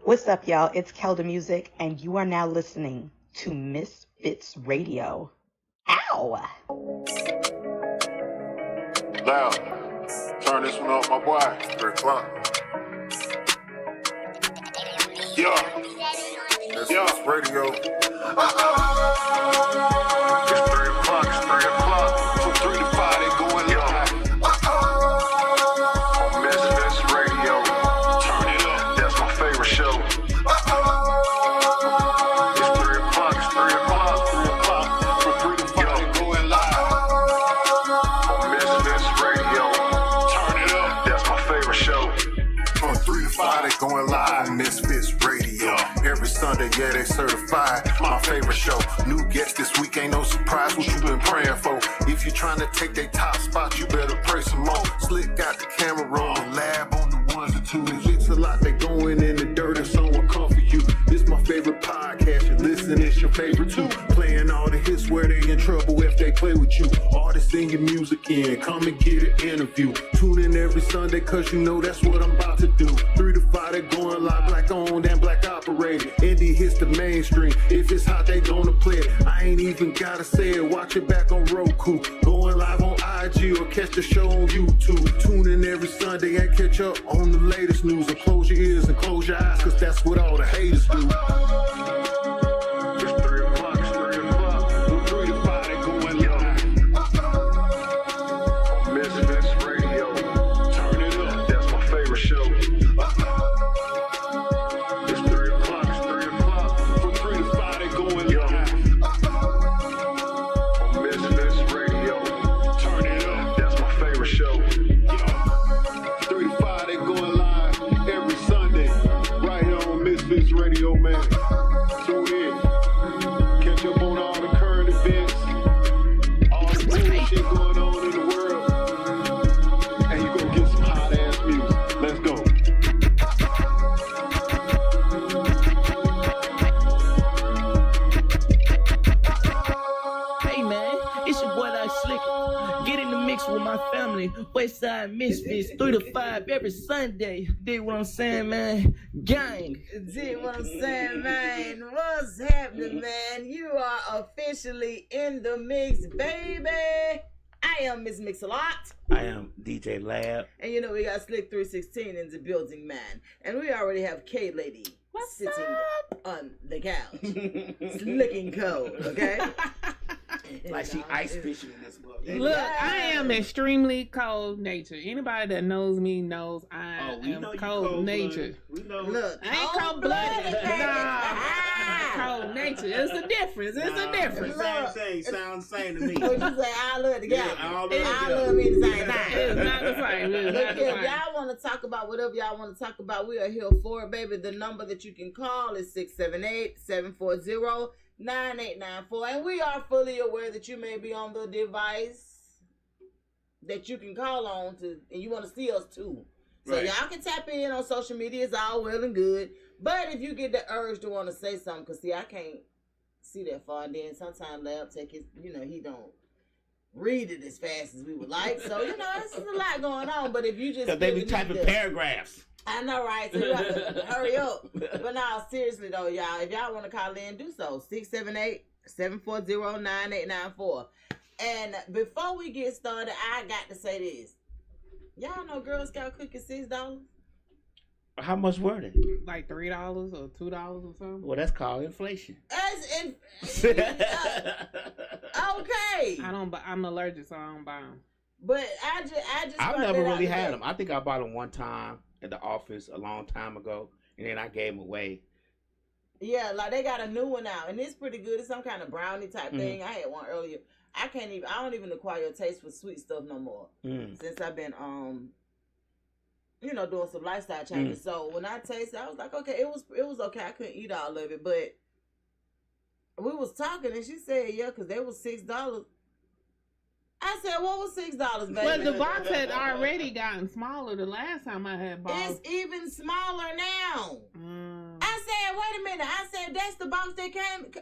What's up, y'all? It's Kelda Music, and you are now listening to MisFits Radio. Ow! Loud. Turn this one up, my boy. 3 o'clock. Yeah. MisFits Radio. It's 3 o'clock. It's 3 o'clock. From 3 to 5, they going live. On MisFits Radio. Turn it up. That's my favorite show. It's 3 o'clock. It's 3 o'clock. 3 o'clock. From 3 to 5, they going live. On MisFits Radio. Turn it up. That's my favorite show. From 3 to 5, they going live on MisFits Radio. Every Sunday, yeah, they certified. My favorite show. New guest this week, ain't no surprise what you been praying for. If you trying to take their top spot, you better pray some more. Slick got the camera rolling, lab on the ones and twos. Mixalot, they going in the dirt if someone come for you. This my favorite podcast, you listen, it's your favorite too. Playing all the hits where they in trouble if they play with you. Artists sing your music in, come and get an interview. Tune in every Sunday, cause you know that's what I'm about to do. 3 to 5, they going live, black owned and black operated. Indie hits the mainstream, if it's hot, they gonna play it. I ain't even gotta say it, watch it back on Roku. Going live on IG or catch the show on YouTube. Tune in every Sunday and catch up on the latest news. Or close your ears and close your eyes, cause that's what all the haters do. It's 3 o'clock, it's 3 o'clock. From 3 to 5, they going live. MisFits Radio. Turn it up, that's my favorite show. It's 3 o'clock, it's 3 o'clock. From 3 to 5, they going live. On MisFits Radio. Turn it up, that's my favorite show. 3 to 5, they going live every Sunday. Right here on MisFits Radio, man. Tune in. Catch up on all the current events. All the bullshit going on in the world. And you gonna get some hot ass music. Let's go. Hey man, it's your boy like Slick. Get in the mix with my family. WestSide MisFits 3 to 5 every Sunday. Dig what I'm saying, man? Gang. Dig what I'm saying, man? What's happening, man? You are officially in the mix, baby. I am Miss Mixalot. I am DJLAB. And you know we got Slick 316 in the building, man. And we already have K-Lady sitting on the couch. Slicking cold, okay? Like she ice fishing in this book. Look, I am extremely cold natured. Anybody that knows me knows I am cold natured. We know. Look, I ain't cold blooded. Nah, cold natured. It's a difference. It's a difference. Same. Sounds the same to me. what you say? I love the guy. Yeah, I love me the same thing. It's not the same. It's Look, not the if same. y'all want to talk about whatever y'all want to talk about, we are here for it, baby. The number that you can call is 678-740-9894. And we are fully aware that you may be on the device that you can call on to, and you want to see us too. So Right. y'all can tap in on social media. It's all well and good. But if you get the urge to want to say something, because see, I can't see that far. And then sometimes Lab Tech is, he don't read it as fast as we would like. So, there's a lot going on. But if you just... Because they be typing paragraphs. I know, right? So you have to hurry up. But no, seriously though, y'all, if y'all want to call in, do so. 678-740-9894. And before we get started, I got to say this. Y'all know Girl Scout cookies $6? How much were they? Like $3 or $2 or something. Well, that's called inflation. Okay. I'm allergic, so I don't buy them. But I just I've never really had them. I think I bought them one time at the office a long time ago, and then I gave them away. Yeah, like they got a new one out, and it's pretty good. It's some kind of brownie type thing. I had one earlier. I don't even acquire a taste for sweet stuff no more since I've been doing some lifestyle changes. So when I tasted, I was like, okay, it was okay. I couldn't eat all of it, but we was talking, and she said, yeah, because they was $6. I said, what was $6, baby? But the box had already gotten smaller the last time I had bought. It's even smaller now. I said, wait a minute. I said, that's the box that came.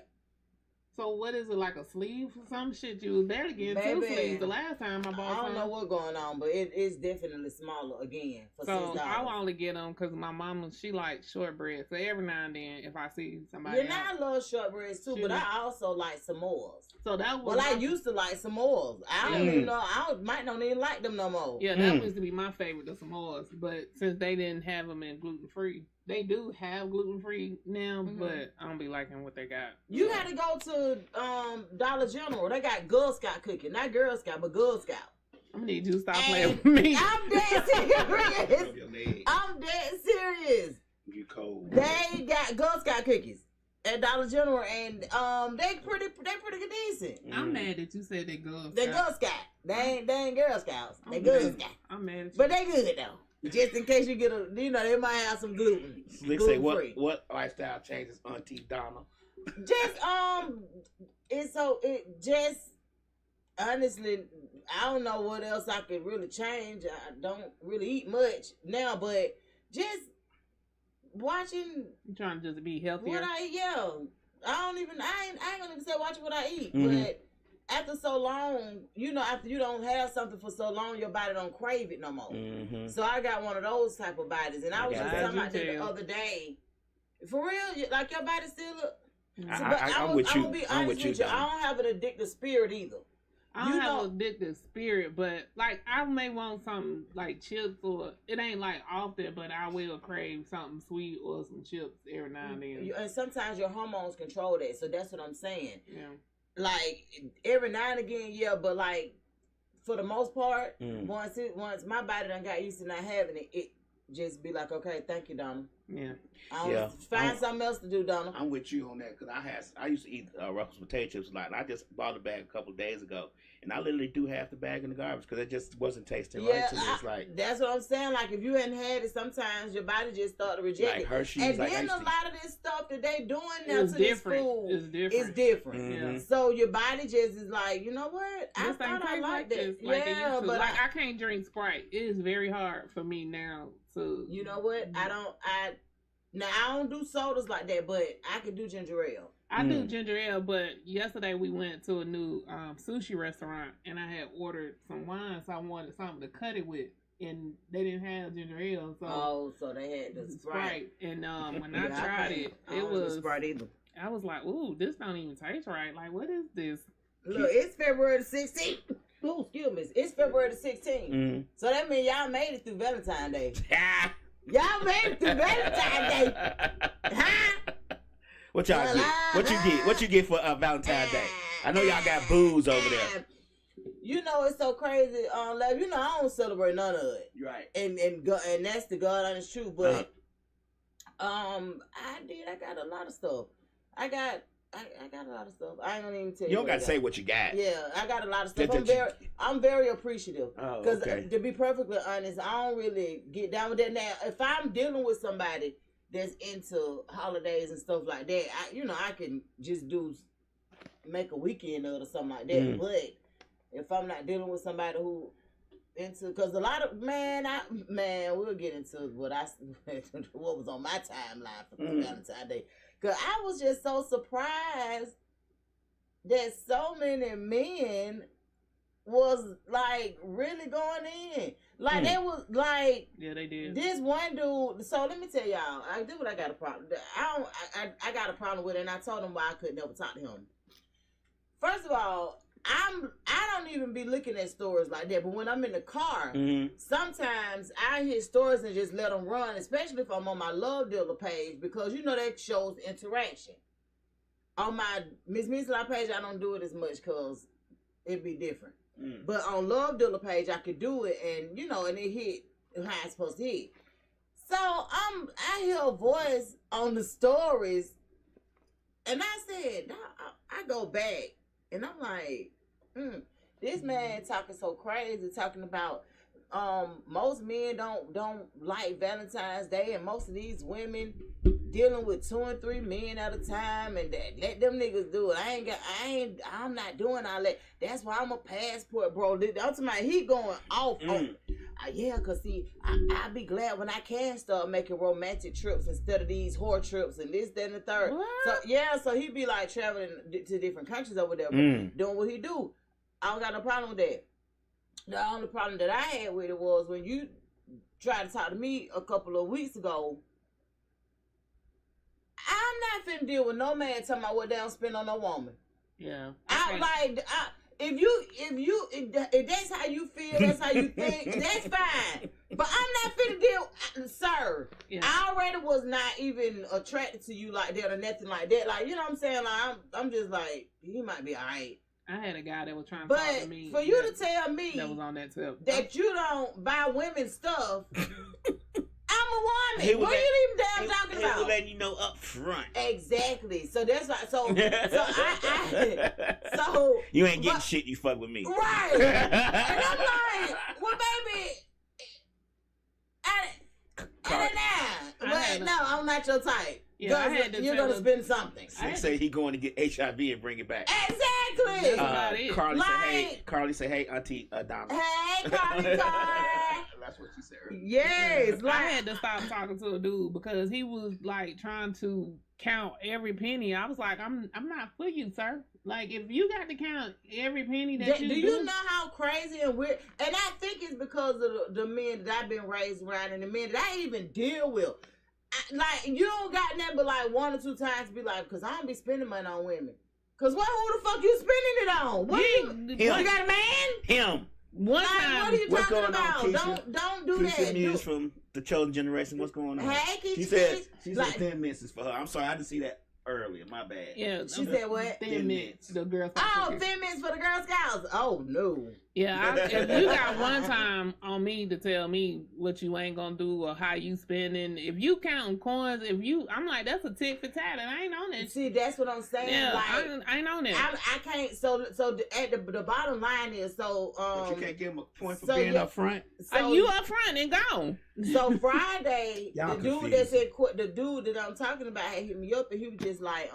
So what is it, like a sleeve or some shit? You was barely getting Baby, 2 sleeves the last time I bought I don't some. know what's going on, but it is definitely smaller again for $6. I will only get them because my mama, she likes shortbread. So every now and then, if I see somebody Yeah, now I love shortbreads too, but I also like s'mores. So that was well, I used to like s'mores. I don't even know. Might not even like them no more. Yeah, that used to be my favorite, the s'mores. But since they didn't have them in gluten free, they do have gluten free now, but I don't be liking what they got. You got to go to Dollar General. They got Girl Scout cookie, not Girl Scout, but Girl Scout. I'm gonna need you to stop playing with me. I'm dead serious. I'm dead serious. You cold. They got Girl Scout cookies at Dollar General, and they pretty decent. I'm mad that you said they Girl Scouts. They Girl Scout. They ain't Girl Scouts. They Girl Scouts. I'm mad at you. But they good though. Just in case you get they might have some gluten. Slick say what lifestyle changes, Auntie Donna? Just honestly, I don't know what else I could really change. I don't really eat much now, but just watching. You trying to just be healthier? What I eat, yeah. I ain't gonna even say watching what I eat, but after so long, after you don't have something for so long, your body don't crave it no more. So I got one of those type of bodies, and I was just talking about that the other day. For real, like your body still. I'm with you. I'm with you. I don't have an addictive spirit either. I don't have an addictive spirit, but like I may want something like chips, or it ain't like off there, but I will crave something sweet or some chips every now and then. And sometimes your hormones control that, so that's what I'm saying. Yeah. Like every now and again, yeah, but like for the most part, once my body done got used to not having it, it just be like, okay, thank you, Donna. Yeah. Find something else to do, Donna. I'm with you on that because I used to eat Ruffles potato chips a lot, and I just bought a bag a couple of days ago, and I literally do half the bag in the garbage because it just wasn't tasting right to me. It's like that's what I'm saying. Like if you hadn't had it, sometimes your body just start to reject it. Hershey's, and then a lot of this stuff that they doing now to this food is different. Yeah. So your body just is like, you know what? I thought I liked this. Yeah, but like I can't drink Sprite. It is very hard for me now to. You know what? I don't do sodas like that, but I can do ginger ale. I do ginger ale, but yesterday we went to a new sushi restaurant, and I had ordered some wine, so I wanted something to cut it with, and they didn't have ginger ale, so they had the Sprite. And when I tried it, it was Sprite either. I was like, ooh, this don't even taste right. Like, what is this? Look, it's February the 16th. Oh, excuse me. It's February the 16th. So that means y'all made it through Valentine Day. Y'all made it through Valentine Day. Huh? What y'all get? What you get for Valentine's Day? I know y'all got booze over there. You know it's so crazy, Lab. You know I don't celebrate none of it. Right. And that's the God honest truth. But I got a lot of stuff. I got a lot of stuff. I ain't gonna even tell you. You don't gotta say what you got. Yeah, I got a lot of stuff. I'm very appreciative. Because to be perfectly honest, I don't really get down with that. Now, if I'm dealing with somebody that's into holidays and stuff like that, I can just make a weekend of it or something like that. But if I'm not dealing with somebody who because a lot of we'll get into what was on my timeline for Valentine's Day. Cause I was just so surprised that so many men was like really going in. Like they was like, yeah, they did. This one dude. So let me tell y'all, I got a problem. I got a problem with it, and I told him why I could never talk to him. First of all, I don't even be looking at stories like that. But when I'm in the car, sometimes I hear stories and just let them run, especially if I'm on my Love Dealer page, because that shows interaction. On my Mixalot page, I don't do it as much because it'd be different. But on Love Dealer page, I could do it, and and it hit how it's supposed to hit. So I hear a voice on the stories, and I said, I go back. And I'm like, this man talking so crazy, talking about most men don't like Valentine's Day, and most of these women dealing with 2 and 3 men at a time, and that let them niggas do it. I'm not doing all that. That's why I'm a passport, bro. I'm talking about he going off on. Yeah, cause see, I'll be glad when I can start making romantic trips instead of these whore trips and this, that, and the third. What? So yeah, so he be like traveling to different countries over there, but doing what he do. I don't got no problem with that. The only problem that I had with it was when you tried to talk to me a couple of weeks ago. I'm not finna deal with no man talking about what they don't spend on no woman. Yeah. If that's how you feel, that's how you think, that's fine. But I'm not finna deal, sir. Yeah. I already was not even attracted to you like that or nothing like that. Like, you know what I'm saying? Like, I'm just like, he might be alright. I had a guy that was trying to talk to me. But for you to tell me that was on that tip that you don't buy women stuff, I'm a woman. What are you even damn talking about? He was letting you know up front. Exactly. So that's why. So you ain't getting shit. You fuck with me, right? And I'm like, well, baby, I'm not your type. Yeah, you're gonna spend something. They say he going to get HIV and bring it back. Exactly. That's about it. Carly say, hey, Auntie Donna. Hey, Carly. That's what she said earlier. Yes. I had to stop talking to a dude because he was like trying to count every penny. I was like, I'm not for you, sir. Like, if you got to count every penny that you do. Do you know how crazy and weird? And I think it's because of the men that I've been raised around and the men that I even deal with. Like, you don't got nothing but like 1 or 2 times to be like, because I don't be spending money on women. Because who the fuck you spending it on? You got a man? Him. One time. What are you talking about? Keisha? Don't do Keisha that. Muse from the Chosen Generation. What's going on? Hey, Keisha. She said 10 minutes is for her. I'm sorry, I didn't see that earlier. My bad. Yeah. She said what? 10 minutes. The Girl Scouts. Oh, 10 minutes for the Girl Scouts. Oh, no. Yeah, if you got one time on me to tell me what you ain't gonna do or how you spending, if you counting coins, I'm like, that's a tick for tat, and I ain't on it. See, that's what I'm saying. Yeah, like, I ain't on it. I can't. So at the bottom line is but you can't give him a point for being up front. So you up front and gone. So Friday, the dude that I'm talking about had hit me up, and he was just like,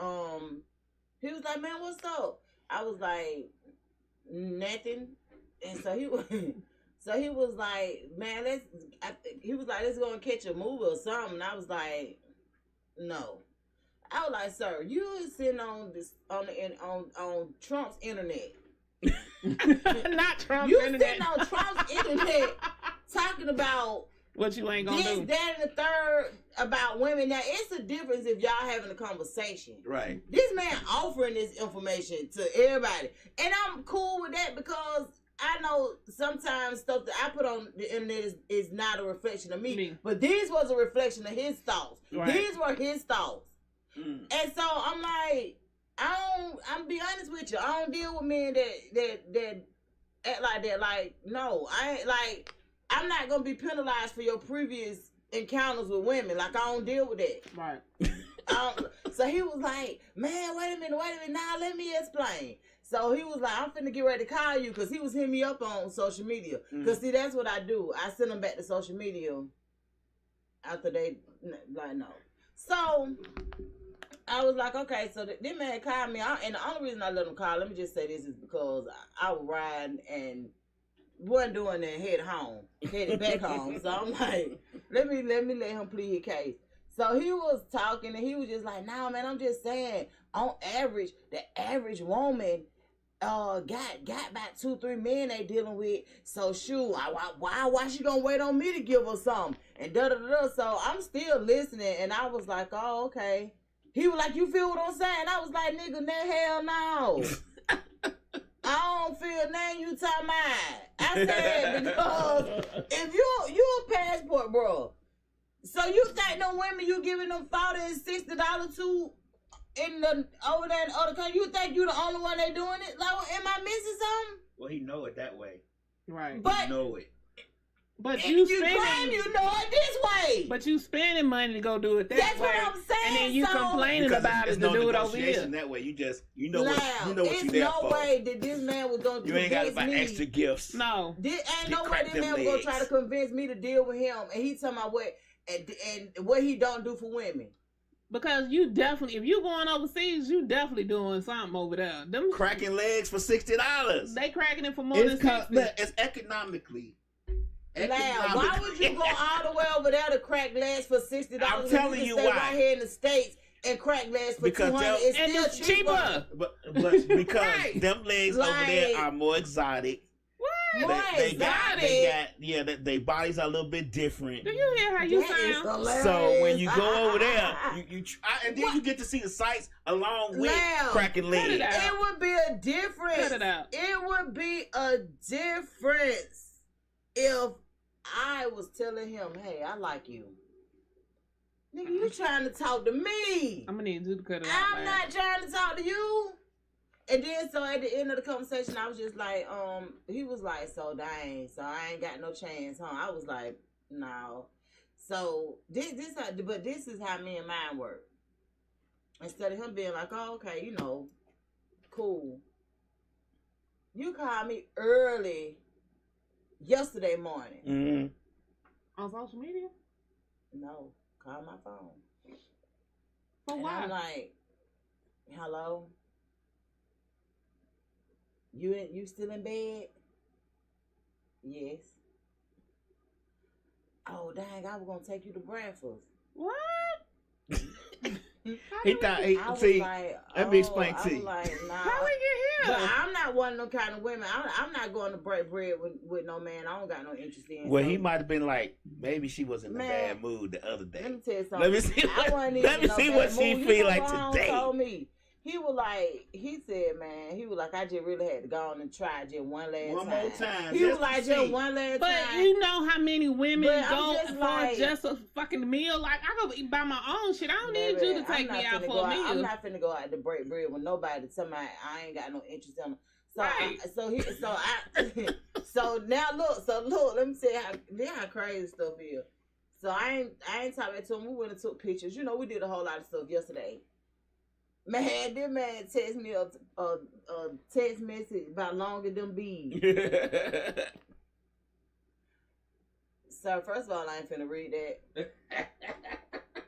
he was like, man, what's up? I was like, nothing. And so he was like, man, let's go and catch a movie or something. And I was like, no. I was like, sir, you sitting on Trump's internet. Not Trump's you internet. sitting on Trump's internet talking about what you ain't gonna do. That, and the third about women. Now, it's a difference if y'all having a conversation. Right. This man offering this information to everybody. And I'm cool with that because I know sometimes stuff that I put on the internet is not a reflection of me. But this was a reflection of his thoughts. Right. These were his thoughts. And so I'm like, I'm be honest with you, I don't deal with men that act like that. Like, no, I ain't like, I'm not gonna be penalized for your previous encounters with women. Like, I don't deal with that. Right. So he was like, man, wait a minute, now let me explain. So he was like, I'm finna get ready to call you, because he was hitting me up on social media. Because see, that's what I do. I send them back to social media after they, like, no. So I was like, okay, so this man called me, and the only reason I let him call, let me just say this, is because I was riding and wasn't doing that, headed back home. So I'm like, let me let him plead his case. So he was talking, and he was just like, nah, man, I'm just saying, on average, the average woman got about 2-3 men they dealing with. So shoot, why she gonna wait on me to give her something? And So I'm still listening, and I was like, oh, okay. He was like, you feel what I'm saying? I was like, nigga, hell no. I don't feel nothing you talking about. I said, because if you a passport, bro. So you think no women you giving them $40 and $60 to over there in other country, you think you the only one they doing it? Like, am I missing something? Well, he know it that way. Right. But he know it. But you claim you know it this way. But you spending money to go do it that That's way. That's what I'm saying. And then you complaining about it to do it over here. That way, you know what you there for. There's no way that this man was gonna. You ain't got to buy extra gifts. No. Ain't no way this man was gonna try to convince me to deal with him, and he talking about what and what he don't do for women. Because you definitely, if you going overseas, you definitely doing something over there. Them cracking legs for $60. They cracking it for more than $60. It's economically Now, why would you go all the way over there to crack glass for $60? I'm telling you stay why. Right here in the States and crack glass for $200. It's still cheaper. But because them legs over there are more exotic. What? They got their bodies are a little bit different. Do you hear how you sound? So when you go over there, you try, and then you get to see the sights along with cracking legs. It would be a difference. Cut it out. It would be a difference if I was telling him, "Hey, I like you." Nigga, you trying to talk to me? I'm gonna need you to cut it out. I'm not trying to talk to you. And then, so at the end of the conversation, I was just like, he was like, so dang, so I ain't got no chance, huh? I was like, no. So this is how me and mine work. Instead of him being like, oh, okay, you know, cool. You called me early yesterday morning. Mm-hmm. On social media? No, call my phone. For And why? I'm like, hello? You still in bed? Yes. Oh dang! I was gonna take you to breakfast. What? He thought. Let me explain to you. Like, nah. How we get But here? I'm not one of them kind of women. I'm not going to break bread with no man I don't got no interest in. Well, so. he might have been like, maybe she was in a Man, bad mood the other day. Let me tell you something. Let me see. I wasn't even Let me in no see bad what she mood. feel You know like what Ron today. told me. He said, man, he was like, I just really had to go on and try just one last time. One more time. He just was like, to see. just one last But time. you know how many women But I'm go just for like- just a fucking meal? Like, I go eat by my own shit. I don't need Baby, you to take I'm me not out finna for go a meal. I'm not finna go out to break bread with nobody. Somebody I ain't got no interest in them. So Right. so now look, let me tell you how crazy stuff is. So I ain't talking to him. We went and took pictures. You know, we did a whole lot of stuff yesterday. Man, this man text me a text message about longer than bees. So first of all, I ain't finna read that.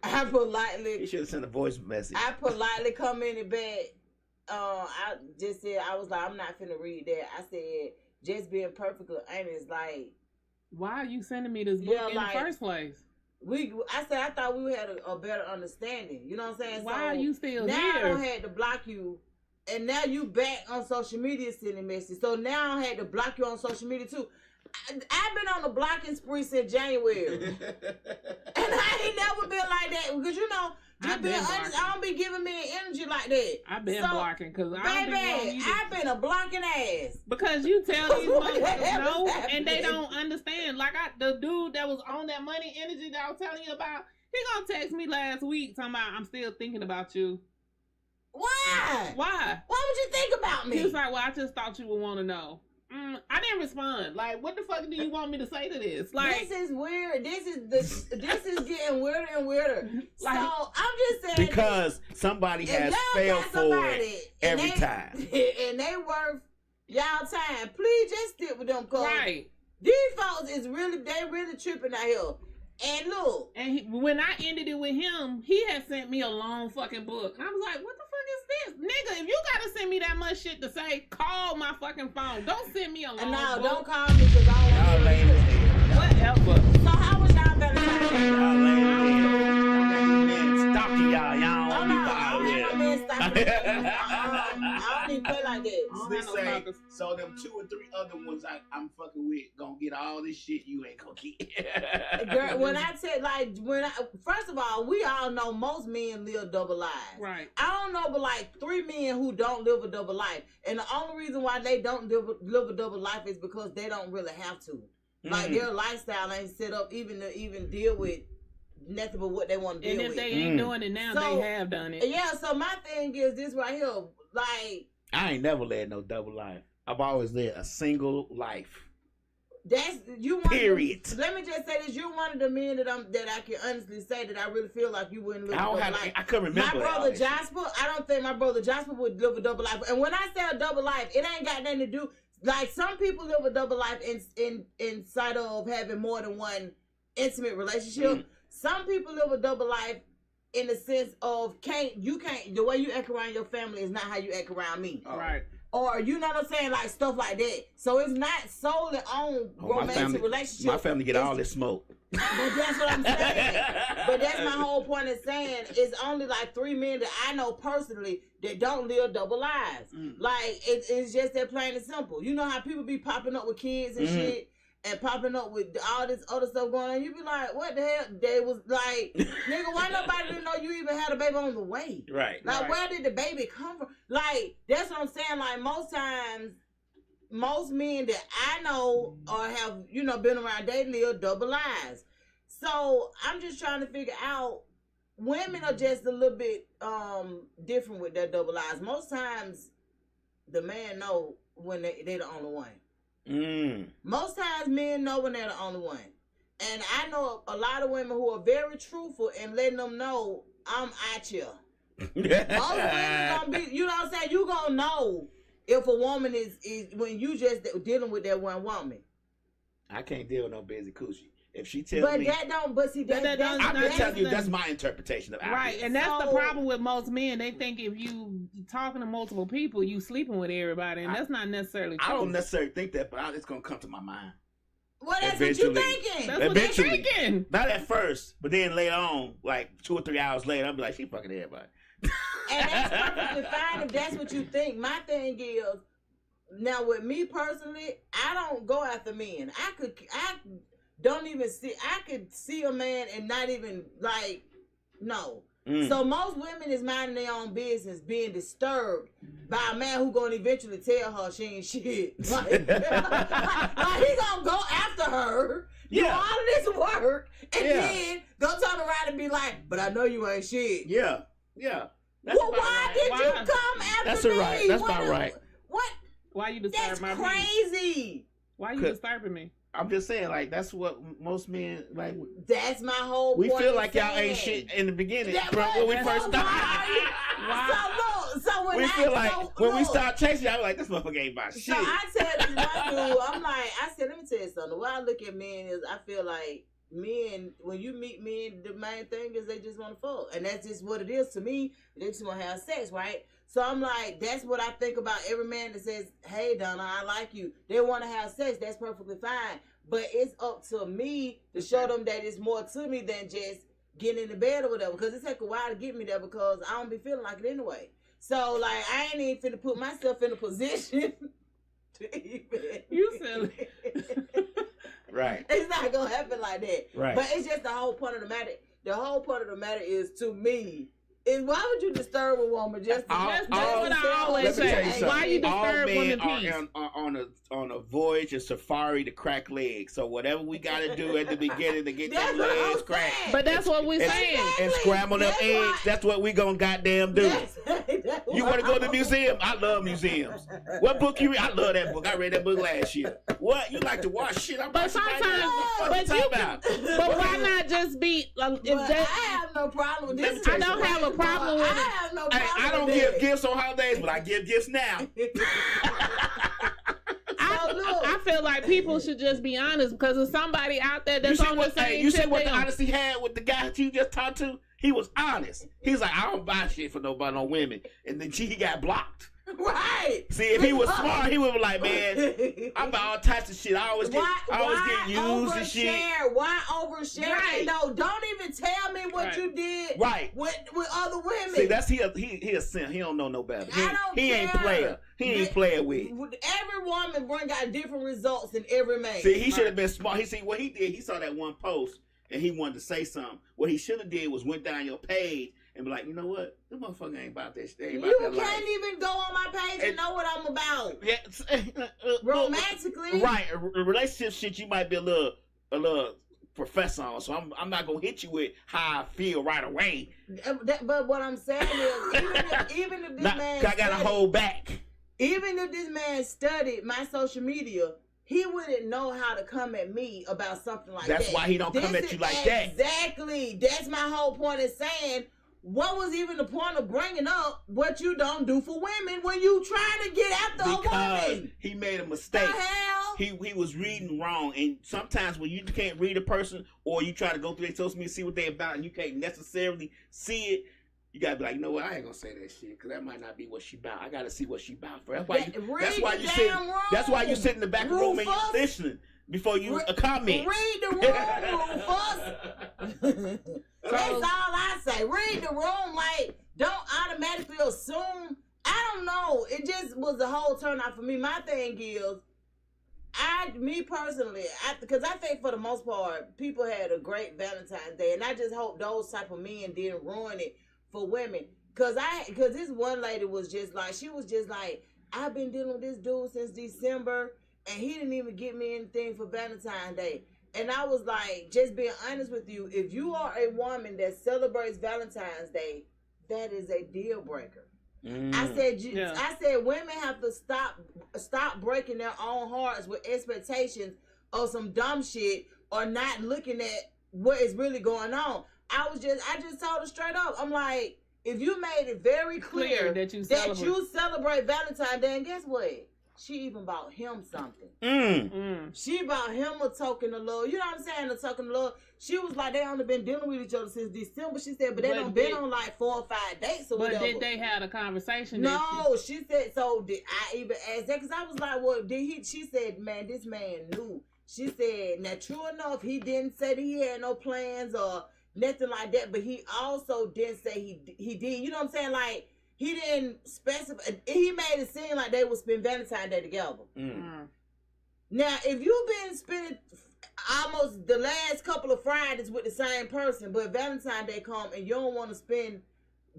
I You politely should have sent a voice message. commented back. I just said, I was like, I'm not finna read that. I said, just being perfectly honest, like, Why are you sending me this book Yeah, in like- the first place? I said, I thought we had a better understanding. You know what I'm saying? Why So are you still now I here? don't had to block you, and now you back on social media sending messages. So now I had to block you on social media too. I've been on a blocking spree since January, and I ain't never been like that because you know, just I've being been honest, blocking. I don't be giving me energy like that. I've been So, blocking because I don't be wanting Baby, you to... I've been a blocking ass. Because you tell these What the hell motherfuckers no, is and they happening? don't understand. Like the dude that was on that money energy that I was telling you about, he gonna text me last week talking about I'm still thinking about you. Why? Why? Why would you think about me? He was like, well, I just thought you would want to know. I didn't respond. Like, what the fuck do you want me to say to this? Like, this is weird. This is getting weirder and weirder. Like- So I'm just saying Because somebody if has y'all failed got for somebody it and every they- time. and they worth y'all time, please just stick with them. Cause right. these folks is really tripping out here. And look, And when I ended it with him, he had sent me a long fucking book. And I was like, what the fuck is this? Nigga, if you gotta send me that much shit to say, call my fucking phone. Don't send me a long and now book. don't call me because I Y'all don't lame as hell. Whatever. So how was y'all Valentine Day? Y'all lame as hell. Y'all got these men stalking y'all. Y'all Oh don't no, be I don't have no bothered. man stopping me. I don't even play like that. I don't They have no say, knockers. so them 2 or 3 other ones I'm fucking with gonna get all this shit you ain't gonna get. Girl, when I said first of all, we all know most men live double lives. Right. I don't know, but like 3 men who don't live a double life, and the only reason why they don't live a double life is because they don't really have to. Like their lifestyle ain't set up even to deal with nothing but what they want to deal And if with. they ain't doing it now, So, they have done it. Yeah, so my thing is this right here, like I ain't never led no double life. I've always led a single life. that's you. Period. Let me just say this: you're one of the men that I can honestly say that I really feel like you wouldn't live I a don't double have. life. I couldn't remember. My all brother that shit. Jasper, I don't think my brother Jasper would live a double life. And when I say a double life, it ain't got nothing to do. Like some people live a double life inside of having more than one intimate relationship. Some people live a double life in the sense of the way you act around your family is not how you act around me. Oh. Right. or you know what I'm saying, like stuff like that. So it's not solely on romantic relationships. My family get all this smoke. But that's what I'm saying. But that's my whole point of saying it's only like 3 men that I know personally that don't live double lives. Like it's just that plain and simple. You know how people be popping up with kids and shit. And popping up with all this other stuff going on, you be like, what the hell? They was like, nigga, why nobody didn't know you even had a baby on the way? Right. Like, where did the baby come from? Like, that's what I'm saying. Like, most times, most men that I know or have, you know, been around, they live double lives. So, I'm just trying to figure out, women are just a little bit different with their double lives. Most times, the man know when they're the only one. Most times men know when they're the only one. And I know a lot of women who are very truthful and letting them know I'm at you. Most women gonna be, you know what I'm saying? You gonna know if a woman is when you just dealing with that one woman. I can't deal with no busy coochie. If she tells but me, that don't. But see, I'm just telling you that's my interpretation of right, and that's the problem with most men. They think if you talking to multiple people, you sleeping with everybody, and that's not necessarily true. I don't necessarily think that, but it's gonna come to my mind. Well, that's what you thinking. That's what they're thinking. Not at first, but then later on, like 2 or 3 hours later, I'll be like, she fucking everybody. And that's perfectly fine if that's what you think. My thing is, now with me personally, I don't go after men. I could see a man and not even like, no. So most women is minding their own business, being disturbed by a man who gonna eventually tell her she ain't shit. Like, he gonna go after her, do all of this work, and then go turn around and be like, but I know you ain't shit. Yeah. Well, why did you come after me? Right. That's about right. What? Why you disturbing my crazy. Why you disturbing me? I'm just saying, like, that's what most men, like. That's my whole point. We feel like y'all ain't shit in the beginning. When we first started. When we start chasing y'all, like, this motherfucker ain't about shit. So I tell this one dude, I said, let me tell you something. The way I look at men is, I feel like men, when you meet men, the main thing is they just want to fuck. And that's just what it is to me. They just want to have sex, right? So I'm like, that's what I think about every man that says, hey, Donna, I like you. They want to have sex. That's perfectly fine. But it's up to me to show them that it's more to me than just getting in the bed or whatever. Because it take a while to get me there because I don't be feeling like it anyway. So, like, I ain't even finna put myself in a position to even. You silly. Right. It's not going to happen like that. Right. But it's just the whole point of the matter. The whole point of the matter is, to me, is why would you disturb a woman just to that's what I always say. Why you disturb women peace? On a voyage, a safari to crack legs. So whatever we got to do at the beginning to get them legs cracked. But that's what we're saying. And scramble them eggs. That's what we gonna goddamn do. You want to go to the museum? I love museums. What book you read? I love that book. I read that book last year. What? You like to watch shit? But sometimes, but why not just be? I have no problem with this. I don't have a problem with it. I have no problem. I don't give gifts on holidays, but I give gifts now. I feel like people should just be honest because there's somebody out there that's on the same. You see what the honesty had with the guy that you just talked to? He was honest. He's like, I don't buy shit for nobody, no women, and then he got blocked. Right. See, if he was smart, he would be like, man, I buy all types of shit. I always get used and shit. Why overshare? Right. No, don't even tell me what you did. Right. With other women. See, that's he a simp. He don't know no better. He ain't player. He ain't player with. Every woman got different results in every man. See, he should have been smart. He see what he did. He saw that one post and he wanted to say something. What he should have did was went down your page and be like, you know what? This motherfucker ain't about this. You can't even go on my page and know what I'm about. Yeah, romantically. Right. Relationship shit you might be a little professor on, so I'm not gonna hit you with how I feel right away. But what I'm saying is, even if this man I gotta hold back. Even if this man studied my social media, he wouldn't know how to come at me about something like that. That's why he don't come at you like that. Exactly. That's my whole point of saying, what was even the point of bringing up what you don't do for women when you trying to get after a woman? Because he made a mistake. The hell? He was reading wrong. And sometimes when you can't read a person or you try to go through their social media, see what they're about, and you can't necessarily see it, You gotta be like, you know what? I ain't gonna say that shit because that might not be what she about. I gotta see what she about for. That's why you sit. That's why you sit in the back of the room and you listening before you comment. Read the room, Rufus. That's all I say. Read the room. Like, don't automatically assume. I don't know. It just was a whole turn off for me. My thing is, me personally, because I think for the most part, people had a great Valentine's Day, and I just hope those type of men didn't ruin it for women. Cause this one lady was just like, I've been dealing with this dude since December, and he didn't even get me anything for Valentine's Day. And I was like, just being honest with you, if you are a woman that celebrates Valentine's Day, that is a deal breaker. I said women have to stop breaking their own hearts with expectations of some dumb shit or not looking at what is really going on. I just told her straight up. I'm like, if you made it very clear that you celebrate Valentine's Day, and guess what? She even bought him something. She bought him a token of love. You know what I'm saying? A token of love. She was like, they only been dealing with each other since December. She said, but they done been on like 4 or 5 dates or whatever. But did they have a conversation? No, she said, so did I even ask that? Because I was like, well, did he? She said, man, this man knew. She said, now true enough, he didn't say that he had no plans or nothing like that, but he also didn't say he did. You know what I'm saying? Like, he didn't specify. He made it seem like they would spend Valentine's Day together. Now, if you've been spending almost the last couple of Fridays with the same person, but Valentine's Day come and you don't want to spend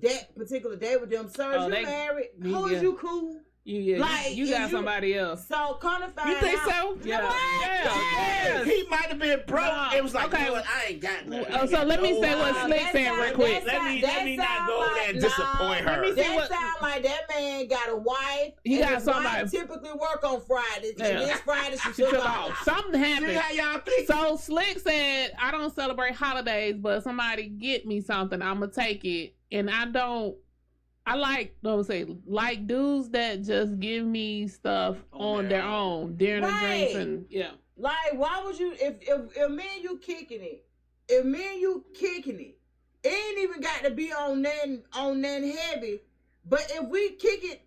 that particular day with them, sir, you married? Who is you cool? You got somebody else. So kind of find out. You think so? Yeah. He might have been broke. It was like, okay, well, I ain't got nothing. So let me say what Slick said real quick. Let me not go over there and disappoint her. That sound like that man got a wife. He got somebody. Wife typically work on Fridays. And this Friday she took off. Something happened. See how y'all think? So Slick said, I don't celebrate holidays, but somebody get me something, I'm gonna take it. And I like dudes that just give me stuff on their own, dinner, drinks, and like, why would you? If me and you kicking it, it ain't even got to be on that heavy. But if we kick it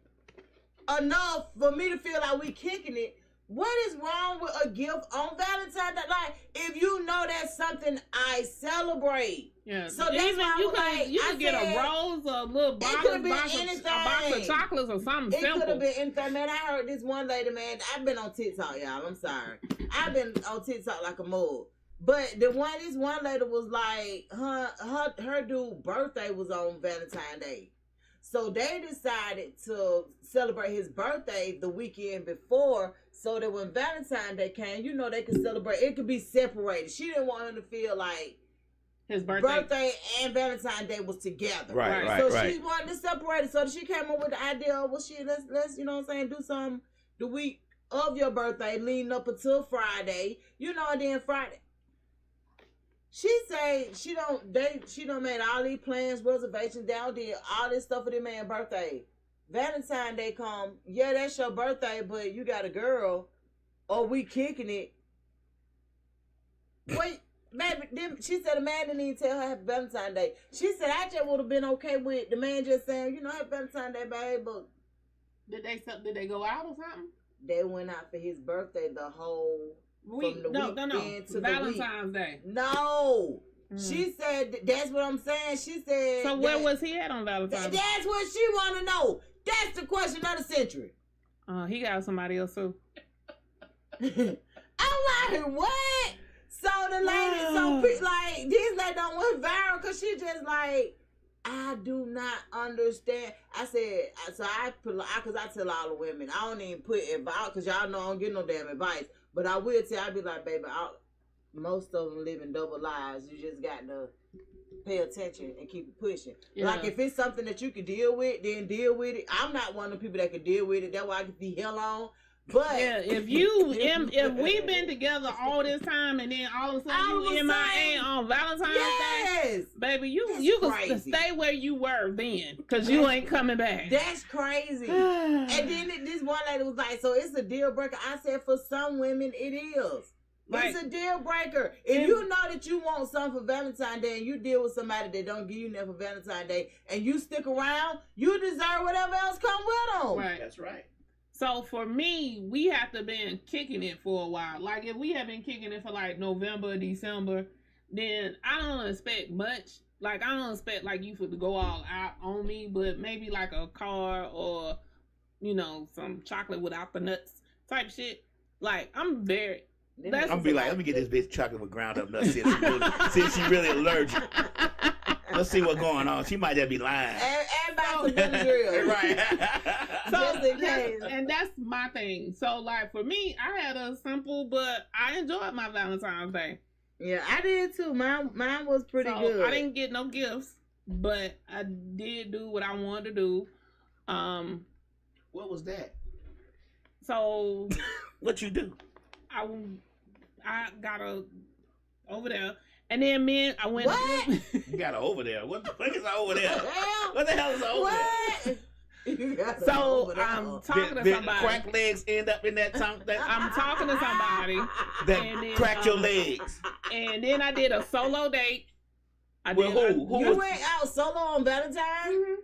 enough for me to feel like we kicking it, what is wrong with a gift on Valentine's Day? Like, if you know that's something I celebrate. Yeah. So that's even why you could get a rose or a little box of chocolates or something simple. It could have been anything, man. I heard this one lady, man. I've been on TikTok, y'all. I'm sorry. I've been on TikTok like a mug. But this one lady was like, her dude's birthday was on Valentine's Day. So they decided to celebrate his birthday the weekend before, so that when Valentine's Day came, they could celebrate. It could be separated. She didn't want him to feel like his birthday and Valentine's Day was together. Right. So she wanted to separate it. So she came up with the idea of, well, let's you know what I'm saying, do something the week of your birthday, leading up until Friday. And then Friday. She say she done made all these plans, reservations, down did all this stuff for their man's birthday. Valentine's Day come, that's your birthday, but you got a girl, or we kicking it. Wait, baby, she said the man didn't even tell her happy Valentine's Day. She said I just would have been okay with the man just saying, happy Valentine's Day, babe. But did they go out or something? They went out for his birthday the whole week. No. Valentine's Day. No. She said, that's what I'm saying. She said. So where was he at on Valentine's Day? That's what she want to know. That's the question of the century. He got somebody else too. I'm like, what? So the lady, this lady don't went viral because she just like, I do not understand. I said, because I tell all the women, I don't even put advice, because y'all know I don't get no damn advice. But I will tell, I'll be like, baby, most of them living double lives. You just got to pay attention and keep it pushing. Yeah. Like, if it's something that you can deal with, then deal with it. I'm not one of the people that can deal with it. That's why I can be hell on. But if we've been together all this time and then all of a sudden you MIA on Valentine's Day, baby, you can stay where you were then, because you ain't coming back. That's crazy. And then this one lady was like, so it's a deal breaker. I said, for some women it is. It's a deal breaker. If you know that you want something for Valentine's Day and you deal with somebody that don't give you nothing for Valentine's Day and you stick around, you deserve whatever else come with them. Right. That's right. So for me, we have to been kicking it for a while. Like if we have been kicking it for like November, December, then I don't expect much. Like I don't expect like you to go all out on me, but maybe like a car or, you know, some chocolate without the nuts type shit. Like I'm very... I'm gonna be like, let me get this bitch chocolate with ground up nuts since she really allergic. Let's see what's going on. She might just be lying. And about some Benadryl. Right. Just in case. And that's my thing. So like for me, I had a simple, but I enjoyed my Valentine's Day. Yeah, I did too. Mine was pretty good. I didn't get no gifts, but I did do what I wanted to do. What was that? So What you do? I got over there, and then I went. What? You got her over there. What the fuck is her over there? Hell, What the hell is her over what? You got her So over there. I'm talking to Did somebody. crack legs end up in that tongue? I'm talking to somebody That and then, cracked your legs. and then I did a solo date. Well, who You was went out solo on Valentine's?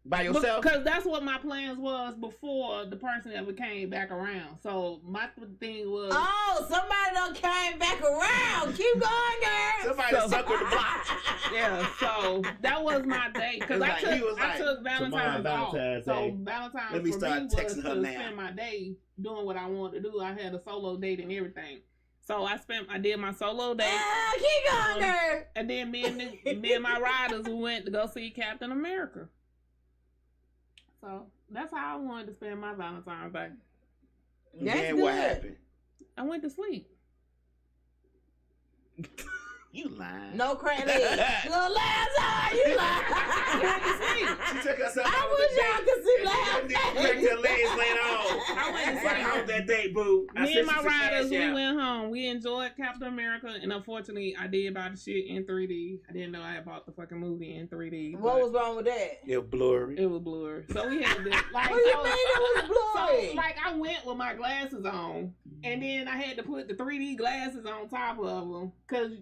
by yourself? Because that's what my plans was before the person ever came back around. So my thing was, Oh, somebody done came back around. Keep going, girl. Somebody suckered the block. yeah. So that was my date because It's like, he was I like, took Valentine's off. Valentine's So Day. Valentine's Let me for start me was texting her to now. spend my day doing what I wanted to do. I had a solo date and everything. So I did my solo date. Keep going, girl. And then me and my riders we went to go see Captain America. So that's how I wanted to spend my Valentine's Day. And That's then what good. happened? I went to sleep. You lying. No crack legs. Little last time, you lying. She took herself I out wish the y'all date. could see And laugh. then cracked her legs later on. I went to It's like, sleep. how was that date, boo? I Me said and my she took riders, cash we out. went home. We enjoyed Captain America, and unfortunately, I did buy the shit in 3D. I didn't know I had bought the fucking movie in 3D. What was wrong with that? It was blurry. It was blurry. So we had to like. What do you mean it was blurry? So like I went with my glasses on, and then I had to put the 3D glasses on top of them because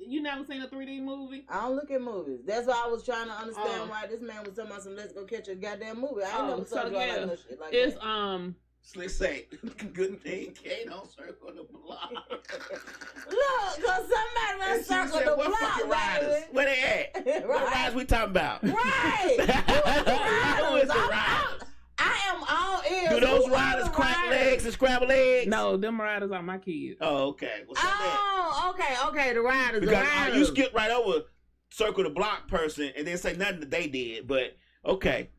you never seen a 3D movie. I don't look at movies. That's why I was trying to understand why this man was talking about some let's go catch a goddamn movie. I ain't never saw you like no shit like It's that. Slick say, good thing Kate don't circle the block. Look, cause somebody done And she circled said, the what block, fucking riders? baby. Where they at? What Right. rides we talking about? Right. Who is the I'm- riders? I am all ears. Do those Who are riders the crack riders? legs and scramble eggs? No, them riders are my kids. Oh, okay. Well, say that. Oh, okay, the riders. Because the riders. you skipped right over circle the block person and then say nothing that they did. But okay.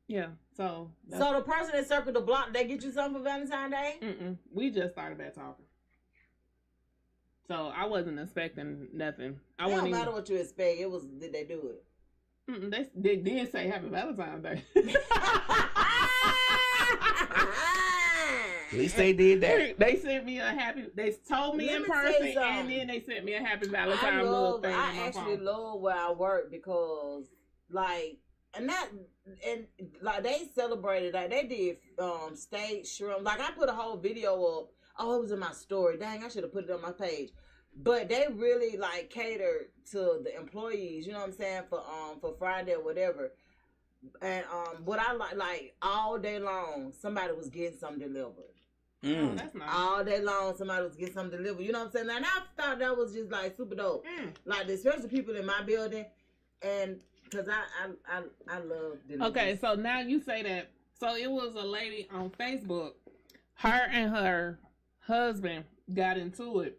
Yeah. So. So the person that circled the block, they get you something for Valentine's Day? We just started back talking. So I wasn't expecting nothing. It don't matter what you expect. It was, did they do it? They did say Happy Valentine's Day. At least they did that. They sent me a happy. They told me Let in me say person, and something. then they sent me a Happy Valentine's little thing on I my actually phone. love where I work because, like, and they celebrated, like, they did stage shrimp. Like, I put a whole video up. Oh, it was in my story. Dang, I should have put it on my page. But they really, like, catered to the employees, you know what I'm saying, for Friday or whatever. And what I like all day long, somebody was getting something delivered. Oh, that's nice. All day long, somebody was getting something delivered. You know what I'm saying? And I thought that was just like super dope. Like, especially people in my building, and because I love deliveries. Okay, so now you say that. So it was a lady on Facebook. Her and her husband got into it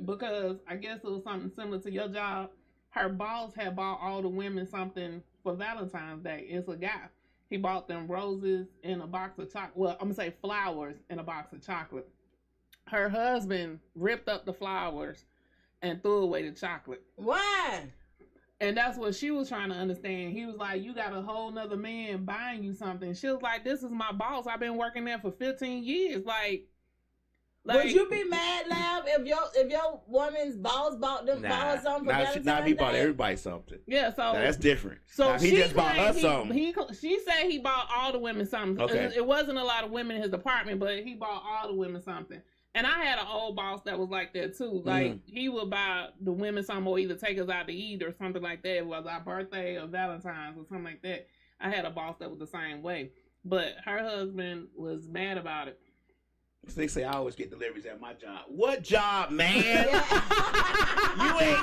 because I guess it was something similar to your job. Her boss had bought all the women something for Valentine's Day. It's a guy. He bought them roses and a box of chocolate. Well, I'm going to say flowers and a box of chocolate. Her husband ripped up the flowers and threw away the chocolate. Why? And that's what she was trying to understand. He was like, you got a whole nother man buying you something. She was like, this is my boss. I've been working there for 15 years. Like would you be mad, Lab, if your woman's boss bought something for Valentine's Now he bought Day? everybody something. Yeah, so Now, that's different. So now, he just bought her something. She said he bought all the women something. Okay. It wasn't a lot of women in his department, but he bought all the women something. And I had an old boss that was like that too. Like he would buy the women something or either take us out to eat or something like that. It was our birthday or Valentine's or something like that. I had a boss that was the same way. But her husband was mad about it. They say I always get deliveries at my job. What job, man? You ain't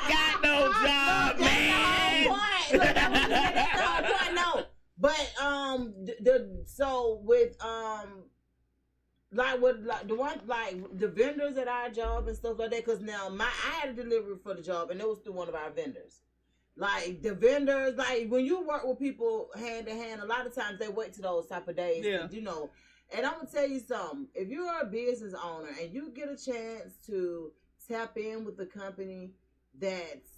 got no job, man. That's the whole point. No, but so with the vendors at our job and stuff like that. Because now I had a delivery for the job, and it was through one of our vendors. Like the vendors, like when you work with people hand to hand, a lot of times they wait to those type of days. Yeah. You know. And I'm gonna tell you something. If you are a business owner and you get a chance to tap in with the company that's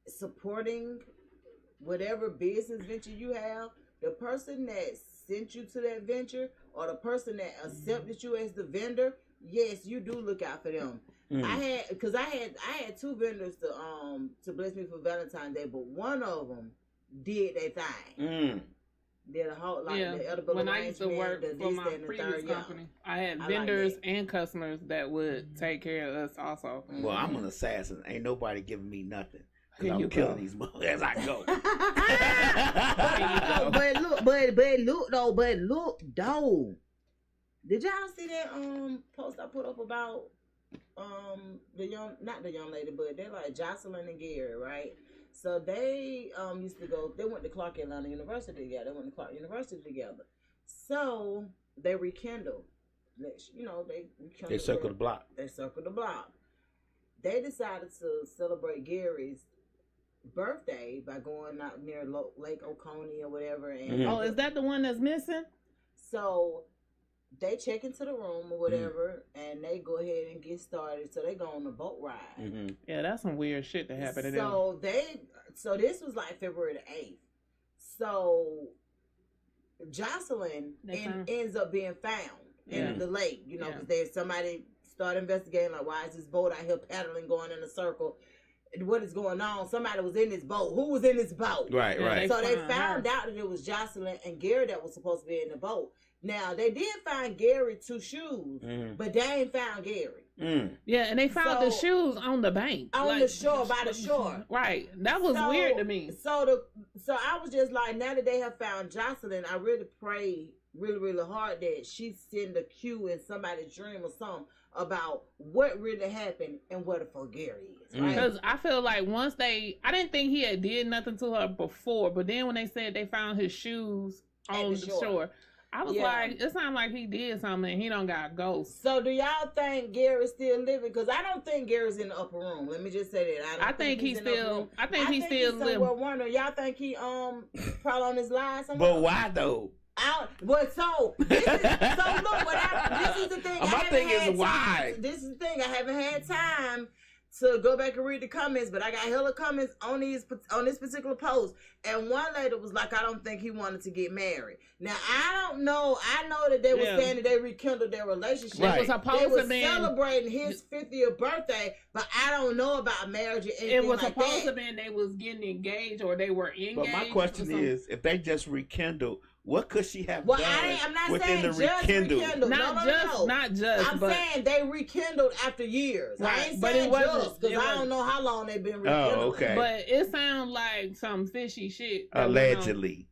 supporting whatever business venture you have, the person that sent you to that venture or the person that accepted you as the vendor, yes, you do look out for them. I had two vendors to bless me for Valentine's Day, but one of them did their thing. Did a whole the edible when I used to work for my previous company, I had vendors and customers that would take care of us also. Well, I'm an assassin. Ain't nobody giving me nothing. Cause I'm killing these motherfuckers as I go. But look though. Did y'all see that post I put up about not the young lady, but they're like Jocelyn and Gary, right? So they used to go. They went to Clark Atlanta University together. So they rekindled. They circled the block. They decided to celebrate Gary's birthday by going out near Lake Oconee or whatever. And oh, is that the one that's missing? So they check into the room or whatever, and they go ahead and get started. So they go on a boat ride. Yeah, that's some weird shit that happened to them. So this was like February the 8th. So Jocelyn ends up being found in the lake, because somebody started investigating, like, why is this boat out here paddling, going in a circle? What is going on? Somebody was in this boat. Who was in this boat? Right. So they found out that it was Jocelyn and Gary that was supposed to be in the boat. Now, they did find Gary 2 shoes, but they ain't found Gary. Yeah, and they found the shoes on the bank. On the shore, by the shore. Right. That was weird to me. So I was just like, now that they have found Jocelyn, I really pray really, really hard that she send a cue in somebody's dream or something about what really happened and what the fuck Gary is, right? Because I feel like I didn't think he had did nothing to her before, but then when they said they found his shoes on the shore, I was like, it sounded like he did something and he don't got ghosts. So do y'all think Gary's still living? Because I don't think Gary's in the upper room. Let me just say that. I think he's still living. Y'all think he probably on his line somewhere? But why though? This is the thing. My thing is why. This is the thing. I haven't had time to go back and read the comments, but I got hella comments on this particular post, and one lady was like, I don't think he wanted to get married. Now I don't know. I know that they were saying that they rekindled their relationship. Right. They were celebrating his 50th birthday, but I don't know about marriage or anything. It was like supposed that. to be they was getting engaged or they were engaged. But my question is, if they just rekindled, what could she have done I'm not within saying the rekindle? Not just. I'm saying they rekindled after years. Right. I ain't saying just because I don't know how long they've been rekindling. Oh, okay. But it sounds like some fishy shit. Allegedly.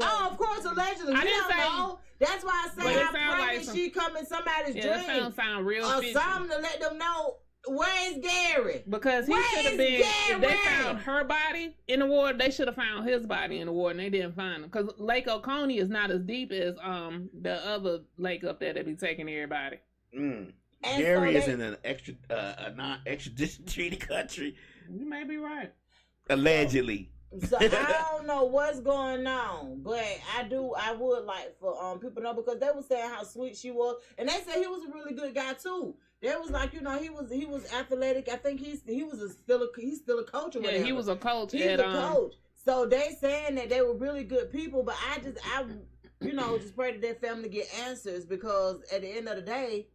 Of course, allegedly. I didn't know. That's why I say I pray that she come in somebody's dream. That sound real or fishy. something to let them know. Where's Gary? Because he should have been. If they found her body in the water, they should have found his body in the water, and they didn't find him. Because Lake Oconee is not as deep as the other lake up there that be taking everybody. Gary is in an non-extradition treaty country. You may be right. Allegedly. So I don't know what's going on, but I would like for people to know, because they were saying how sweet she was, and they said he was a really good guy too. They was like, he was athletic. I think he's still a coach or whatever. Yeah, he was a coach. He's a coach. So they saying that they were really good people, but I just pray that their family get answers, because at the end of the day,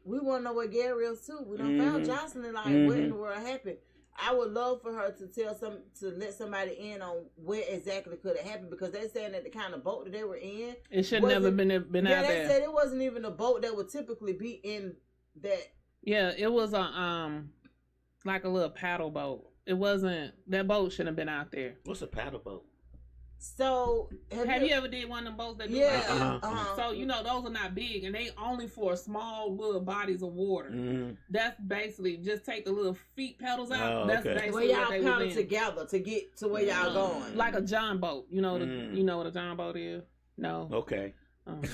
we want to know where Gary is too. We done found Jocelyn, like what in the world happened. I would love for her to let somebody in on where exactly could it happen, because they're saying that the kind of boat that they were in, it should never been out there. Yeah, they said it wasn't even a boat that would typically be in that. Yeah, it was a like a little paddle boat. It wasn't, that boat shouldn't have been out there. What's a paddle boat? So have you ever did one of them boats that do yeah, so you know those are not big and they only for small little bodies of water. Mm-hmm. That's basically just take the little feet pedals out. Oh, That's okay. basically where what they y'all was paddle in. together to get to where y'all going, like a john boat. You know you know what a john boat is? No. Okay.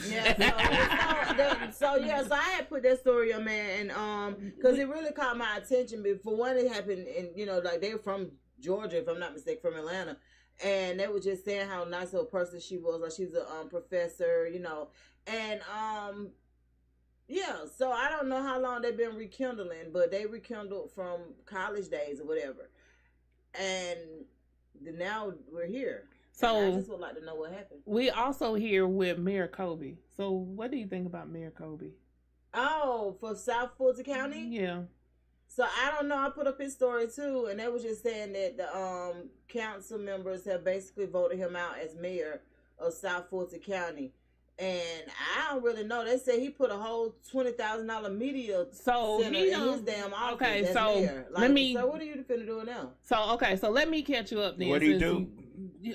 Yeah, so I had put that story on, man, and because it really caught my attention. But for one, it happened, and like they're from Georgia, if I'm not mistaken, from Atlanta, and they were just saying how nice of a person she was. Like she's a professor, and yeah. So I don't know how long they've been rekindling, but they rekindled from college days or whatever, and now we're here. So and I just would like to know what happened. We also here with Mayor Kobe. So what do you think about Mayor Kobe? Oh, for South Fulton County? Yeah. So I don't know. I put up his story too, and they was just saying that the council members have basically voted him out as mayor of South Fulton County. And I don't really know. They say he put a whole $20,000 media center in his damn office. Okay, as so mayor. So what are you finna do now? So let me catch you up then. What do you do?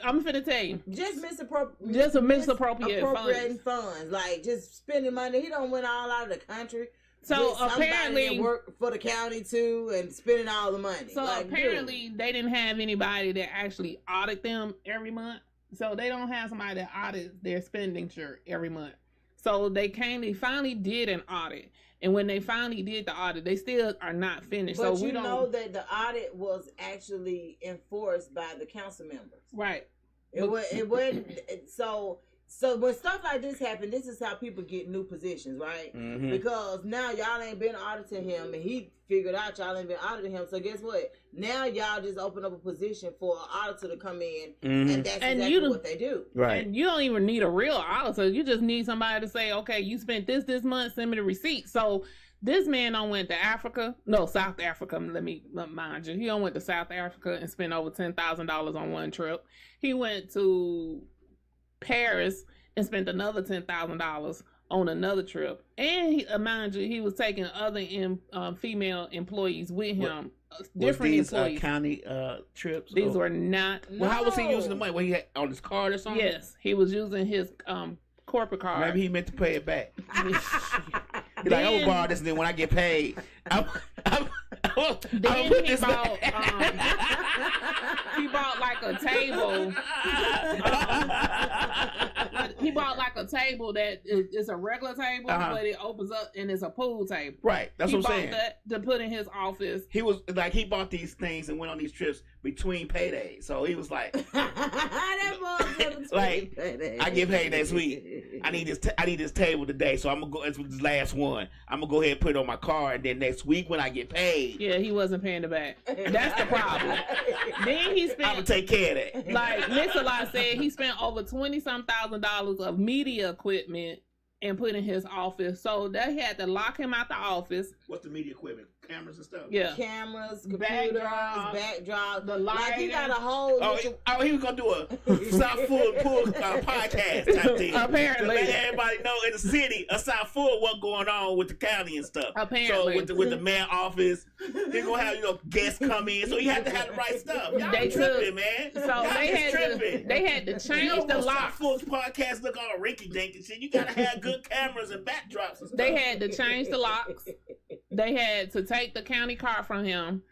I'm finna tell you. Just misappropriating funds, like just spending money. He don't went all out of the country. So apparently, work for the county too, and spending all the money. So apparently, they didn't have anybody that actually audit them every month. So they don't have somebody that audits their expenditure every month. So they finally did an audit. And when they finally did the audit, they still are not finished. But so we don't know that the audit was actually enforced by the council members. Right. It wasn't so when stuff like this happen, this is how people get new positions, right? Mm-hmm. Because now y'all ain't been auditing him, and he figured out y'all ain't been auditing him. So guess what? Now y'all just open up a position for an auditor to come in, and that's exactly what they do. Right. And you don't even need a real auditor. You just need somebody to say, okay, you spent this month, send me the receipt. So this man went to South Africa. Let me mind you, he went to South Africa and spent over $10,000 on one trip. He went to Paris and spent another $10,000 on another trip, and mind you, he was taking other female employees with him. Different these employees. County trips. These were not. Well, how was he using the money? Was he had on his card or something? Yes, he was using his corporate card. Maybe he meant to pay it back. He's like, I'm gonna borrow this, and then when I get paid, I'm then put he this bought, back. he bought like a table. He bought like a table that is a regular table, but it opens up and it's a pool table. Right, that's what I'm saying. He bought that to put in his office. He was like, he bought these things and went on these trips between paydays. So he was like, like, I get paid next week. I need this table today, so I'm gonna go. It's this last one. I'm gonna go ahead and put it on my card, and then next week when I get paid, yeah, he wasn't paying it back. That's the problem. Then he spent. I'm gonna take care of that. Like Mixalot said, he spent over $20,000 of media equipment and put in his office. So they had to lock him out the office. What's the media equipment? Cameras and stuff. Yeah, cameras, computers, backdrops. The light. Like he got a whole. He was gonna do a South Fulton Pool podcast type thing. Apparently, to let everybody know in the city of South Fulton what's going on with the county and stuff. Apparently, so with the mayor office, they're gonna have guests come in, so you have to have the right stuff. Y'all tripping, man. So they had to change the locks. South Fulton's podcast look all rinky dink and shit. You gotta have good cameras and backdrops and stuff. They had to change the locks. They had to take the county card from him.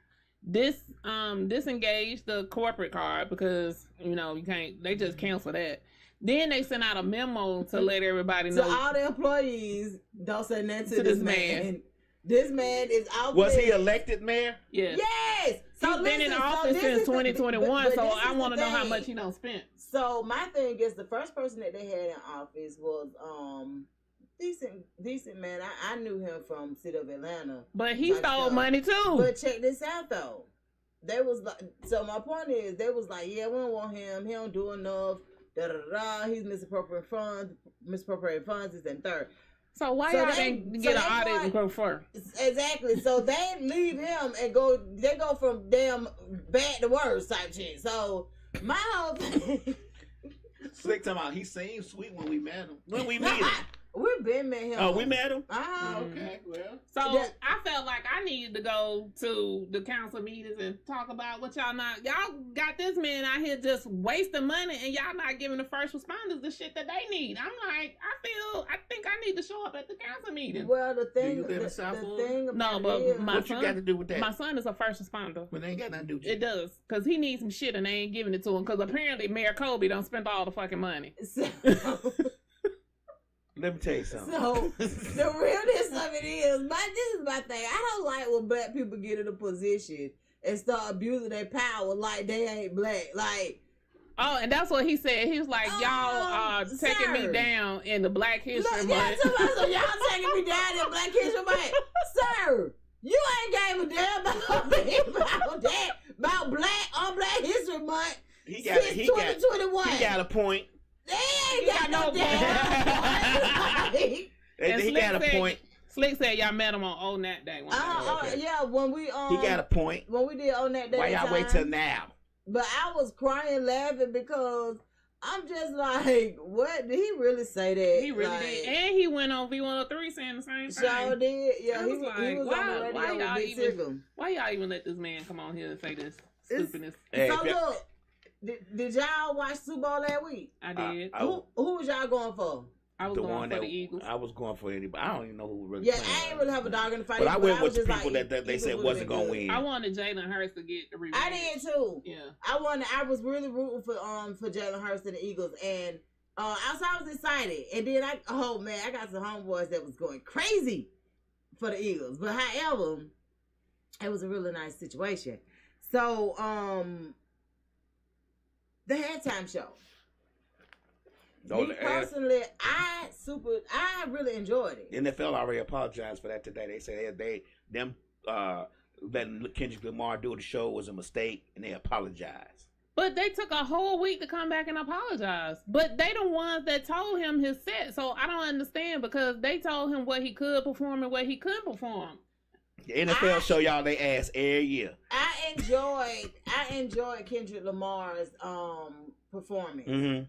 Disengage the corporate card because you can't. They just cancel that. Then they sent out a memo to let everybody know. So all the employees don't say nothing to this man. This man is out. Was he elected mayor? Yes. Yes. So he's been in office since 2021. but so I want to know how much he done spent. So my thing is, the first person that they had in office was decent man. I knew him from city of Atlanta. But he stole money too. But check this out though. They was like, so my point is, they was like, yeah, we don't want him. He don't do enough. Da da da. He's misappropriating funds. This and third. So why y'all didn't get an audit and go first? Exactly. So they leave him and go. They go from damn bad to worse type shit. So my whole thing. Slick talking about he seemed sweet when we met him. When we meet him. We've been met him. Oh, we met him? Okay, well. So I felt like I needed to go to the council meetings and talk about what y'all got this man out here just wasting money and y'all not giving the first responders the shit that they need. I'm like, I think I need to show up at the council meeting. Well, the thing, Do you live in South no, but what you got to do with that? My son is a first responder. But they ain't got nothing to do with you. It does, because he needs some shit and they ain't giving it to him, because apparently Mayor Kobe don't spend all the fucking money. Let me tell you something. So the realness of it is, this is my thing. I don't like when black people get in a position and start abusing their power like they ain't black. Like, oh, and that's what he said. He was like, y'all are taking me down in the Black History Month. So y'all taking me down in Black History Month. Sir, you ain't gave a damn about that, about black on Black History Month since 2021. He got a point. They ain't got no damn point. He got a point. Slick said y'all met him on Old Nat Day. Yeah, when we he got a point. When we did Old Nat Day. Why y'all wait till now? But I was crying, laughing because I'm just like, what did he really say that? He really did, and he went on V103 saying the same thing. Sure did. Yeah, he was like, on the radio with Big Tigger. Why y'all even let this man come on here and say this stupidness? So look. Did y'all watch Super Bowl last week? I did. Who was y'all going for? I was going for the Eagles. I was going for anybody. I don't even know who was really playing. I ain't really have a dog in the fight. But I went with the people that they said wasn't going to win. I wanted Jalen Hurts to get the revenge. I did too. Yeah. I was really rooting for Jalen Hurts and the Eagles, and I was excited. And then I got some homeboys that was going crazy for the Eagles. But however, it was a really nice situation. So the halftime show. Me personally, I really enjoyed it. NFL already apologized for that today. They said them letting Kendrick Lamar do the show was a mistake, and they apologized. But they took a whole week to come back and apologize. But they the ones that told him his set, so I don't understand, because they told him what he could perform and what he couldn't perform. The NFL show y'all they ass every year. I enjoyed Kendrick Lamar's performance. Mm-hmm.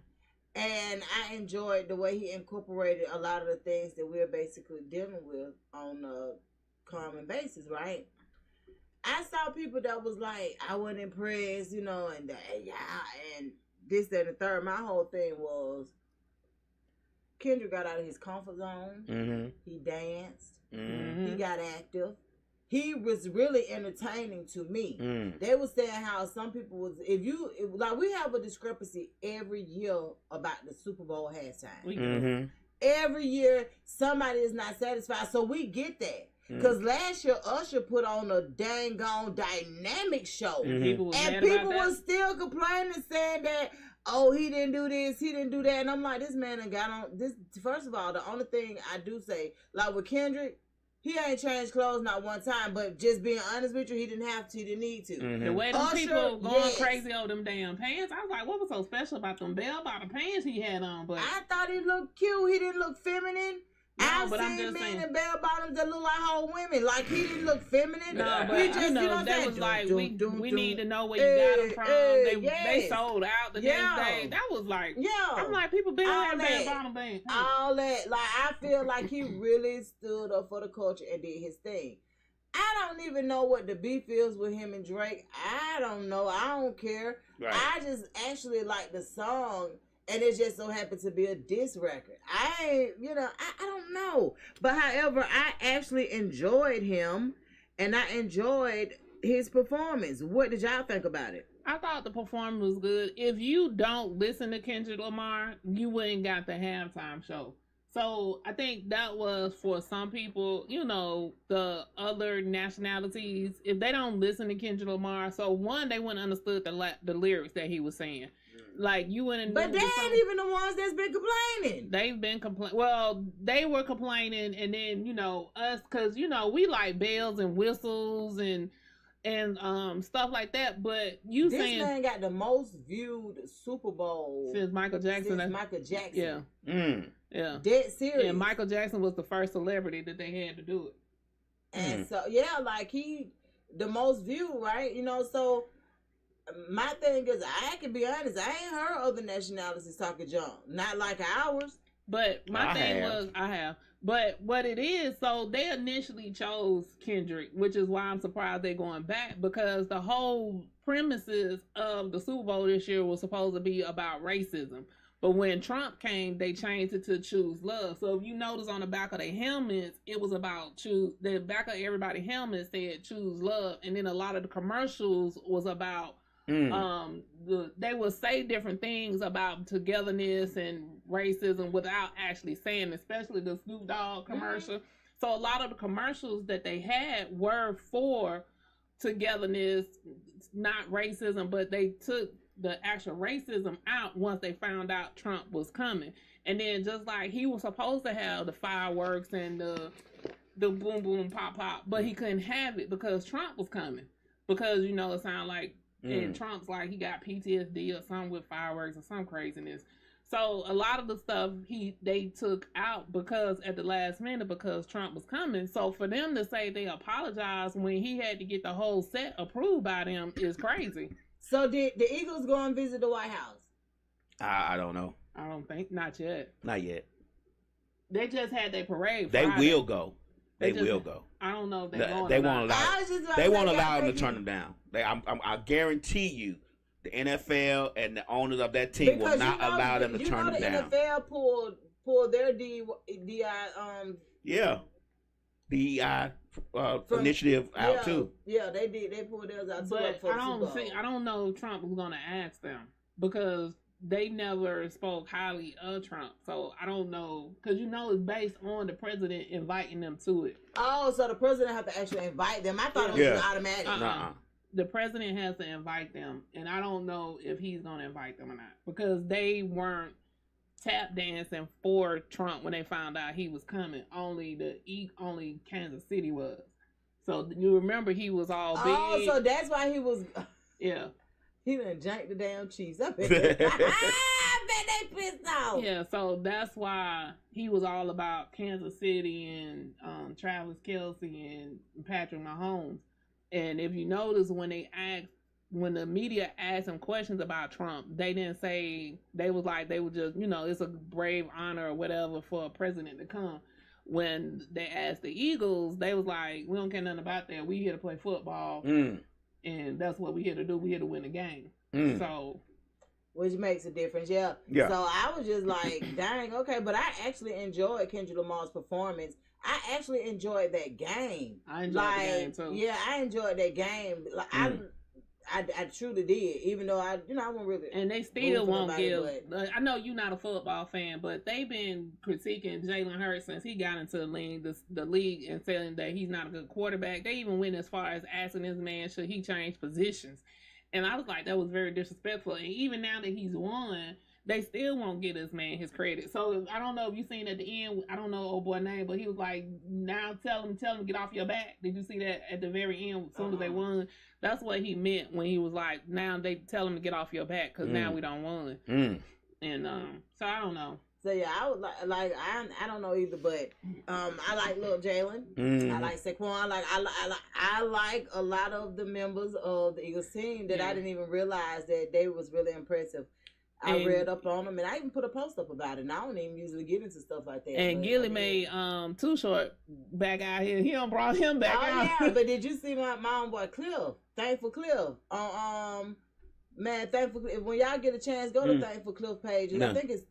And I enjoyed the way he incorporated a lot of the things that we're basically dealing with on a common basis, right? I saw people that was like, I wasn't impressed, and this, that, and the third. My whole thing was Kendrick got out of his comfort zone. Mm-hmm. He danced. Mm-hmm. He got active. He was really entertaining to me. They were saying how some people was, we have a discrepancy every year about the Super Bowl halftime. Mm-hmm. Every year, somebody is not satisfied. So we get that. Because last year, Usher put on a dang on dynamic show. Mm-hmm. And people were still complaining, saying that, oh, he didn't do this, he didn't do that. And I'm like, this man done got on this. First of all, the only thing I do say, like with Kendrick, he ain't changed clothes not one time, but just being honest with you, he didn't have to, he didn't need to. Mm-hmm. The way them people going crazy over them damn pants, I was like, what was so special about them bell-bottom pants he had on? But I thought he looked cute, he didn't look feminine. No, I've seen men in bell bottoms that look like whole women. Like, he didn't look feminine. No, but he just, that was like, we need to know where you got them from. They sold out the next day. That was like, I'm like, people been wearing bell bottom pants. All that. Like, I feel like he really stood up for the culture and did his thing. I don't even know what the beef is with him and Drake. I don't know. I don't care. Right. I just actually like the song. And it just so happened to be a diss record. I don't know. But however, I actually enjoyed him. And I enjoyed his performance. What did y'all think about it? I thought the performance was good. If you don't listen to Kendrick Lamar, you wouldn't got the halftime show. So I think that was for some people, the other nationalities, if they don't listen to Kendrick Lamar, so one, they wouldn't understood the lyrics that he was saying. Like, you wouldn't. But they ain't even the ones that's been complaining. They've been complaining. Well, they were complaining, and then us, because we like bells and whistles and and stuff like that. But you This saying man got the most viewed Super Bowl since Michael Jackson. since Michael Jackson. Yeah. Yeah. Dead serious. And Michael Jackson was the first celebrity that they had to do it. And so, yeah, like he, the most viewed, right? You know, so my thing is, I can be honest, I ain't heard other nationalities talking junk. Not like ours. But my thing was, I have. But what it is, so they initially chose Kendrick, which is why I'm surprised they're going back, because the whole premises of the Super Bowl this year was supposed to be about racism. But when Trump came, they changed it to Choose Love. So if you notice on the back of their helmets, it was about the back of everybody's helmet said Choose Love. And then a lot of the commercials was about, they would say different things about togetherness and racism without actually saying, especially the Snoop Dogg commercial. So a lot of the commercials that they had were for togetherness, not racism, but they took the actual racism out once they found out Trump was coming. And then just like he was supposed to have the fireworks and the boom boom pop pop, but he couldn't have it because Trump was coming. Because, you know, it sounded like, and Trump's like he got PTSD or something with fireworks or some craziness. So a lot of the stuff they took out because at the last minute because Trump was coming. So for them to say they apologized when he had to get the whole set approved by them is crazy. So did the Eagles go and visit the White House? I don't know. I don't think, not yet. Not yet. They just had their parade. They Friday. will go. They will go. I don't know if They won't allow. They won't allow them to turn them down. I guarantee you, the NFL and the owners of that team will not allow them to turn them down. The NFL pulled their DEI initiative out too. Yeah, they did. They pulled theirs out too. But I don't know if Trump was going to ask them because they never spoke highly of Trump. So I don't know, because you know it's based on the president inviting them to it. Oh, so the president have to actually invite them. I thought it was automatic. The president has to invite them, and I don't know if he's going to invite them or not because they weren't tap dancing for Trump when they found out he was coming. Only Kansas City was. So you remember he was all big. Oh, so that's why he was. Yeah. He done janked the damn cheese. I bet they pissed off. Yeah, so that's why he was all about Kansas City and Travis Kelce and Patrick Mahomes. And if you notice, when the media asked him questions about Trump, they didn't say, they were just, you know, it's a brave honor or whatever for a president to come. When they asked the Eagles, they was like, we don't care nothing about that. We here to play football. And that's what we here to do. We here to win the game. So, which makes a difference, yeah. So I was just like, dang, okay. But I actually enjoyed Kendrick Lamar's performance. I actually enjoyed that game. I enjoyed the game too. Yeah, I enjoyed that game. Like I truly did, even though I won't really. And they still won't give. I know you're not a football fan, but they've been critiquing Jalen Hurts since he got into the league and saying that he's not a good quarterback. They even went as far as asking this man should he change positions, and I was like, that was very disrespectful. And even now that he's won, they still won't give this man his credit. So I don't know if you seen at the end. I don't know old boy name, but he was like, "Now tell him, get off your back." Did you see that at the very end? As soon as they won, that's what he meant when he was like, "Now they tell him to get off your back because now we don't won." And so I don't know. So yeah, I would like I don't know either, but I like Lil Jalen. I like Saquon. I like a lot of the members of the Eagles team that I didn't even realize that they was really impressive. I read up on them, and I even put a post up about it. And I don't even usually get into stuff like that. And Gilly made Too Short back out here. He done brought him back out. Yeah, but did you see my own boy Cliff? Thankful Cliff. Man, Thankful Cliff. When y'all get a chance, go to Thankful Cliff page. And I think it's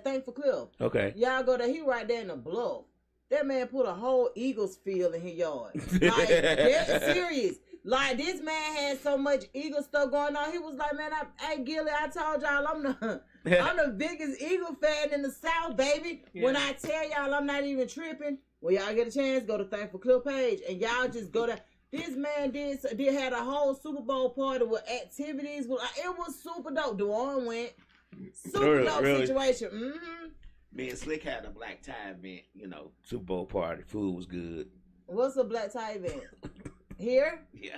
Thankful Cliff. Okay. Y'all go there. He right there in the bluff. That man put a whole Eagles field in his yard. Like, they're serious. Like, this man had so much Eagle stuff going on. He was like, man, hey, Gilly, I told y'all I'm the biggest Eagle fan in the South, baby. Yeah. When I tell y'all I'm not even tripping, when y'all get a chance, go to Thankful Cliff page, and y'all just go there. This man did had a whole Super Bowl party with activities. It was super dope. Dwarren went. Super dope situation. Me and Slick had a black tie event, Super Bowl party. Food was good. What's a black tie event? Here? Yeah.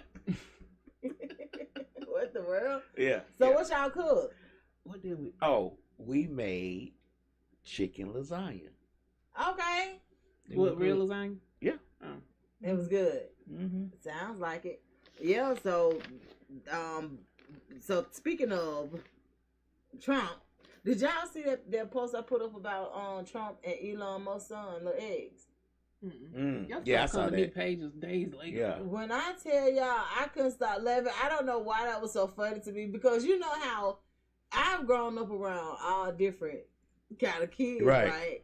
the world? Yeah. So yeah. what y'all cook? What did we? Oh, we made chicken lasagna. Okay. What, real lasagna? Yeah. Oh. It was good. Mm-hmm. Sounds like it. Yeah, so speaking of Trump, did y'all see that post I put up about Trump and Elon Musk's son, little eggs? Yeah, I saw to me that. pages days later. Yeah. When I tell y'all, I couldn't stop laughing. I don't know why that was so funny to me, because you know how I've grown up around all different kind of kids, right?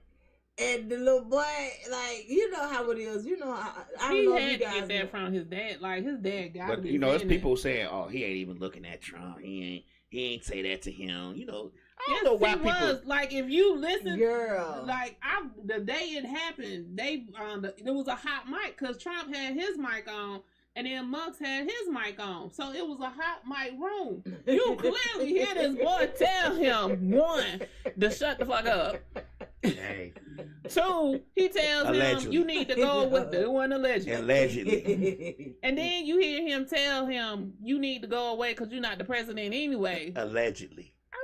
And the little boy, like, you know how it is. You know, I don't He know had if to you guys get that from his dad. Like, his dad got to But be you know, there's saying that. people saying, "Oh, he ain't even looking at Trump. He ain't say that to him." You know, I Yes, don't know why he people. was. Like, if you listen, Girl. like, the day it happened, there was a hot mic because Trump had his mic on, and then Musk had his mic on. So it was a hot mic room. You clearly hear this boy tell him, one, to shut the fuck up. Hey, Two, he tells him, Allegedly. you need to go with the one allegedly. allegedly, And then you hear him tell him, you need to go away because you're not the president anyway. allegedly. I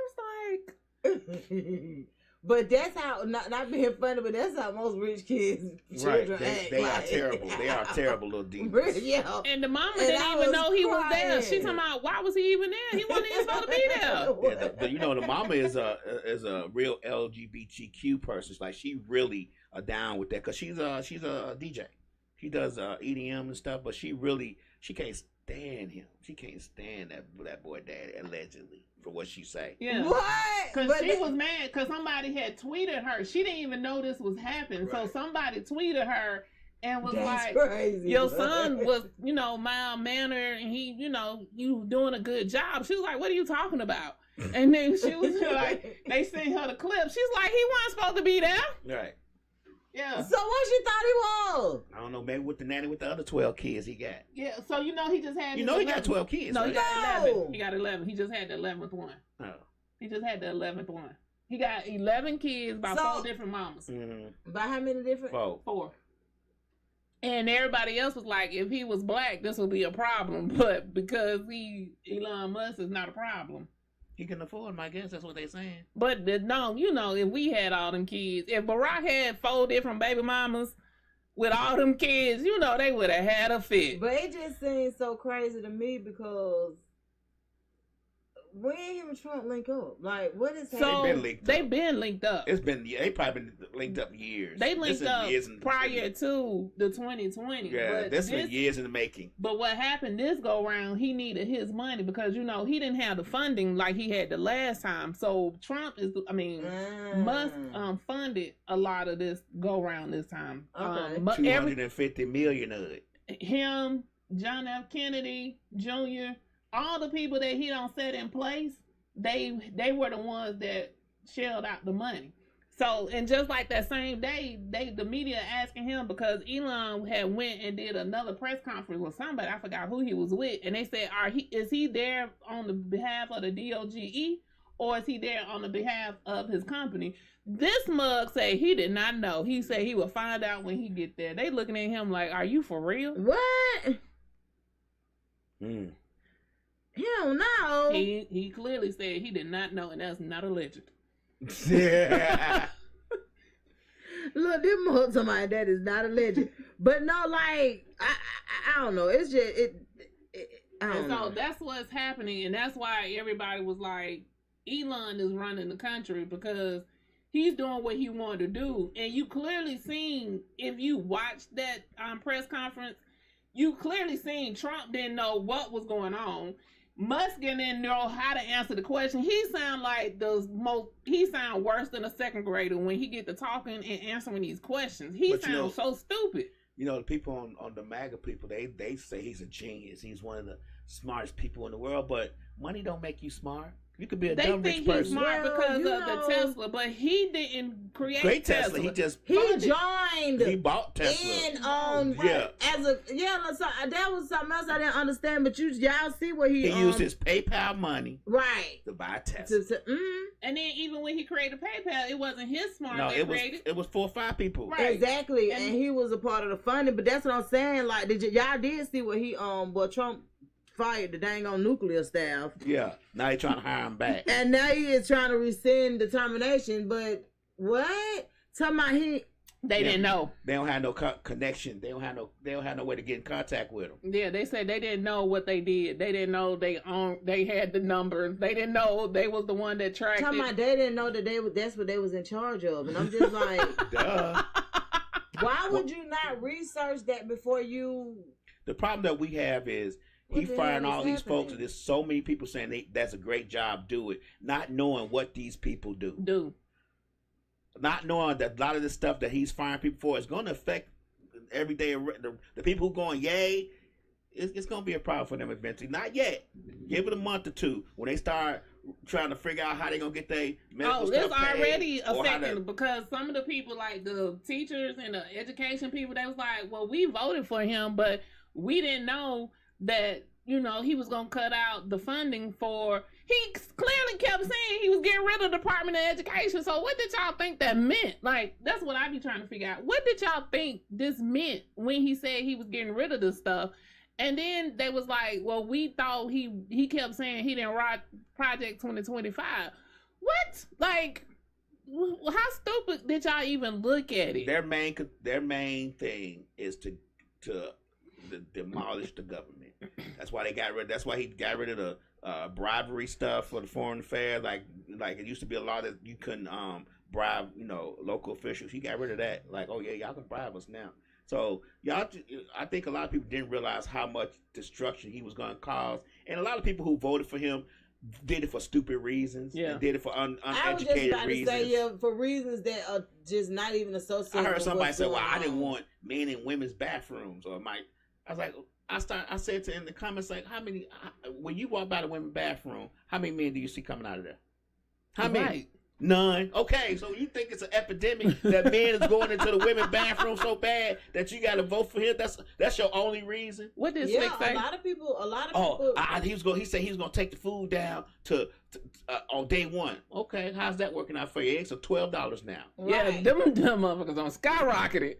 was like, But that's how, not being funny, but that's how most rich kids, children act. They are like. terrible. They are terrible little demons. Yeah. and the mama And didn't I even was know he was there. crying. She talking about, why was he even there? He wasn't even supposed to be there. Yeah, you know, the mama is a real LGBTQ person. Like, she really down with that because she's a DJ. She does EDM and stuff, but she can't stand him. She can't stand that boy daddy, allegedly, for what she say. Yeah. What? Because But she was mad because somebody had tweeted her. She didn't even know this was happening. So Right. somebody tweeted her and was That's like, crazy. your son was, mild mannered and he, you doing a good job. She was like, what are you talking about? And then she was like, they sent her the clip. She's like, he wasn't supposed to be there. Right. Yeah. So what she thought he was? I don't know, maybe with the nanny with the other 12 kids he got. Yeah. So, he just had You his know he got 11 12 kids, No, right? he got No. 11. He got 11. He just had the 11th one. Oh. He just had the 11th one. He got 11 kids by So- 4 different mamas. Mm-hmm. By how many different? 4. And everybody else was like, if he was black, this would be a problem. But because Elon Musk is not a problem. He can afford them, I guess. That's what they're saying. But no, if we had all them kids, if Barack had 4 different baby mamas with all them kids, they would have had a fit. But it just seems so crazy to me because when him and Trump link up, like, what is happening? So been linked they've up. been linked up. They probably been linked up years. They This linked is up years in- prior to the 2020. Yeah, but this been years in the making. But what happened this go round, he needed his money because, he didn't have the funding like he had the last time. So Trump Musk funded a lot of this go round this time. Okay. But 250 million of it. him, John F. Kennedy Jr., all the people that he don't set in place, they were the ones that shelled out the money. So, and just like that same day, the media asking him because Elon had went and did another press conference with somebody, I forgot who he was with, and they said, is he there on the behalf of the DOGE or is he there on the behalf of his company? This mug said he did not know. He said he would find out when he get there. They looking at him like, are you for real? What? Mm. Hell no. He clearly said he did not know, and that's not alleged. Yeah. Look, them mother somebody that is not a legend. But no, like, I don't know. It's just I don't And know. so that's what's happening, and that's why everybody was like, Elon is running the country because he's doing what he wanted to do. And you clearly seen, if you watched that press conference, you clearly seen Trump didn't know what was going on. Musk didn't know how to answer the question. He sound like he sound worse than a second grader when he get to talking and answering these questions. He sounds so stupid. The people on the MAGA people, they say he's a genius. He's one of the smartest people in the world, but money don't make you smart. You could be a They dumb think rich he's person. smart Well, because you of know, the Tesla, but he didn't create Great Tesla. Tesla. He just He funded. joined. He bought Tesla. And Yeah. so that was something else I didn't understand. But y'all see what he He used his PayPal money right to buy Tesla. And then even when he created PayPal, it wasn't his smart No, that it created. was 4 or 5 people. Right. exactly, And- and he was a part of the funding. But that's what I'm saying. Like, y'all did see what he what Trump fired the dang on nuclear staff. Yeah, now they trying to hire him back. And now he is trying to rescind the termination, but what? Talking about They didn't know. They don't have no connection. They don't have no way to get in contact with him. Yeah, they said they didn't know what they did. They didn't know they had the numbers. They didn't know they was the one that tracked talking it. about they didn't know that that's what they was in charge of. And I'm just like, Duh. why would you not research that before you? The problem that we have is he What the firing hell all is these folks, happening? and there's so many people saying that's a great job, do it, not knowing what these people do. Not knowing that a lot of the stuff that he's firing people for is going to affect everyday the people who going yay. It's going to be a problem for them eventually. Not yet. Give it a month or two when they start trying to figure out how they're going to get their medical stuff it's already paid, or how affecting because some of the people, like the teachers and the education people, they was like, well, we voted for him, but we didn't know that, he was going to cut out the funding for... He clearly kept saying he was getting rid of the Department of Education. So what did y'all think that meant? Like, that's what I be trying to figure out. What did y'all think this meant when he said he was getting rid of this stuff? And then they was like, well, we thought he kept saying he didn't write Project 2025. What? Like, how stupid did y'all even look at it? Their main thing is to demolish the government. That's why That's why he got rid of the bribery stuff for the foreign affairs. Like it used to be a law that you couldn't bribe, local officials. He got rid of that. Like, oh yeah, y'all can bribe us now. So I think a lot of people didn't realize how much destruction he was going to cause, and a lot of people who voted for him did it for stupid reasons. Yeah, and did it for uneducated reasons. I was just about to say, for reasons that are just not even associated. I heard somebody say, "Well, I on. didn't want men in women's bathrooms," or I was like, I said in the comments, like, how many, when you walk by the women's bathroom, how many men do you see coming out of there? How many? Right. None. Okay, so you think it's an epidemic that men is going into the women's bathroom so bad that you got to vote for him? That's your only reason? What did Slick say? A lot of people. He said he was going to take the food down to on day one. Okay, how's that working out for you? Eggs are $12 now. Yeah, Right. them motherfuckers on skyrocketed.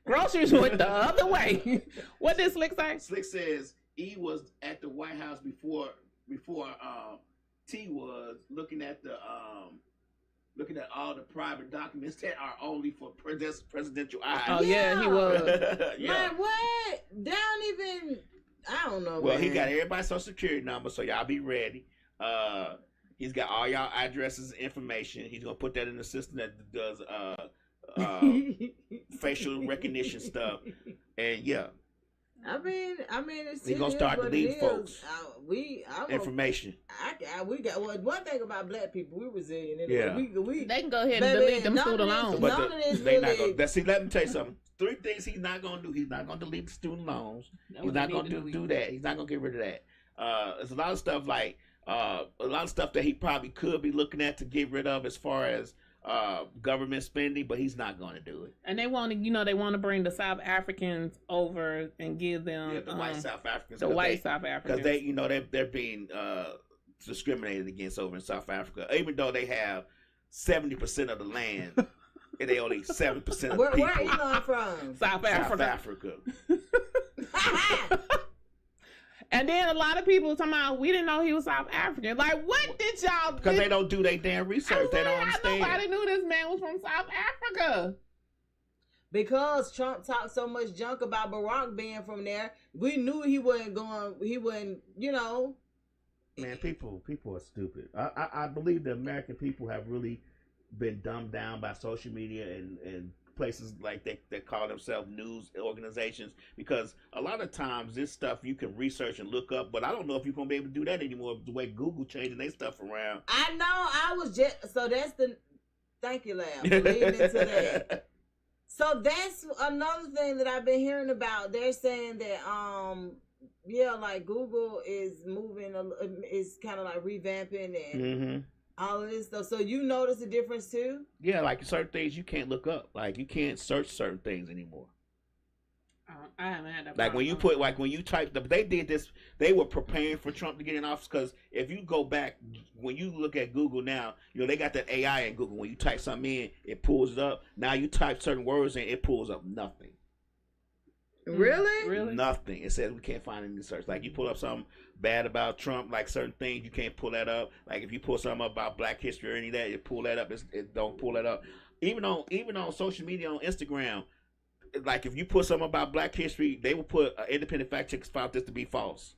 Groceries went the other way. What did Slick say? Slick says E was at the White House before T was looking at all the private documents that are only for presidential eyes. Oh yeah, he was. Yeah. Man, what? They don't even. I don't know. Well, man. he got everybody's social security number, so y'all be ready. He's got all y'all addresses and information. He's gonna put that in the system that does facial recognition stuff, and yeah. I mean, it's He's gonna start deleting folks. Information. One thing about black people, we resilient. Yeah. They can go ahead and delete them student loans. But None of this they really. not gonna. See, let me tell you something. 3 things he's not gonna do. He's not gonna delete the student loans. He's not gonna do that. He's not gonna get rid of that. There's a lot of stuff like a lot of stuff that he probably could be looking at to get rid of as far as government spending, but he's not going to do it. And they want to bring the South Africans over and give them the white South Africans. South Africans, because they're being discriminated against over in South Africa, even though they have 70% of the land. And they only 7% of the people. Where are you going from? South Africa. And then a lot of people talking about we didn't know he was South African. Like, what did y'all do? Because they don't do their damn research. They don't understand. Nobody knew this man was from South Africa. Because Trump talked so much junk about Barack being from there, we knew he wasn't, Man, people are stupid. I believe the American people have really been dumbed down by social media and places like that call themselves news organizations, because a lot of times this stuff you can research and look up, but I don't know if you're gonna be able to do that anymore the way Google changing their stuff around. I know. I was just thank you, Lab, for leading into that. So that's another thing that I've been hearing about. They're saying that like Google is is kind of like revamping and all of this stuff. So you notice the difference too? Yeah, like certain things you can't look up. Like you can't search certain things anymore. I haven't had that. Like when you type, they did this. They were preparing for Trump to get in office, because if you go back, when you look at Google now, they got that AI in Google. When you type something in, it pulls it up. Now you type certain words in, it pulls up nothing. Really? Really? Nothing. It says we can't find any search. Like you pull up something bad about Trump, like certain things, you can't pull that up. Like if you pull something up about Black history or any of that, you pull that up. It don't pull that up. Even on social media, on Instagram, like if you put something about Black history, they will put independent fact checkers found this to be false.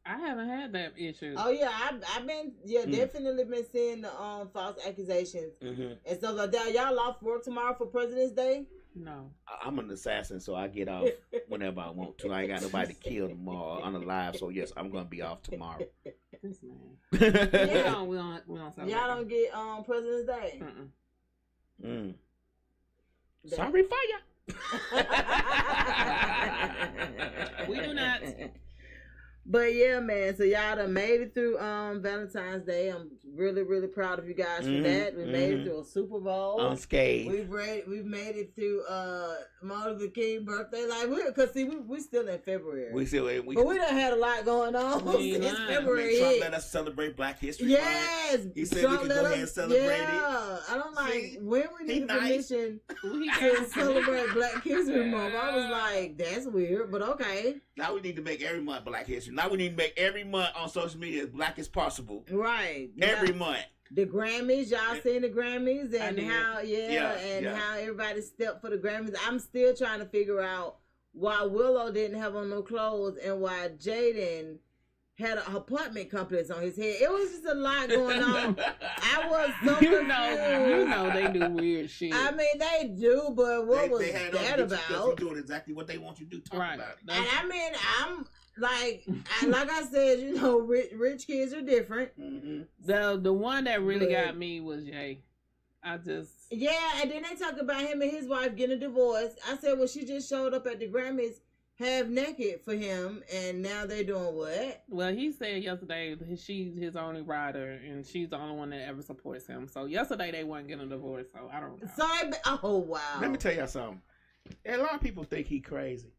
I haven't had that issue. Oh yeah, I've been definitely been seeing the false accusations and stuff like that. Y'all off work tomorrow for President's Day? No. I'm an assassin, so I get off whenever I want to. I ain't got nobody to kill tomorrow unalive, so yes, I'm gonna be off tomorrow. This man. Yeah. We don't celebrate. Y'all don't get President's Day. Sorry for ya. We do not. But yeah, man. So y'all done made it through Valentine's Day. I'm really, really proud of you guys for that. We made it through a Super Bowl. Unscathed. We've made it through Martin Luther King birthday. Like we still in February. We but we done had a lot going on since February. Trump let us celebrate Black History. Yes, Month. He said Trump we could go ahead and celebrate it. I don't like when we need permission He to celebrate Black History Month. I was like, that's weird, but okay. Now we need to make every month Black History. Now we need to make every month on social media as black as possible. Right. Every month. The Grammys, y'all seen the Grammys and how how how everybody stepped for the Grammys. I'm still trying to figure out why Willow didn't have on no clothes and why Jaden had an apartment complex on his head. It was just a lot going on. I was so confused. You know they do weird shit. I mean, they do, but what was had that about? You're doing exactly what they want you to do. Talk about it. And I mean, I'm like I said, you know, rich kids are different. The one that really got me was Jay. And then they talk about him and his wife getting a divorce. I said, well, she just showed up at the Grammys half naked for him, and now they're doing what? Well, he said yesterday she's his only rider, and she's the only one that ever supports him. So yesterday they weren't getting a divorce, so I don't know. Oh wow! Let me tell y'all something. A lot of people think he crazy.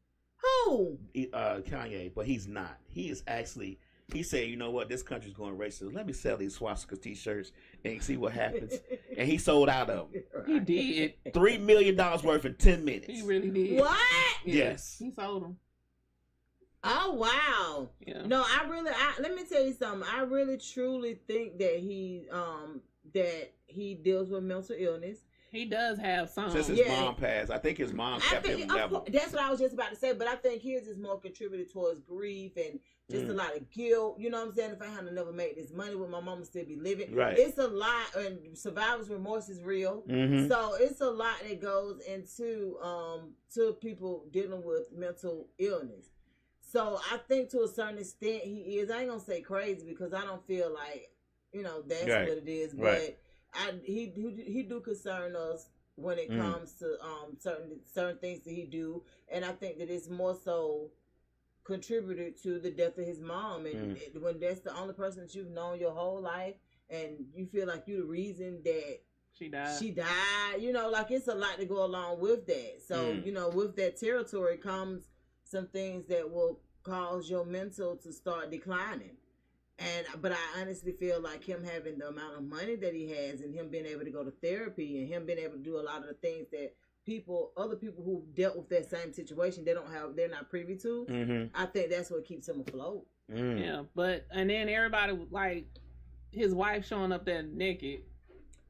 Who? Kanye, but he's not. He is actually. He said, you know what, this country's going racist. Let me sell these swastika t-shirts and see what happens. And he sold out of them. He did. $3 million worth in 10 minutes. He really did. What? Yes. He sold them. Oh, wow. Yeah. No, let me tell you something. I really, truly think that he deals with mental illness. He does have some. Since his mom passed, I think his mom kept him level. That's what I was just about to say, but I think his is more contributed towards grief and just a lot of guilt. You know what I'm saying? If I hadn't never made this money, would my mama still be living? Right. It's a lot, and survivor's remorse is real. So it's a lot that goes into to people dealing with mental illness. So I think to a certain extent he is. I ain't gonna say crazy because I don't feel like that's what it is, but. He do concern us when it comes to certain things that he do, and I think that it's more so contributed to the death of his mom, and when that's the only person that you've known your whole life, and you feel like you're the reason that she died, like it's a lot to go along with that. So with that territory comes some things that will cause your mental to start declining. But I honestly feel like him having the amount of money that he has and him being able to go to therapy and him being able to do a lot of the things that other people who dealt with that same situation, they're not privy to. I think that's what keeps him afloat. Yeah, and then everybody like his wife showing up there naked.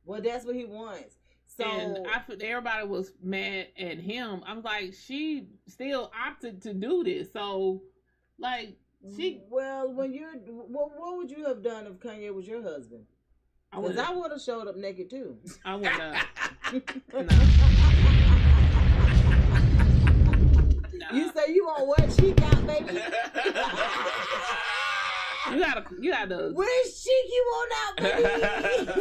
Well, that's what he wants. So and everybody was mad at him. I was like, she still opted to do this. So like. What would you have done if Kanye was your husband? Because I would have showed up naked too. I would have. You say you want what she got, baby? You gotta. Which cheek you want out, baby?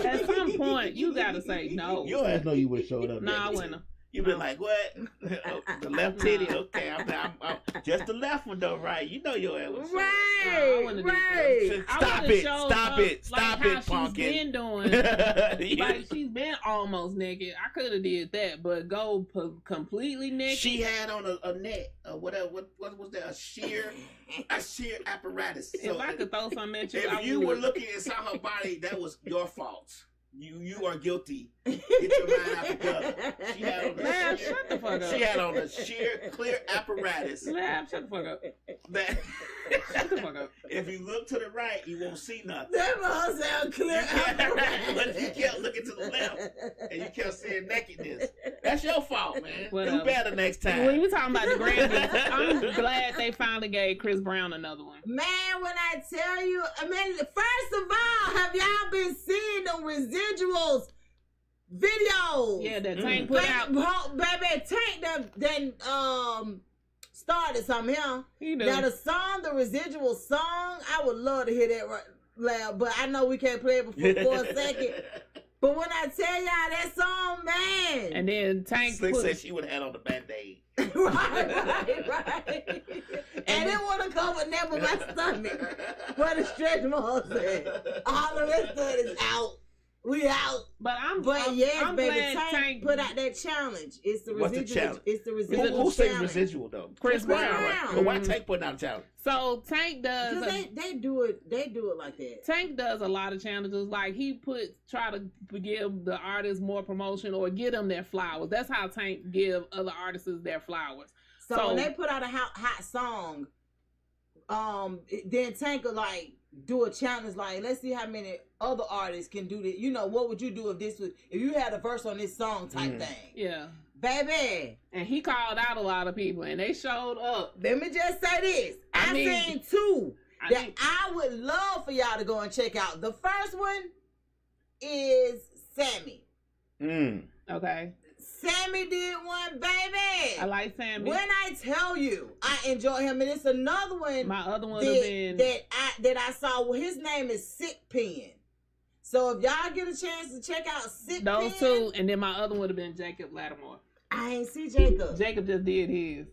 At some point, you gotta say no. Your ass know you would have showed up. No, I wouldn't have. You been like, what? The left titty, okay. I'm just the left one though, right? You know your ass was right. Stop it, pumpkin. She's been doing. Like she's been almost naked. I could have did that, but go completely naked. She had on a net, whatever. What was that? A sheer apparatus. If I could throw something at you, if you were looking and saw her body, that was your fault. You are guilty. Get your mind out the gutter. She had on Man, shut the fuck up. She had on a sheer clear apparatus. Lab, shut the fuck up. That Shut the fuck up. if you look to the right, you won't see nothing. That all sound clear. But if you kept looking to the left and you kept seeing nakedness, that's your fault, man. Whatever. Do better next time. When you talking about the Grammys, I'm glad they finally gave Chris Brown another one. Man, when I tell you, I mean, first of all, have y'all been seeing the residuals videos? Yeah, that Tank put out. Baby, Tank then started something here. He do. Now the song, the residual song, I would love to hear that right loud, but I know we can't play it before for a second. But when I tell y'all that song, man. And then Tank Slick put... said she would have had on the Band-Aid. right. And it would have covered never my stomach. Where the stretch marks at. All the rest of it is out. We out. But I'm yes, baby, glad Tank put out that challenge. It's the What's the residual. challenge? It's the residual Who said challenge. residual though? Chris Brown. Right. But why Tank putting out a challenge? So Tank does. Because they do it like that. Tank does a lot of challenges. Like he try to give the artists more promotion or give them their flowers. That's how Tank give other artists their flowers. So when they put out a hot song, then Tank will like do a challenge. Like, let's see how many other artists can do this. You know, what would you do if you had a verse on this song type thing? Yeah. Baby. And he called out a lot of people, and they showed up. Let me just say this. I seen two that I would love for y'all to go and check out. The first one is Sammy. Okay. Sammy did one, baby. I like Sammy. When I tell you, I enjoy him, and it's another one. My other one would have been that I saw. Well, his name is Sick Pen. So if y'all get a chance to check out Sick Pen, those two, and then my other would have been Jacob Lattimore. I ain't see Jacob. Jacob just did his.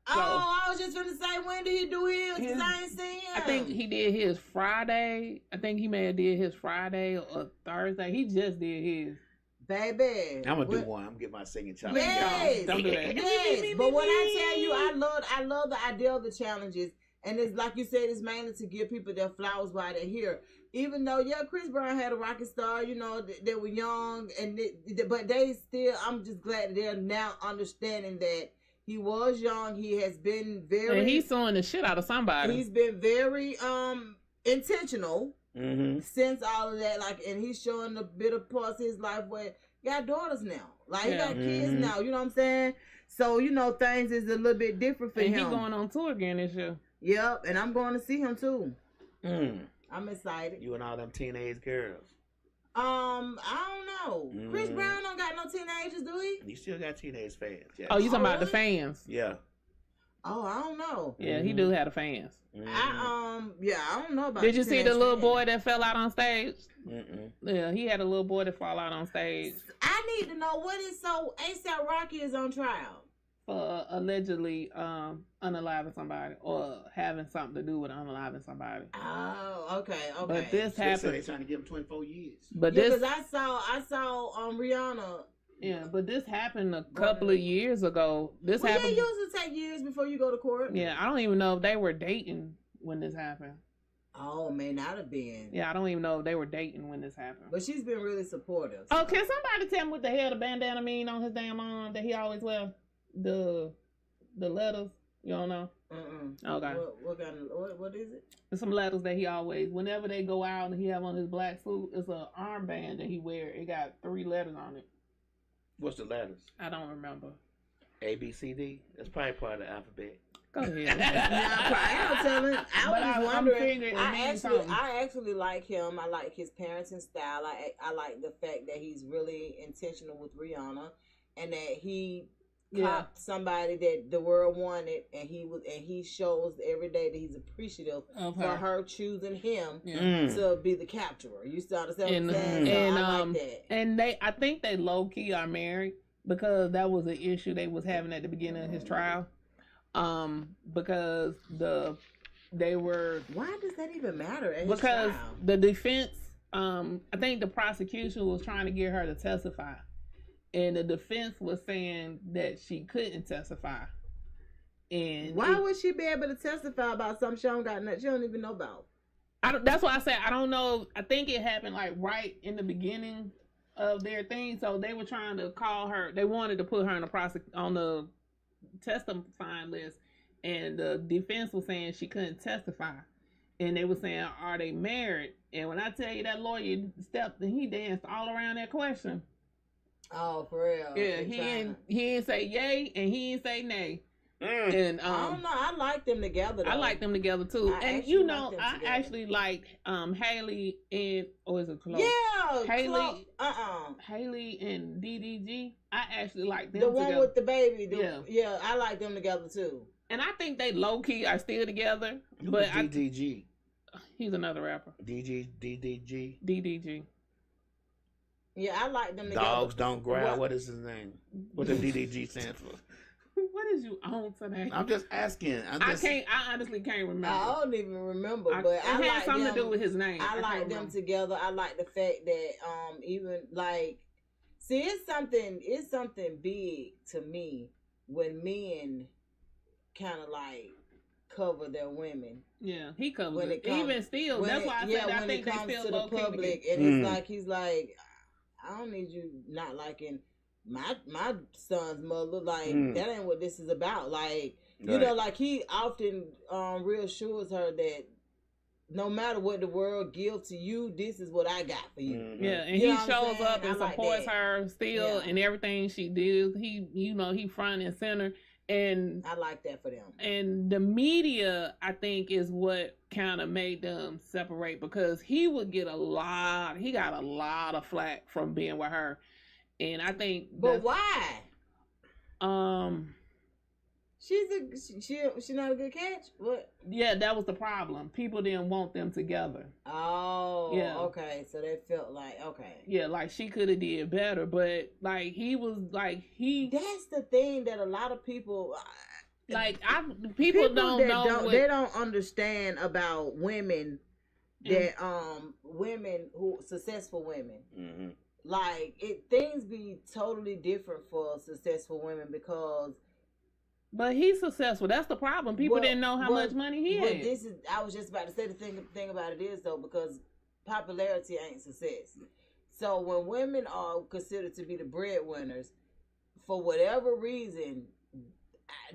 So, I was just gonna say, when did he do his? Because I ain't seen him. I think he did his Friday. I think he may have did his Friday or Thursday. He just did his. Baby, I'm gonna do one. I'm gonna get my singing challenge. Yes, don't do that. Yes, but when I tell you, I love the idea of the challenges, and it's like you said, it's mainly to give people their flowers while they're here. Even though, Chris Brown had a rocket star, you know, they were young, but they still. I'm just glad that they're now understanding that he was young. He has been very. And he's suing the shit out of somebody. He's been very intentional. Since all of that, and he's showing a bit of parts of his life where he got daughters now, he got kids now. You know what I'm saying? So things is a little bit different for him. He's going on tour again this year. Yep, and I'm going to see him too. I'm excited. You and all them teenage girls. I don't know. Chris Brown don't got no teenagers, do he? You still got teenage fans. Yeah. Oh, you talking about really? the fans? Yeah. Oh, I don't know. Yeah, he do have the fans. I don't know about. Did you see the little fans. boy that fell out on stage? Yeah, he had a little boy that fall out on stage. I need to know what is so ASAP Rocky is on trial for allegedly unaliving somebody or having something to do with unaliving somebody. Oh, okay. But this So happened. they trying to give him 24 years. But because I saw Rihanna. Yeah, but this happened a couple of years ago. This happened. It usually take years before you go to court. Yeah, I don't even know if they were dating when this happened. Oh, may not have been. Yeah, I don't even know if they were dating when this happened. But she's been really supportive. Oh, can somebody tell me what the hell the bandana mean on his damn arm that he always wear? The letters. You don't know? Okay. What kind of what is it? There's some letters that he always, whenever they go out and he have on his black suit, it's an armband that he wear. It got 3 letters on it. What's the letters? I don't remember. A, B, C, D? That's probably part of the alphabet. Go ahead. I was wondering. I actually like him. I like his parenting style. I like the fact that he's really intentional with Rihanna, and that he copped somebody that the world wanted, and he shows every day that he's appreciative for her choosing him to be the capturer. You still understand what I'm saying? And I like that. And I think they low key are married because that was an issue they was having at the beginning of his trial. Because they were. Why does that even matter? Because the defense, I think the prosecution was trying to get her to testify, and the defense was saying that she couldn't testify. And why would she be able to testify about something she don't even know about? That's why I said I don't know. I think it happened like right in the beginning of their thing. So they were trying to call her. They wanted to put her on the testifying list, and the defense was saying she couldn't testify. And they were saying, "Are they married?" And when I tell you that lawyer stepped and he danced all around that question. Oh, for real? Yeah, he didn't say yay and he didn't say nay. And I don't know. I like them together. Though. I like them together too. I And actually I actually like Haley and is it Chloe? Yeah, Haley. Haley and DDG. I actually like them the together. one with the baby. Yeah. Yeah, I like them together too. And I think they low key are still together. Who's But DDG? He's another rapper. DDG. DDG. Yeah, I like them together. Dogs don't growl. What is his name? What does DDG stand for? What is you on today? I'm just asking. I honestly can't remember. I don't even remember, but it I had like something them, to do with his name. I like them together. I like the fact that even like, see, it's something big to me when men kind of like cover their women. Yeah, he covers When it. it comes- Even still, that's why I said I think they still to low the key public, together. and it's like he's like, I don't need you not liking my son's mother. Like that ain't what this is about. Like you know, like he often reassures her that no matter what the world gives to you, this is what I got for you. Yeah, and You know he what I'm shows saying? up and I like supports that. her still and everything she does. He front and center. And I like that for them. And the media, I think, is what kind of made them separate because he got a lot of flack from being with her. And I think But why? She's not a good catch? What? Yeah, that was the problem. People didn't want them together. Oh, yeah. Okay. So they felt like, okay. Yeah, like she could have did better, but like he was like That's the thing that a lot of people people don't know they don't understand about women that women who successful women. Mm-hmm. Like things be totally different for successful women because. But he's successful. That's the problem. People didn't know how much money he had. I was just about to say the thing about it is though, because popularity ain't success. So when women are considered to be the breadwinners, for whatever reason,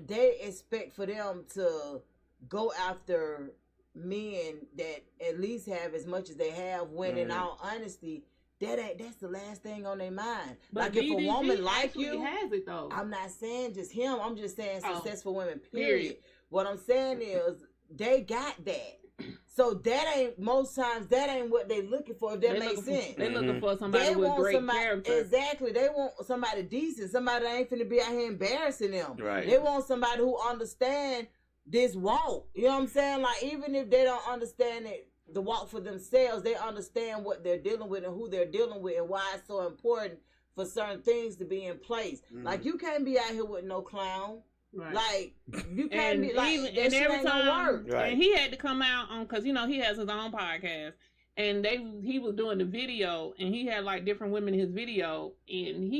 they expect for them to go after men that at least have as much as they have. When in all honesty, that's the last thing on their mind. But like if a woman like you you, has it though. I'm not saying just him. I'm just saying successful women. Period. Period. What I'm saying is they got that. So that ain't most times that ain't what they looking for. If that makes sense, they looking for somebody with great character. Exactly. They want somebody decent. Somebody that ain't finna be out here embarrassing them. Right. They want somebody who understand this walk. You know what I'm saying? Like even if they don't understand it. The walk for themselves, they understand what they're dealing with and who they're dealing with and why it's so important for certain things to be in place. Like you can't be out here with no clown. Right. Like you can't be like that and shit every ain't time, gonna work. Right. And he had to come out on because he has his own podcast, and he was doing the video, and he had like different women in his video, and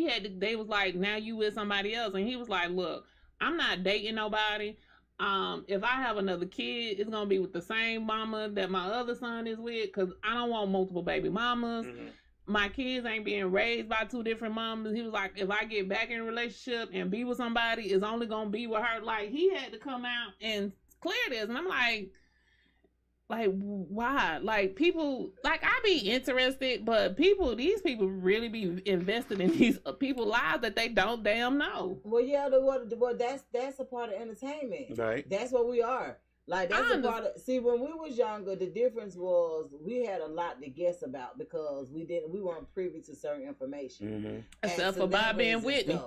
they was like, now you with somebody else, and he was like, look, I'm not dating nobody. If I have another kid, it's gonna be with the same mama that my other son is with, because I don't want multiple baby mamas. Mm-hmm. My kids ain't being raised by two different mamas. He was like, if I get back in a relationship and be with somebody, it's only gonna be with her. Like he had to come out and clear this, and I'm like why? Like people, like I be interested, but these people really be invested in these people's lives that they don't damn know. Well, yeah, that's a part of entertainment. Right. That's what we are. Like that's a part of. See, when we was younger, the difference was we had a lot to guess about because we weren't privy to certain information. Mm-hmm. Except for Bobby and Whitney.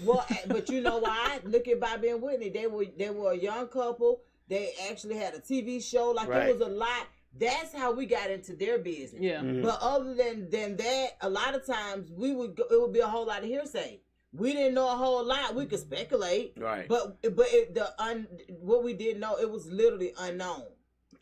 Well, but you know why? Look at Bobby and Whitney. They were a young couple. They actually had a TV show. Like it was a lot. That's how we got into their business. Yeah. Mm-hmm. But other than that, a lot of times it would be a whole lot of hearsay. We didn't know a whole lot. We could speculate. Right. But what we did know, it was literally unknown.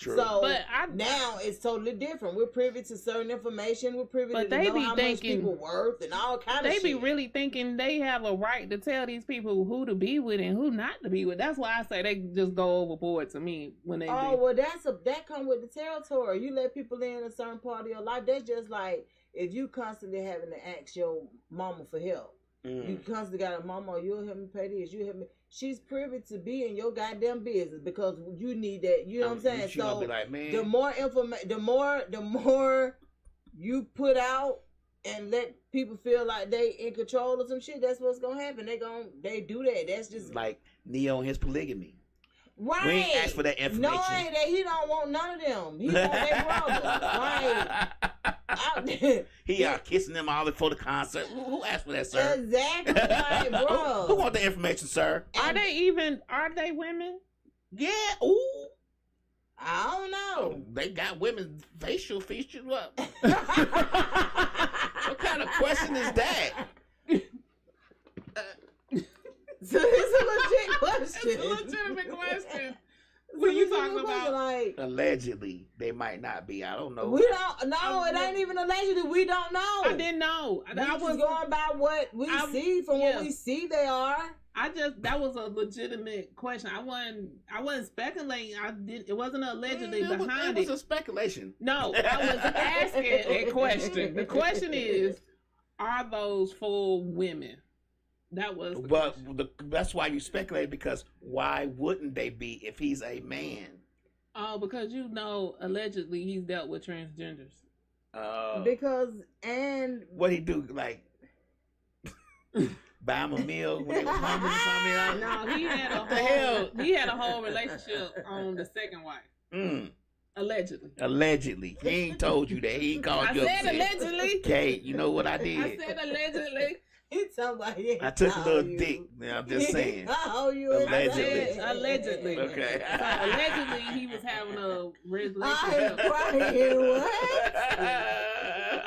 True. So But now it's totally different. We're privy to certain information. We're privy But to they know be how much thinking- people worth and all kind of they shit. be really thinking they have a right to tell these people who to be with and who not to be with. That's why I say they just go overboard to me when they Oh, be. well, that come with the territory. You let people in a certain part of your life. That's just like if you constantly having to ask your mama for help. You constantly got a mama, you'll help me pay this, you help me. She's privy to be in your goddamn business because you need that. You know what I'm saying? She gonna be like, man. the more information, the more you put out and let people feel like they in control of some shit, that's what's gonna happen. They do that. That's just like Neo and his polygamy. right. We ain't asked for that information. Knowing that he don't want none of them. He want their brother. Like, he kissing them all before the concert. Who asked for that, sir? exactly. Like, bro. Who want the information, sir? Are they women? Yeah. Ooh. I don't know. They got women's facial features up. What kind of question is that? So it's a legit question. It's a legitimate question. What you talking about? Like, Allegedly, they might not be. I don't know. we don't. No, it ain't even allegedly. We don't know. I didn't know. I was going by what we see from what we see. They are. That was a legitimate question. I wasn't speculating. It wasn't allegedly behind it. It was a speculation. No, I was asking a question. The question is, are those full women? That was the question. That's why you speculate, because why wouldn't they be if he's a man? Oh, because allegedly he's dealt with transgenders. What he do, like buy him a meal when they was homeless or something? Like, No, he had a whole relationship on the second wife. Allegedly. He ain't told you that. He ain't called you. I said allegedly. Kate, you know what I did? I said allegedly. He somebody. I took a little dick. I'm just saying. Oh, you Allegedly. Allegedly. Okay. So allegedly he was having a relationship I'm crying. What?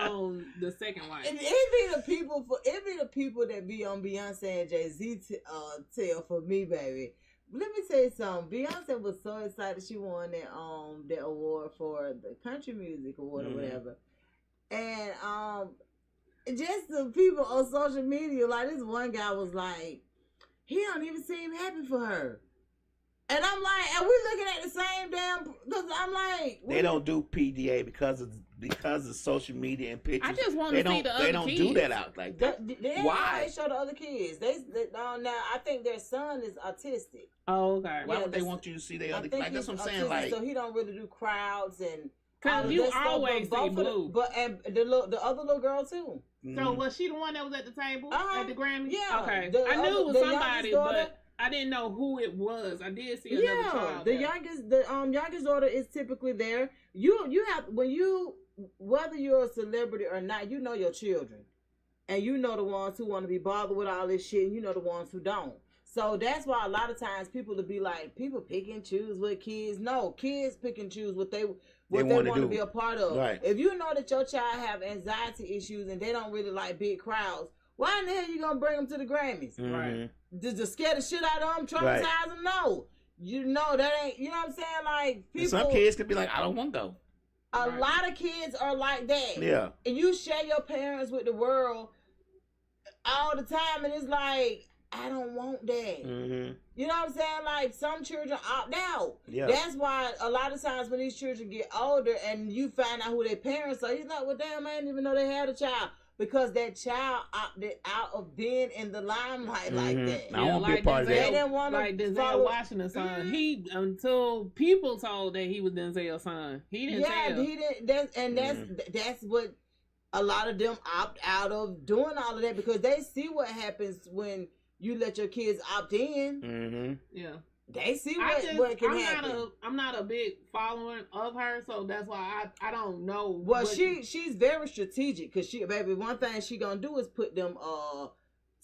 on the second wife. It be the people that be on Beyonce and Jay-Z tail for me, baby. Let me tell you something. Beyonce was so excited she won that award for the country music award or whatever. And just the people on social media, like this one guy was like, he don't even seem happy for her. And I'm like, and we looking at the same damn, because I'm like, they don't do PDA because of social media and pictures. I just want to see the other They don't kids. do that out like that. Why? They show the other kids. Now I think their son is autistic. Oh, okay. Why would they want you to see the other kids? Like, that's what I'm saying. Like, so he don't really do crowds and. Cause you always see Blue. And the other little girl too. So was she the one that was at the table at the Grammy? Yeah. Okay. I knew it was somebody, but I didn't know who it was. I did see another child. The youngest daughter is typically there. You have whether you're a celebrity or not, you know your children, and you know the ones who want to be bothered with all this shit, and you know the ones who don't. So that's why a lot of times people will be like, people pick and choose with kids. No, kids pick and choose what they want to be a part of. Right. If you know that your child have anxiety issues and they don't really like big crowds, why in the hell you gonna bring them to the Grammys? Mm-hmm. Right. To scare the shit out of them, traumatize them? No. You know that ain't. You know what I'm saying? Like people. And some kids could be like, I don't want to go. A lot of kids are like that. Yeah. And you share your parents with the world all the time, and it's like, I don't want that. Mm-hmm. You know what I'm saying? Like, some children opt out. Yeah. That's why a lot of times when these children get older and you find out who their parents are, you're like, well, damn, I didn't even know they had a child. Because that child opted out of being in the limelight like that. I don't want to be a part of that. They didn't want like to Denzel follow Washington's son. He until people told that he was Denzel's son. He didn't tell. He didn't. That's what a lot of them opt out of doing all of that, because they see what happens when you let your kids opt in. Mm-hmm. Yeah. They see what can happen. I'm not a big follower of her, so that's why I don't know. Well, she's very strategic, because baby, one thing she gonna do is put them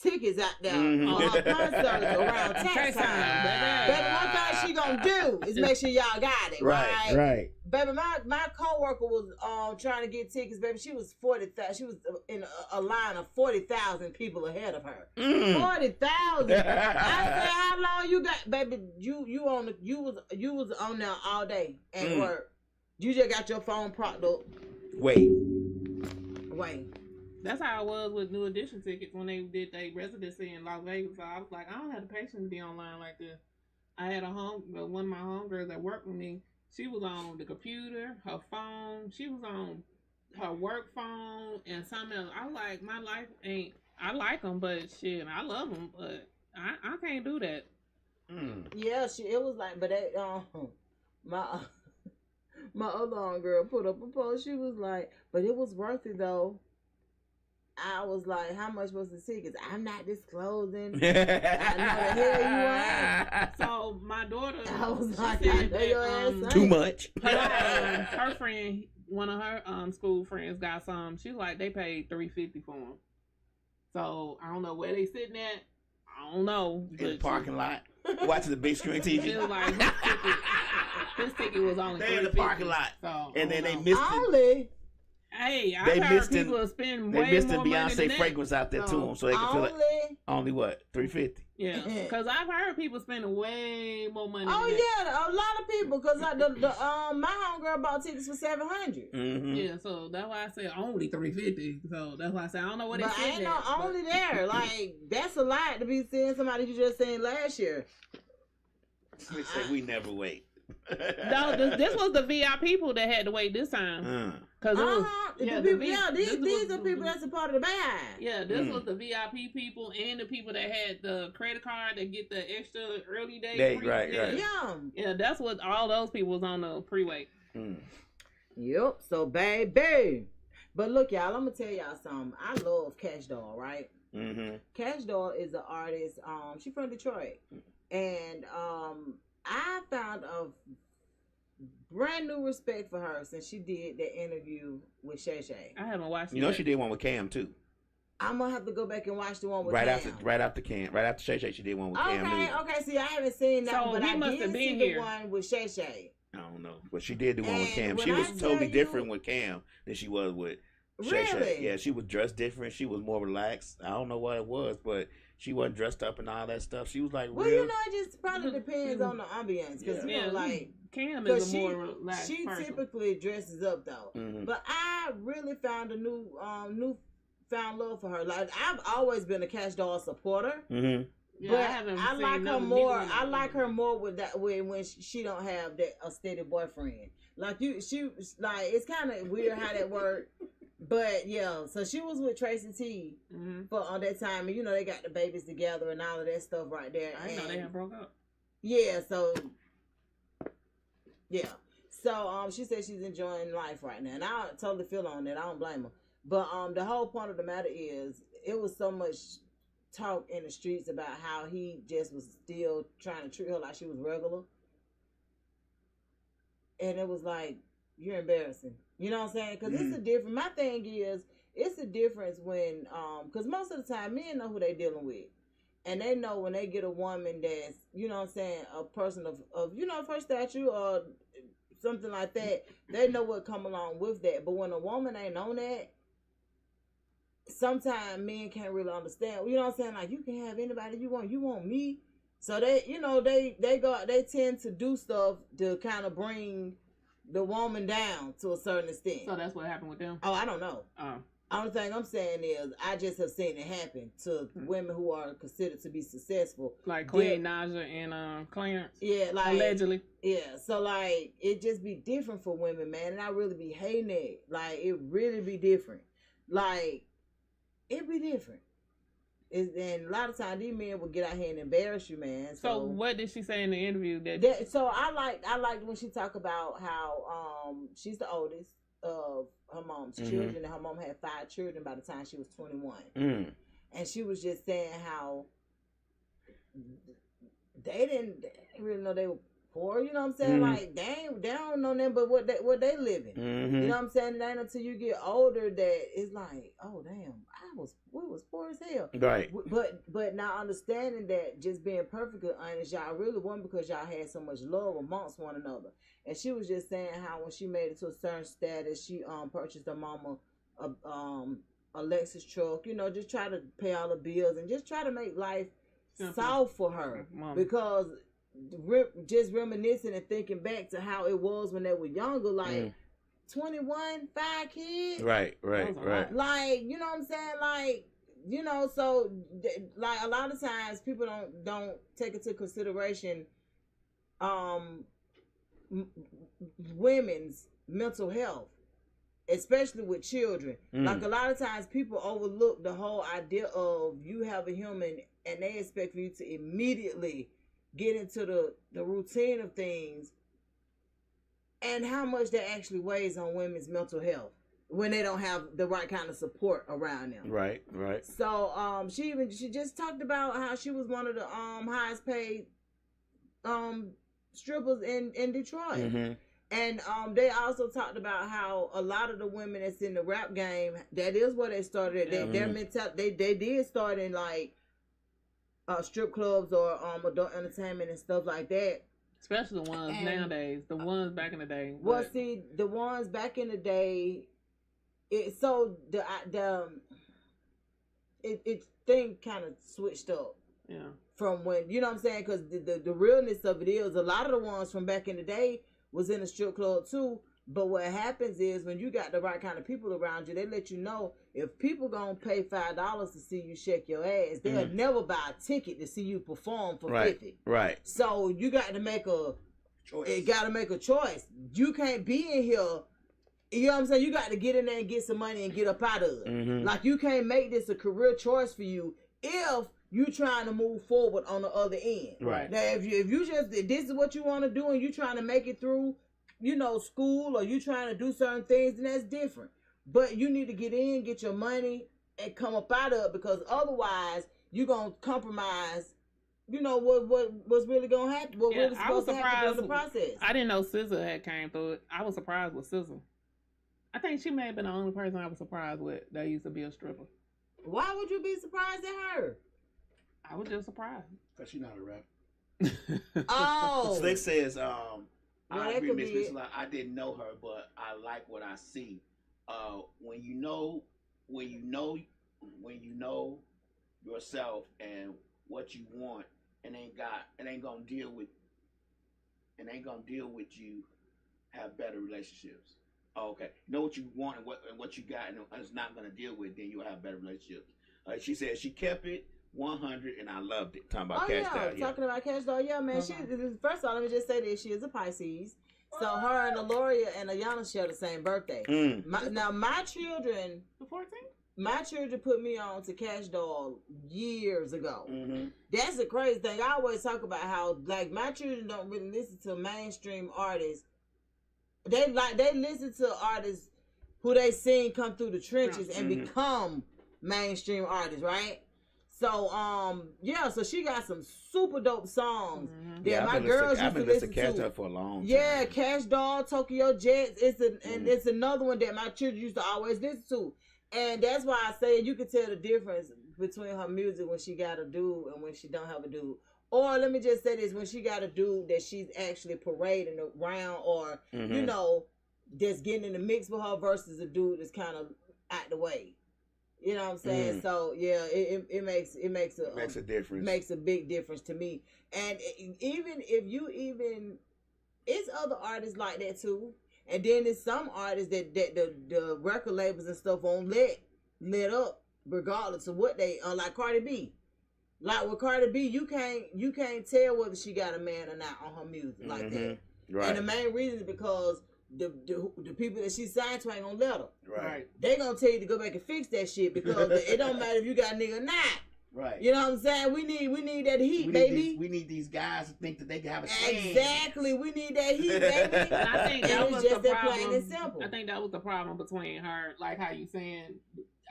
tickets out there Mhm. on her concerts around tax time. Baby, one thing she gonna do is make sure y'all got it, right? Right. Baby, my coworker was trying to get tickets. Baby, she was 40,000. She was in a line of 40,000 people ahead of her. 40,000. I said, how long you got, baby? You was on there all day at work. You just got your phone propped up. Wait. That's how I was with New Edition tickets when they did their residency in Las Vegas. So I was like, I don't have the patience to be online like this. I had one of my homegirls that worked with me. She was on the computer, her phone. She was on her work phone and something else. I was like, my life ain't. I like them, but shit, I love them, but I can't do that. Yeah, it was like, but they, my other girl put up a post. She was like, but it was worth it though. I was like, how much was the tickets? I'm not disclosing. I know the hell you ain't. So my daughter, I was like, said I know your ass ain't. Too much. her friend, one of her school friends got some. She was like, they paid $350 for them. So I don't know where they sitting at. I don't know. In the parking lot, watching the big screen TV. She was like, his ticket was only They in the $350. parking lot, So, and then they know. missed it. Only. Hey, They I heard missed people it. spend They way missed the more money than Beyonce that. fragrance out there to them, so they can feel it. Only what? $350. Yeah, because I've heard people spending way more money. Oh than that. yeah, a lot of people. Cause my homegirl bought tickets for $700. Mm-hmm. Yeah, so that's why I say only $350. So that's why I say I don't know what they But said. ain't no only there. Like that's a lot to be seeing somebody you just seen last year. They say we never wait. No, this was the VIP people that had to wait this time. Cause it was, These are people that's a part of the band. Yeah, this was the VIP people and the people that had the credit card that get the extra early day. Right. Yeah, that's what all those people was on the pre-wait. Yep. So baby, but look, y'all, I'm gonna tell y'all something. I love Cash Doll, right? Mm-hmm. Cash Doll is an artist. She's from Detroit, and I found a brand new respect for her since she did that interview with Shay Shay. I haven't watched. You know she did one with Cam too. I'm gonna have to go back and watch the one with right Cam. after Shay Shay, she did one with Cam. Okay. See, I haven't seen that, So but he I must did have been see here. the one with Shay Shay. I don't know, but she did the one with Cam. And She when was I totally tell you- different with Cam than she was with Shay Shay. Really? Yeah, she was dressed different. She was more relaxed. I don't know what it was, but she wasn't dressed up and all that stuff. She was like Well, real. you know, it just probably depends on the ambiance, because Yeah. like. Cam Cause is a more relaxed she person. typically dresses up though, but I really found a newfound love for her. Like I've always been a Cash Doll supporter, Yeah, but I like her more. I like her more with that when she don't have a steady boyfriend. Like she like it's kind of weird how that worked. But yeah, so she was with Tracy T for all that time, and you know they got the babies together and all of that stuff right there. I didn't know they had broke up. Yeah, so. Yeah. So she said she's enjoying life right now. And I totally feel on that. I don't blame her. But the whole point of the matter is it was so much talk in the streets about how he just was still trying to treat her like she was regular. And it was like, you're embarrassing. You know what I'm saying? Because it's a difference. My thing is, it's a difference when, because most of the time men know who they dealing with. And they know when they get a woman that's, you know what I'm saying, a person of you know, first stature or something like that, they know what come along with that. But when a woman ain't on that, sometimes men can't really understand. You know what I'm saying? Like, you can have anybody you want me. So they, you know, they tend to do stuff to kind of bring the woman down to a certain extent. So that's what happened with them? Oh, I don't know. Only thing I'm saying is I just have seen it happen to women who are considered to be successful. Like Queen Naja and Clarence? Yeah, like allegedly. Yeah, so like it just be different for women, man, and I really be hating it. Like it really be different. Like it be different. And a lot of times these men will get out here and embarrass you, man. So what did she say in the interview? So I liked when she talked about how she's the oldest of her mom's children, and her mom had 5 children by the time she was 21. And she was just saying how they didn't really know they were poor. You know what I'm saying? Like they don't know nothing but what they living. You know what I'm saying? It ain't until you get older that it's like, oh damn, we was poor as hell. Right. But now understanding that just being perfectly honest, y'all really wasn't because y'all had so much love amongst one another. And she was just saying how when she made it to a certain status, she purchased her mama a Lexus truck. You know, just try to pay all the bills and just try to make life soft for her because. Just reminiscing and thinking back to how it was when they were younger, like 21, 5 kids. Right. Like, you know what I'm saying? Like, you know, so like a lot of times people don't take into consideration women's mental health, especially with children. Like a lot of times people overlook the whole idea of you have a human and they expect for you to immediately get into the routine of things and how much that actually weighs on women's mental health when they don't have the right kind of support around them. Right. So she just talked about how she was one of the highest paid strippers in Detroit. And they also talked about how a lot of the women that's in the rap game, that is where they started. Their mentality, they did start in like strip clubs or adult entertainment and stuff like that. Especially the ones nowadays. The ones back in the day. Well, see, the ones back in the day, it thing kind of switched up. Yeah. From when, you know what I'm saying? Because the realness of it is, a lot of the ones from back in the day was in a strip club too. But what happens is when you got the right kind of people around you, they let you know if people gonna pay $5 to see you shake your ass, they'll never buy a ticket to see you perform for $50. Right. So you got to make a choice. It got to make a choice. You can't be in here. You know what I'm saying? You got to get in there and get some money and get up out of it. Like you can't make this a career choice for you if you trying to move forward on the other end. Right. Now if you just this is what you want to do and you trying to make it through, you know, school or you trying to do certain things, then that's different. But you need to get in, get your money, and come up out of it because otherwise you're gonna compromise. You know what's really gonna happen? What really supposed to happen in the process? I didn't know SZA had came through it. I was surprised with SZA. I think she may have been the only person I was surprised with that used to be a stripper. Why would you be surprised at her? I was just surprised because she's not a rapper. Oh, Slick says, I agree, Miss Miss. I didn't know her, but I like what I see. When you know yourself and what you want, and ain't gonna deal with you. Have better relationships. Okay, know what you want and what you got, and it's not gonna deal with. Then you'll have better relationships. She said she kept it 100, and I loved it. Talking about Cash Doll. Talking about Cash Doll, yeah, man. She first of all, let me just say this: she is a Pisces. So her and Aloria and Ayana share the same birthday. Now my children, the 14th. My children put me on to Cash Doll years ago. That's the crazy thing. I always talk about how like my children don't really listen to mainstream artists. They listen to artists who they seen come through the trenches and become mainstream artists, right? So so she got some super dope songs that my girls used to listen to. Cash Doll for a long time. Yeah, Cash Doll, Tokyo Jets. It's another one that my children used to always listen to. And that's why I say you can tell the difference between her music when she got a dude and when she don't have a dude. Or let me just say this, when she got a dude that she's actually parading around or, you know, just getting in the mix with her versus a dude that's kind of out the way. You know what I'm saying? So, yeah, it makes a difference. Makes a big difference to me. And even if it's other artists like that too. And then there's some artists that the record labels and stuff won't let up regardless of what they like Cardi B. Like with Cardi B, you can't tell whether she got a man or not on her music like that. Right. And the main reason is because the people that she signed to ain't gonna let her. Right. They gonna tell you to go back and fix that shit because it don't matter if you got a nigga or not. Right. You know what I'm saying? We need that heat, baby. We need these guys to think that they can have a chance. Exactly. We need that heat, baby. And I think that was just the problem. Plain and simple. I think that was the problem between her, like how you saying.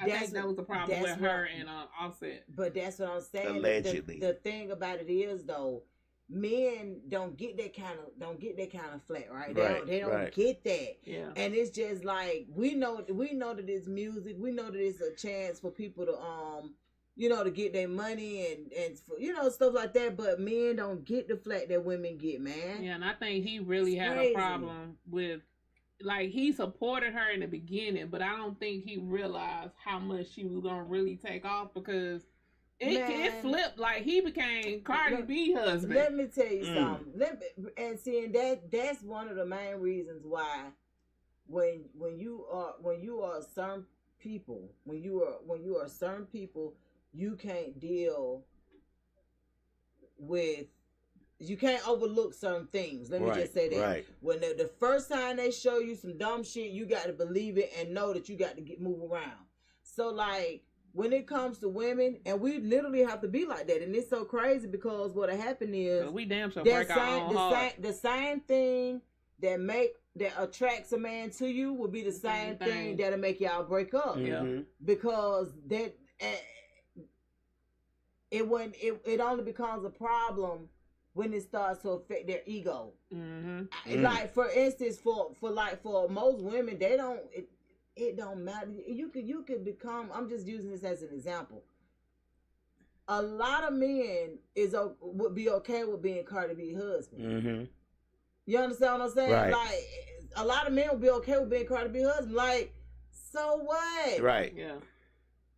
I think that was the problem with her and Offset. But that's what I'm saying. Allegedly. The thing about it is though, men don't get that kind of flat, right? They don't Right. get that. Yeah. And it's just like we know that it's music. We know that it's a chance for people to to get their money and for, stuff like that. But men don't get the flack that women get, man. Yeah, and I think he really It's had crazy. a problem with, like, he supported her in the beginning, but I don't think he realized how much she was gonna really take off, because it flipped. Like, he became Cardi B husband. Let me tell you something. That's one of the main reasons why when you are certain people, when you are certain people, you can't deal with. You can't overlook certain things. Let me just say that. Right. When the first time they show you some dumb shit, you got to believe it and know that you got to move around. So, like, when it comes to women, and we literally have to be like that, and it's so crazy because what'll happen is we damn sure break our own heart. the same thing that attracts a man to you will be the same thing that'll make y'all break up. Mm-hmm. Because that it only becomes a problem when it starts to affect their ego. Mm-hmm. Like, for instance, for most women, it don't matter. You could become. I'm just using this as an example. A lot of men would be okay with being Cardi B husband. Mm-hmm. You understand what I'm saying? Right. Like, a lot of men would be okay with being Cardi B husband. Like, so what? Right. Yeah.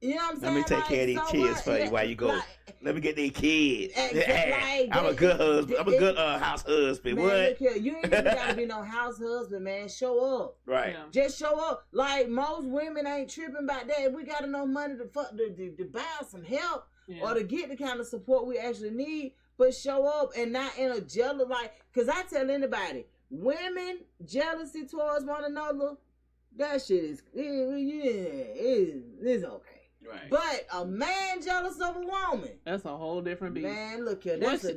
You know what I'm saying? Let me take care of these kids for you while you go. Let me get these kids. I'm a good husband. I'm a good house husband. Man, What? Look here, you ain't even gotta be no house husband, man. Show up. Right. Yeah. Just show up. Like, most women ain't tripping about that. We got enough money to buy some help or to get the kind of support we actually need. But show up and not in a jealous, like, because I tell anybody, women jealousy towards one another, that shit is it's okay. Right. But a man jealous of a woman, That's a whole different beast. man, look here, that's a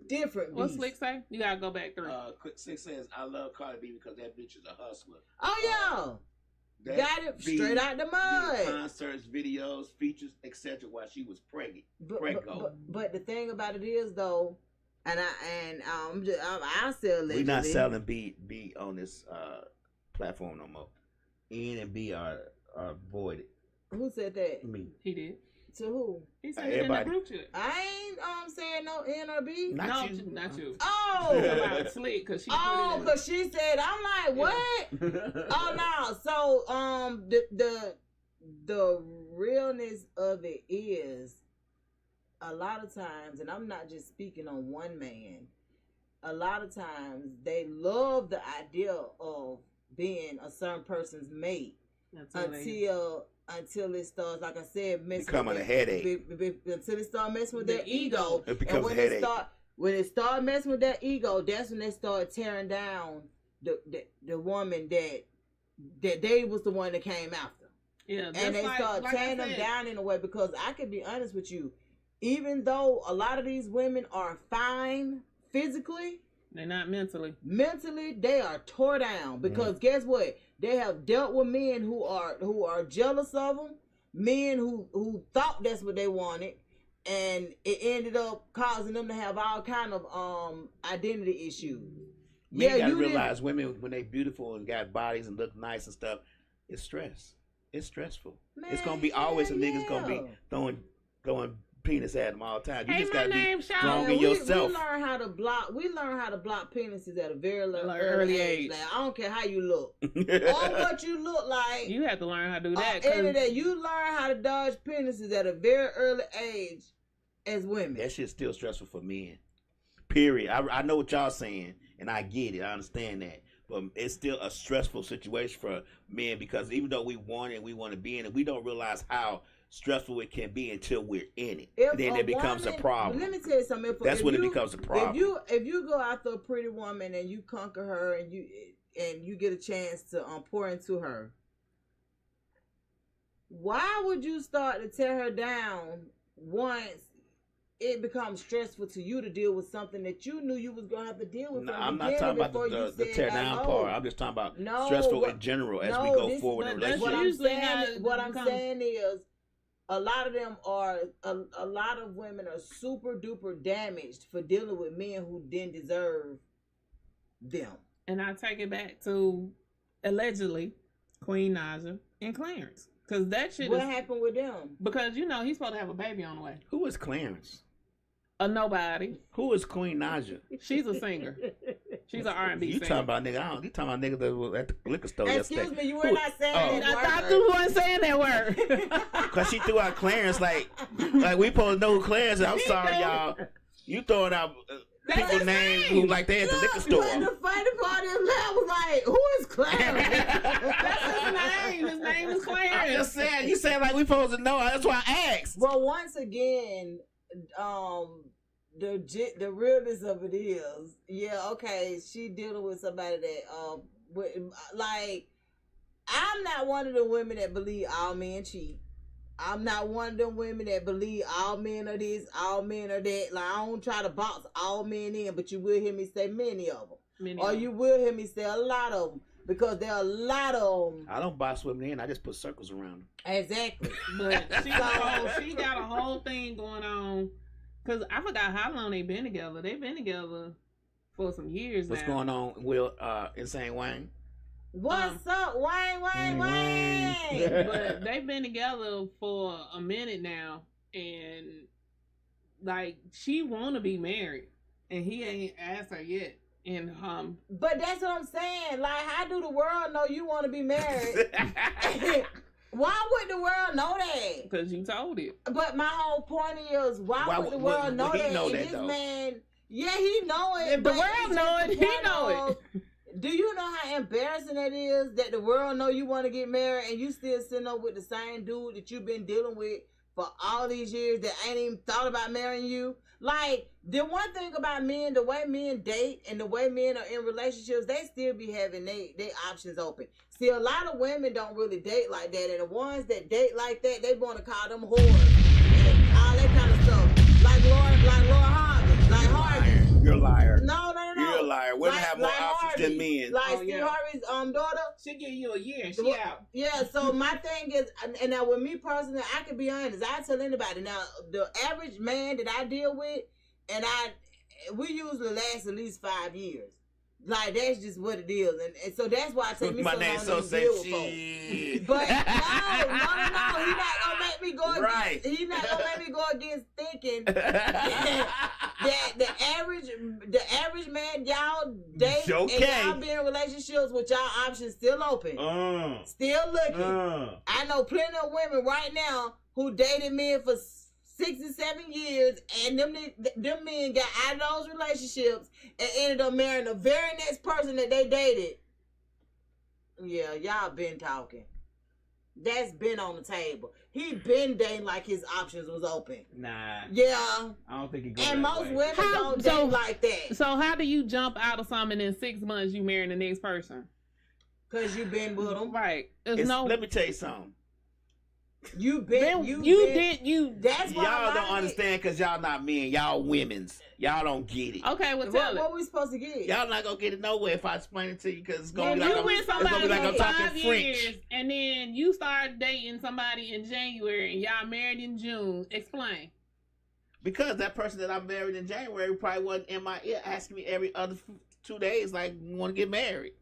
different beast. What Slick say? You gotta go back through. Six says, I love Cardi B because that bitch is a hustler. Oh yeah, got it straight out the mud. Concerts, videos, features, etc. While she was pregnant. But the thing about it is though, I sell allegedly. We're not selling B on this platform no more. N and B are voided. Who said that? Me. He did. To who? He said it in the Everybody. group chat. I ain't saying no N or B. Not you. Not you. Oh. About Slick, because she put it in. Because she said, I'm like, what? Oh no. So the realness of it is, a lot of times, and I'm not just speaking on one man, a lot of times they love the idea of being a certain person's mate until it starts, like I said, becoming a headache. Until it starts messing with their ego. It becomes and a headache. When it start messing with their ego, that's when they start tearing down the woman that they was the one that came after. Yeah, And they start tearing them down in a way, because I can be honest with you, even though a lot of these women are fine physically, they're not mentally. Mentally, they are tore down, because guess what? They have dealt with men who are jealous of them, men who thought that's what they wanted, and it ended up causing them to have all kind of identity issues. Men gotta realize women, when they beautiful and got bodies and look nice and stuff, it's stress. It's stressful. Man, it's gonna be always some niggas gonna be throwing penis at them all the time. You just gotta be strong in yourself. We learn how to block penises at a very early age. Like, I don't care how you look or what you look like. You have to learn how to do that. You learn how to dodge penises at a very early age as women. That shit's still stressful for men. Period. I know what y'all saying, and I get it. I understand that. But it's still a stressful situation for men, because even though we want it, we want to be in it, we don't realize how stressful it can be until we're in it. Then it becomes a problem. Let me tell you something. That's when it becomes a problem. If you go after a pretty woman and you conquer her and you get a chance to pour into her, why would you start to tear her down once it becomes stressful to you to deal with something that you knew you was going to have to deal with? No, I'm not talking about the tear down part. I'm just talking about stressful in general as we go forward in a relationship. What I'm saying is, a lot of them are a lot of women are super duper damaged for dealing with men who didn't deserve them. And I take it back to allegedly Queen Naja and Clarence. Because that shit What happened with them? Because, you know, he's supposed to have a baby on the way. Who is Clarence? A nobody. Who is Queen Naja? She's a singer. She's an R&B You singer. talking about nigga? You talking about nigga that was at the liquor store yesterday? Excuse me, you were not saying that I thought you weren't saying that word. Cause she threw out Clarence like we supposed to know who Clarence is. I'm sorry, y'all. You throwing out people names who like they at the liquor store. But the funny part is, I was like, "Who is Clarence?" That's his name. His name is Clarence. I'm just saying. You saying like we supposed to know. That's why I asked. Well, once again, the realness of it is, yeah, okay, she dealing with somebody that like, I'm not one of the women that believe all men cheat. I'm not one of them women that believe all men are this, all men are that. Like, I don't try to box all men in, but you will hear me say many of them. You will hear me say a lot of them. Because there are a lot of them. I don't box women in. I just put circles around them. Exactly. But she got a whole thing going on. Because I forgot how long they've been together. They've been together for some years What's now. going on, Will? Insane Wayne? What's up, Wayne? But they've been together for a minute now. And, like, she want to be married. And he ain't asked her yet. And But that's what I'm saying. Like, how do the world know you want to be married? Why would the world know that? Because you told it. But my whole point is, why would the world know that? Know and that this though. man, yeah, he know it. If the world know it, he know it. Do you know how embarrassing it is that the world know you want to get married and you still sitting up with the same dude that you've been dealing with for all these years that ain't even thought about marrying you? Like, the one thing about men, the way men date and the way men are in relationships, they still be having they options open. See, a lot of women don't really date like that, and the ones that date like that, they want to call them whores and all that kind of stuff. Like Laura Harvey. Like Harvey. You're a liar. No. You're a liar. Women have more options Harvey. than men. Like Steve Harvey's daughter. She'll give you a year and she out. Yeah, so my thing is, and now with me personally, I can be honest, I tell anybody, now, the average man that I deal with, and we usually last at least 5 years. Like, that's just what it is. And so that's why I take me so long to deal with folks. But no. He's not going to make me go against, he's not going to make me go against thinking that the average man y'all date and y'all be in relationships with y'all options still open. Still looking. I know plenty of women right now who dated men for 6 and 7 years, and them men got out of those relationships and ended up marrying the very next person that they dated. Yeah, y'all been talking. That's been on the table. He been dating like his options was open. Nah. Yeah. I don't think he goes And that most way. women don't date like that. So how do you jump out of something and in 6 months you marry the next person? Because you been with them. Right. Let me tell you something. That's why y'all don't understand because y'all not men. Y'all women's. Y'all don't get it. Okay, well tell it. What we supposed to get? Y'all not gonna get it nowhere if I explain it to you because it's gonna be If like you with somebody I'm for 5 talking years French. and then you start dating somebody in January and y'all married in June, explain. Because that person that I married in January probably wasn't in my ear asking me every other 2 days like, want to get married.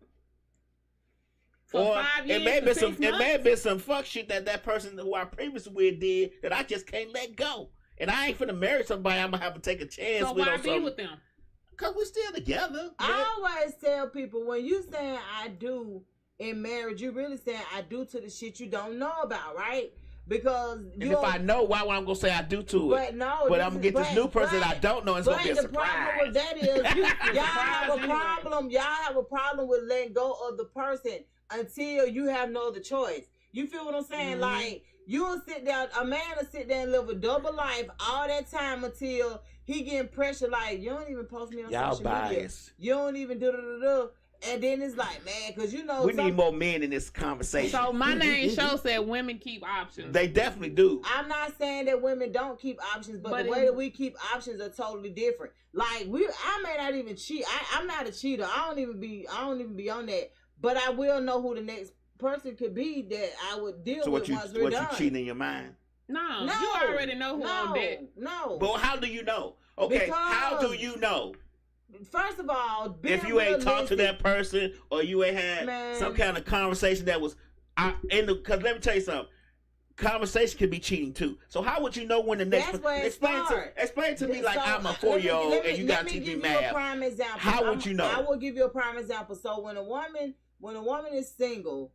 For 5 years, it may have been some fuck shit that person who I previously with did that I just can't let go. And I ain't finna marry somebody I'm gonna have to take a chance So with. why or be something. with them? Cause we're still together. I always tell people, when you saying I do in marriage, you really saying I do to the shit you don't know about, right? Because and if I know, why would I gonna say I do to it? But no, but I'm gonna get this new person that I don't know. It's gonna be a surprise. But the problem with that is y'all have a problem. Y'all have a problem with letting go of the person until you have no other choice. You feel what I'm saying? Mm-hmm. Like, you'll sit down, a man will sit there and live a double life all that time until he getting pressure. Like, you don't even post me on social media. You don't even do. And then it's like, man, because you know. We need more men in this conversation. So my name show said women keep options. They definitely do. I'm not saying that women don't keep options, but the way that we keep options are totally different. Like, I may not even cheat. I'm not a cheater. I don't even be on that. But I will know who the next person could be that I would deal with once we're done. So what you cheating in your mind? No, No, you already know who on deck. No. But how do you know? Okay, how do Because- you know? First of all, being If you ain't talked to realistic- that person or you ain't had Man. some kind of conversation that was because let me tell you something. Conversation can be cheating too. So how would you know when the next That's where it explain to me like So, I'm a let 4-year-old me- and you let got to me teach me give you a math? prime example. How would you know? I will give you a prime example. So when a woman is single,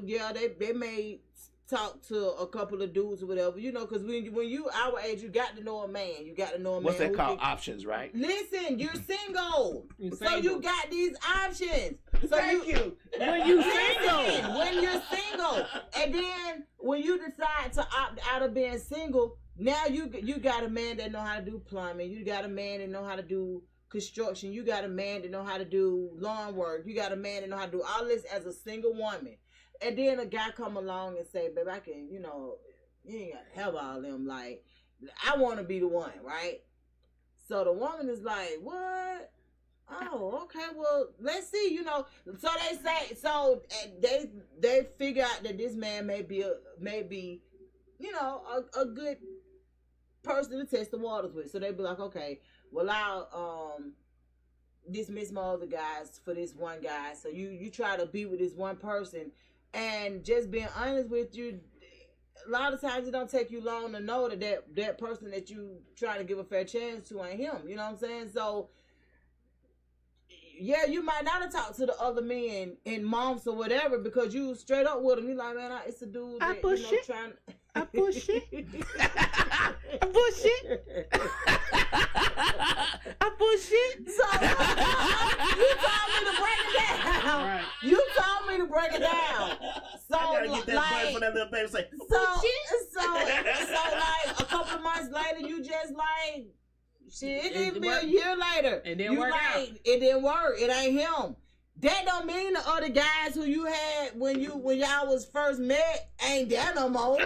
yeah, they may talk to a couple of dudes or whatever, you know, because when you our age, you got to know a man. You got to know a What's man. that called? Options, right? Listen, you're single, so you got these options. So Thank you. When you single. Listen, when you're single, and then when you decide to opt out of being single, now you got a man that know how to do plumbing. You got a man that know how to do construction. You got a man that know how to do lawn work. You got a man that know how to do all this as a single woman. And then a guy come along and say, babe, I can, you ain't got to have all them. Like, I want to be the one, right? So the woman is like, what? Oh, okay, well, let's see, So they say, they figure out that this man may be a good person to test the waters with. So they be like, okay, well, I'll dismiss my other guys for this one guy. So you try to be with this one person. And just being honest with you, a lot of times it don't take you long to know that person that you trying to give a fair chance to ain't him. You know what I'm saying? So, yeah, you might not have talked to the other men in months or whatever because you straight up with him. You like, man, it's a dude that, trying... I push it. I push it. I push it. So, you told me to break it down. Right. You told me to break it down. So, I gotta get that button for that little baby. Say, so like a couple of months later, you just like, shit, it didn't be a year later. It didn't you work like, out. It didn't work. It ain't him. That don't mean the other guys who you had when y'all was first met ain't there no more.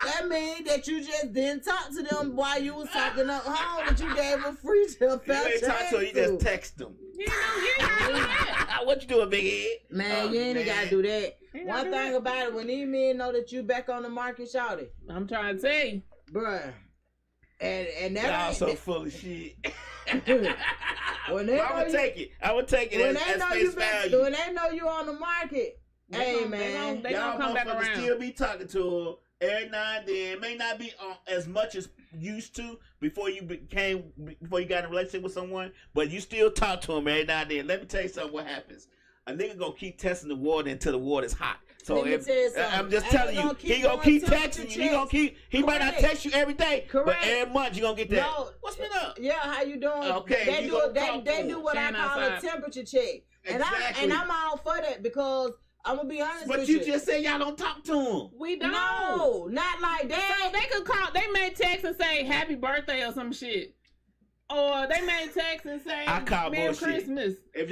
That means that you just didn't talk to them while you was talking up home, but you gave a free to you ain't talk to her, you just text them. You ain't gotta do that. What you doing, big head? Man, you ain't gotta do that. One thing about it, when these men know that you back on the market, shout it, I'm trying to tell you. bruh. And that Y'all ain't so full of shit. when they I would take it. I would take it when as they know face you value. when they know you on the market, hey man, They Y'all gonna come back motherfuckers around. still be talking to her every now and then. May not be as much as used to before you got in a relationship with someone, but you still talk to them every now and then. Let me tell you something. What happens? A nigga gonna keep testing the water until the water's hot. So Let me tell you something. I'm just Ain't telling you, gonna keep he gonna going keep temperature texting you. He might not Correct. text you every day, but Correct. every month you gonna get that. No. What's been up? yeah, how you doing? Okay, they you do gonna talk they to do them. what I Stand call outside. a temperature check, Exactly. and I'm all for that because I'm gonna be honest But with you just said y'all don't talk to him. We don't. no, not like So that. they could call. They may text and say happy birthday or some shit, or they may text and say I call Merry bullshit. Christmas. If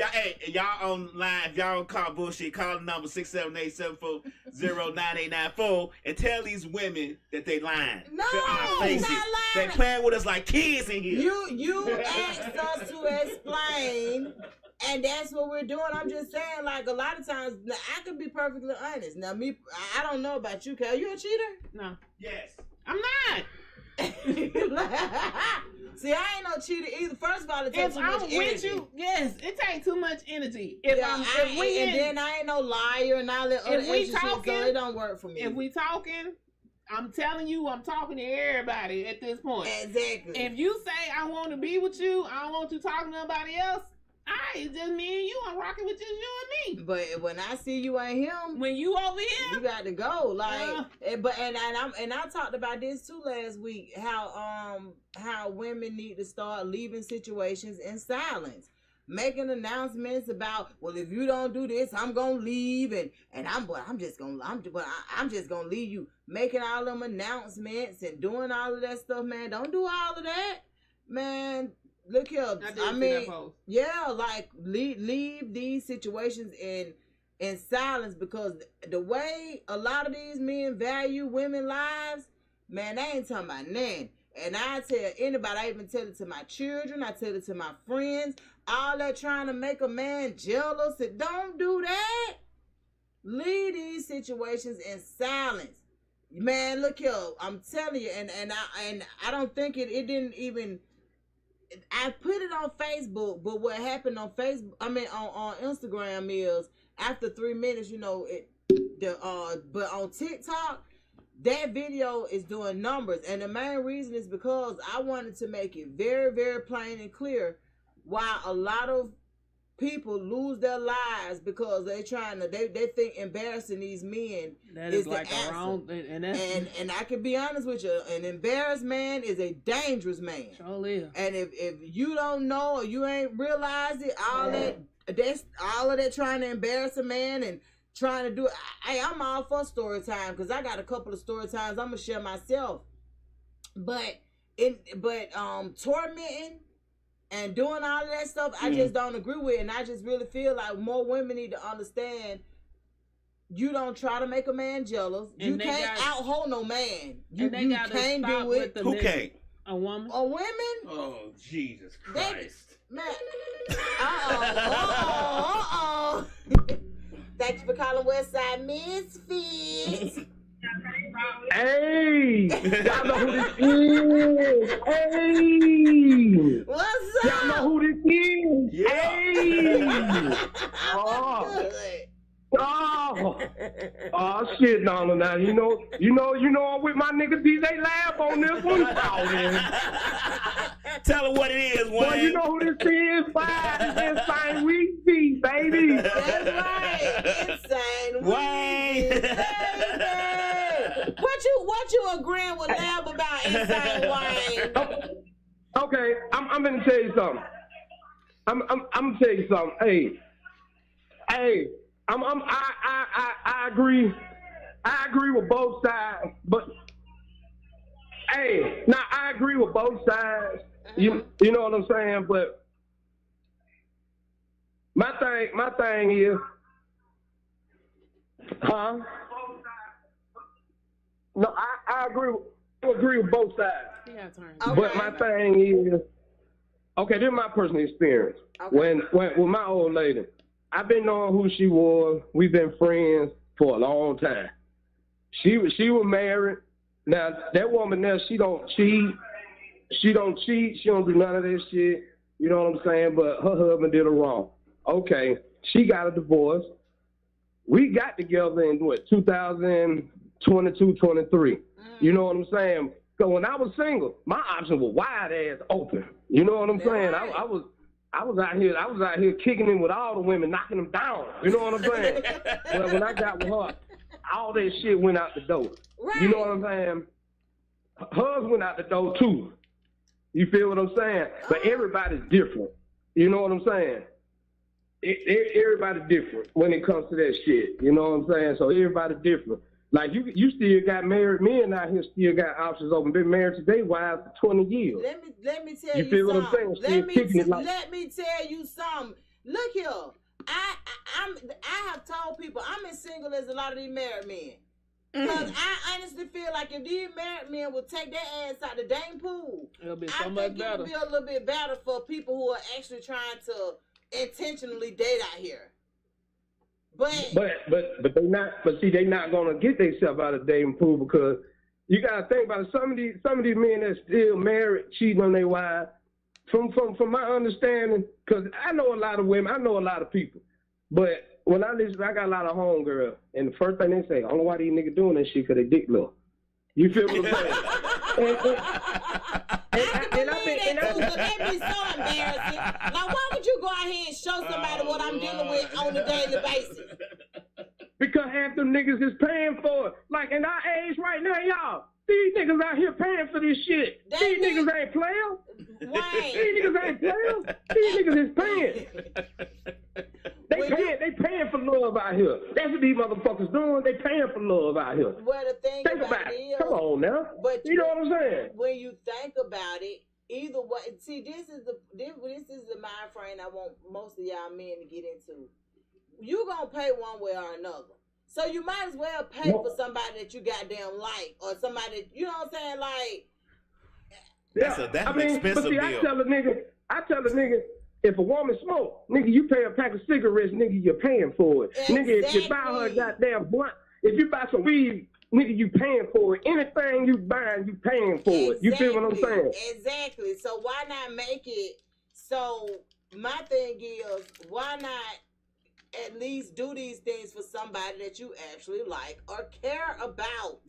y'all online, if y'all don't call bullshit, call the number 678-740-9894 and tell these women that they lying. No, to our faces. not They lying. playing with us like kids in here. You asked us to explain, and that's what we're doing. I'm just saying, like a lot of times, now, I can be perfectly honest. Now, I don't know about you, Cal. You a cheater? No, Yes. I'm not. See, I ain't no cheater either. First of all, it takes If too much I'm energy. with you, yes, it takes too much energy. If Yeah, if we and in- then I ain't no liar and all that other If we extra shit, talking- so it don't work for me. if we talking, I'm telling you, I'm talking to everybody at this point. exactly. If you say I want to be with you, I don't want you talking to nobody else. It's just me and you. I'm rocking with just you and me. but when I see you ain't him, When you over you here, got to go. Like, Yeah. and I talked about this too last week. How women need to start leaving situations in silence, making announcements about, well, if you don't do this, I'm gonna leave, and I'm just gonna leave you. Making all them announcements and doing all of that stuff, man. Don't do all of that, man. Look here. I did I see mean, that post. yeah, like leave these situations in silence, because the way a lot of these men value women lives, man, they ain't talking about nothing. And I tell anybody, I even tell it to my children, I tell it to my friends, all that trying to make a man jealous, and don't do that. Leave these situations in silence. Man, look here. I'm telling you, and I don't think it didn't even. I put it on Facebook, but what happened on Facebook? I mean, on Instagram is after 3 minutes, you know it. But on TikTok, that video is doing numbers, and the main reason is because I wanted to make it very, very plain and clear why a lot of people lose their lives because they think embarrassing these men That is is like the a answer. wrong And I can be honest with you, an embarrassed man is a dangerous man. Sure is. And if you don't know or you ain't realized it, all of that trying to embarrass a man and trying to do it. Hey, I'm all for story time because I got a couple of story times I'm gonna share myself. But tormenting and doing all of that stuff, I just don't agree with. And I just really feel like more women need to understand. You don't try to make a man jealous. And You can't out-hold no man. You gotta can't stop do with it. the Who nigga. can't? A woman? Or women, Oh, Jesus They- Christ. man. Uh-oh. Thank you for calling WestSide MisFits. Hey, y'all know who this is. Hey, What's up? y'all know who this is. Yeah. Hey, oh, shit, no, now you know, I'm with my nigga DJLAB on this one. Oh, man. Tell her what it is, Boy, Wayne. you know who this is. Five insane week beat, baby. That's right. Insane. Wayne. Baby. What you agreeing with Lab about Insane Wayne? Okay, I'm gonna tell you something. I'm gonna tell you something. Hey, I agree. I agree with both sides, but hey, now I agree with both sides. You know what I'm saying? But my thing is, huh? No, I agree with both sides. Yeah, turn. Okay. But my thing is, okay, this is my personal experience. Okay. When with my old lady, I've been knowing who she was. We've been friends for a long time. She was married. Now that woman there, she don't cheat. She don't do none of that shit. You know what I'm saying? But her husband did her wrong. Okay, she got a divorce. We got together in 2022, 23. You know what I'm saying? So when I was single, my options were wide ass open. You know what I'm saying? Right. I was out here kicking in with all the women, knocking them down. You know what I'm saying? But when I got with her, all that shit went out the door. Right. You know what I'm saying? Hers went out the door too. You feel what I'm saying? But everybody's different. You know what I'm saying? Everybody's different when it comes to that shit. You know what I'm saying? So everybody's different. Like you still got married men out here, still got options open. Been married to their wives for 20 years. Let me tell You you feel what I'm something. saying? Still kicking it like- Let me tell you something. Look here. I have told people I'm as single as a lot of these married men. Because I honestly feel like if these married men would take their ass out the dang pool, It'll be I so much think it better. would be a little bit better for people who are actually trying to intentionally date out here. But they not. But see, they not gonna get themselves out of the dating pool because you gotta think about it. Some of these men that still married, cheating on their wives. From my understanding, because I know a lot of women, I know a lot of people, but when I listen, I got a lot of homegirls, and the first thing they say, I don't know why these niggas doing that shit because they dick low. You feel what I'm saying? That'd be so embarrassing. Like, why would you go out here and show somebody what I'm dealing with on a daily basis? Because half them niggas is paying for it. Like in our age right now, y'all, these niggas out here paying for this shit. These niggas ain't players. These niggas ain't players. These niggas is paying. They paying for love out here. That's what these motherfuckers doing. They paying for love out here. Well, the thing Think about about it it. is, Come on now. but You know what I'm saying? when you think about it, either way, see, this is the mind frame I want most of y'all men to get into. You gonna pay one way or another, so you might as well pay for somebody that you goddamn like, or somebody, you know what I'm saying, like. That's an expensive but see, deal. I tell a nigga, if a woman smoke, nigga, you pay a pack of cigarettes, nigga, you're paying for it. Exactly. Nigga, if you buy her a goddamn blunt, if you buy some weed, nigga, you paying for it. Anything you buying, you paying for it. You feel what I'm saying? Exactly. So why not make it so my thing is, why not at least do these things for somebody that you actually like or care about?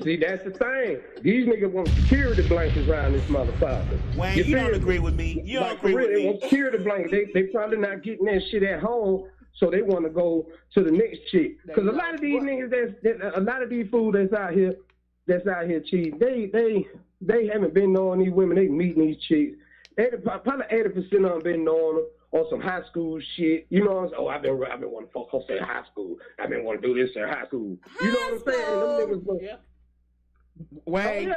See, that's the thing. These niggas want security blankets around this motherfucker. Wayne, you don't agree with me. You don't agree with They me. want security blankets. They probably not getting that shit at home, so they want to go to the next chick. Because a lot of these niggas, a lot of these fools that's out here cheating, they haven't been knowing these women. They meeting these chicks. Probably 80% of them been knowing them on some high school shit. You know what I'm saying? Oh, I've been wanting to fuck her in high school. I've been wanting to do this in high school. You know what I'm saying? Them niggas. Yeah. Wayne,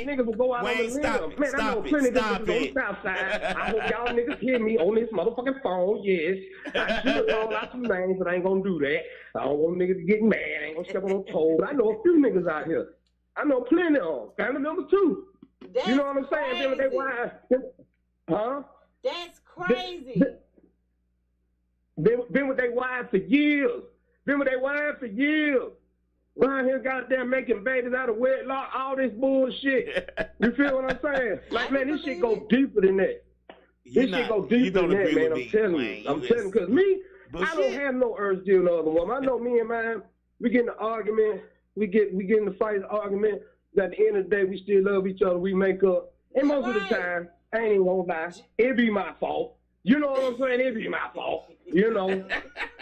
niggas will go out on the stop limb. it, Man, I know plenty of niggas on the it. south side. I hope y'all niggas hear me on this motherfucking phone, yes. I should roll out some names, but I ain't gonna do that. I don't want niggas to get mad. I ain't gonna step on no toes. But I know a few niggas out here. I know plenty of them. Family number 2. That's you know what I'm saying? crazy. Them with their wives. Huh? That's crazy. Been with their wives for years. Around here goddamn making babies out of wedlock, all this bullshit. You feel what I'm saying? Like, man, this shit go deeper than that. This shit go deeper than that, man. I'm telling you. I'm telling you, because me, I don't have no urge to deal with another woman. I know me and mine, we get in the argument, we get in the fight argument, but at the end of the day, we still love each other, we make up. And most of the time, I ain't even gonna lie, it be my fault. You know what I'm saying? It be my fault. You know,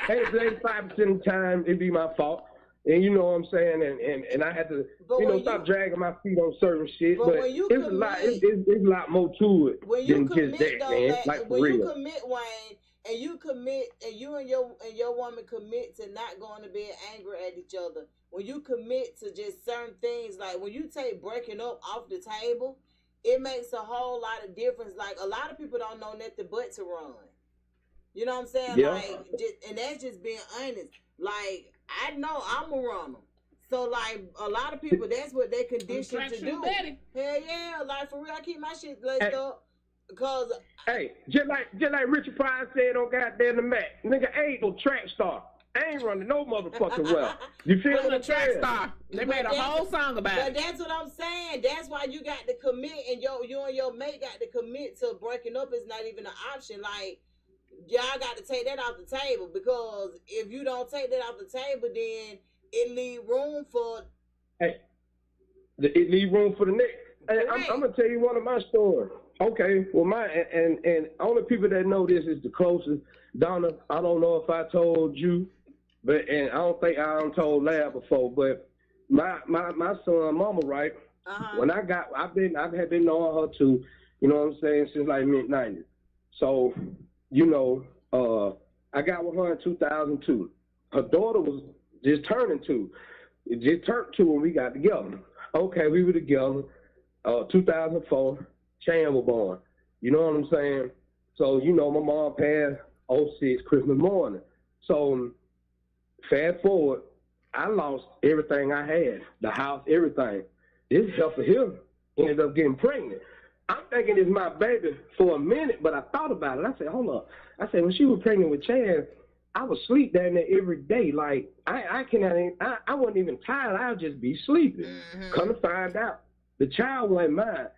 85% of the time, it be my fault. And you know what I'm saying? And I had to, stop dragging my feet on certain shit. But it's a lot more to it than just that, man. Like, for real. When you commit, Wayne, and you commit, and you and your woman commit to not going to bed angry at each other, when you commit to just certain things, like when you take breaking up off the table, it makes a whole lot of difference. Like, a lot of people don't know nothing but to run. You know what I'm saying? Yeah. Like, and that's just being honest. Like, I know I'm a runner. So, like, a lot of people, that's what they conditioned to do. Betty. Hell yeah. Like, for real, I keep my shit laced up. Because... Hey, just like Richard Pryor said on goddamn the Mac, nigga, I ain't no track star. I ain't running no motherfucking well. You feel what I'm track saying? star. They made a whole song about but it. But that's what I'm saying. That's why you got to commit, and you and your mate got to commit to breaking up. Is not even an option. Like, y'all got to take that off the table, because if you don't take that off the table, then it leave room for... Hey, it leave room for the next. Hey, I'm going to tell you one of my stories. Okay, well, and only people that know this is the closest. Donna, I don't know if I told you, and I don't think I told Lab before, but my son, Mama, right? When I had been knowing her too, you know what I'm saying, since like mid-90s. So, you know, I got with her in 2002. Her daughter was just turning 2. It just turned 2 when we got together. Okay, we were together. 2004, Chan was born. You know what I'm saying? So, you know, my mom passed 06 Christmas morning. So, fast forward, I lost everything I had, the house, everything. This helper here ended up getting pregnant. I'm thinking it's my baby for a minute, but I thought about it. I said, hold up. I said, when she was pregnant with Chad, I would sleep down there every day. Like, I wasn't even tired. I would just be sleeping. Come to find out, the child wasn't mine.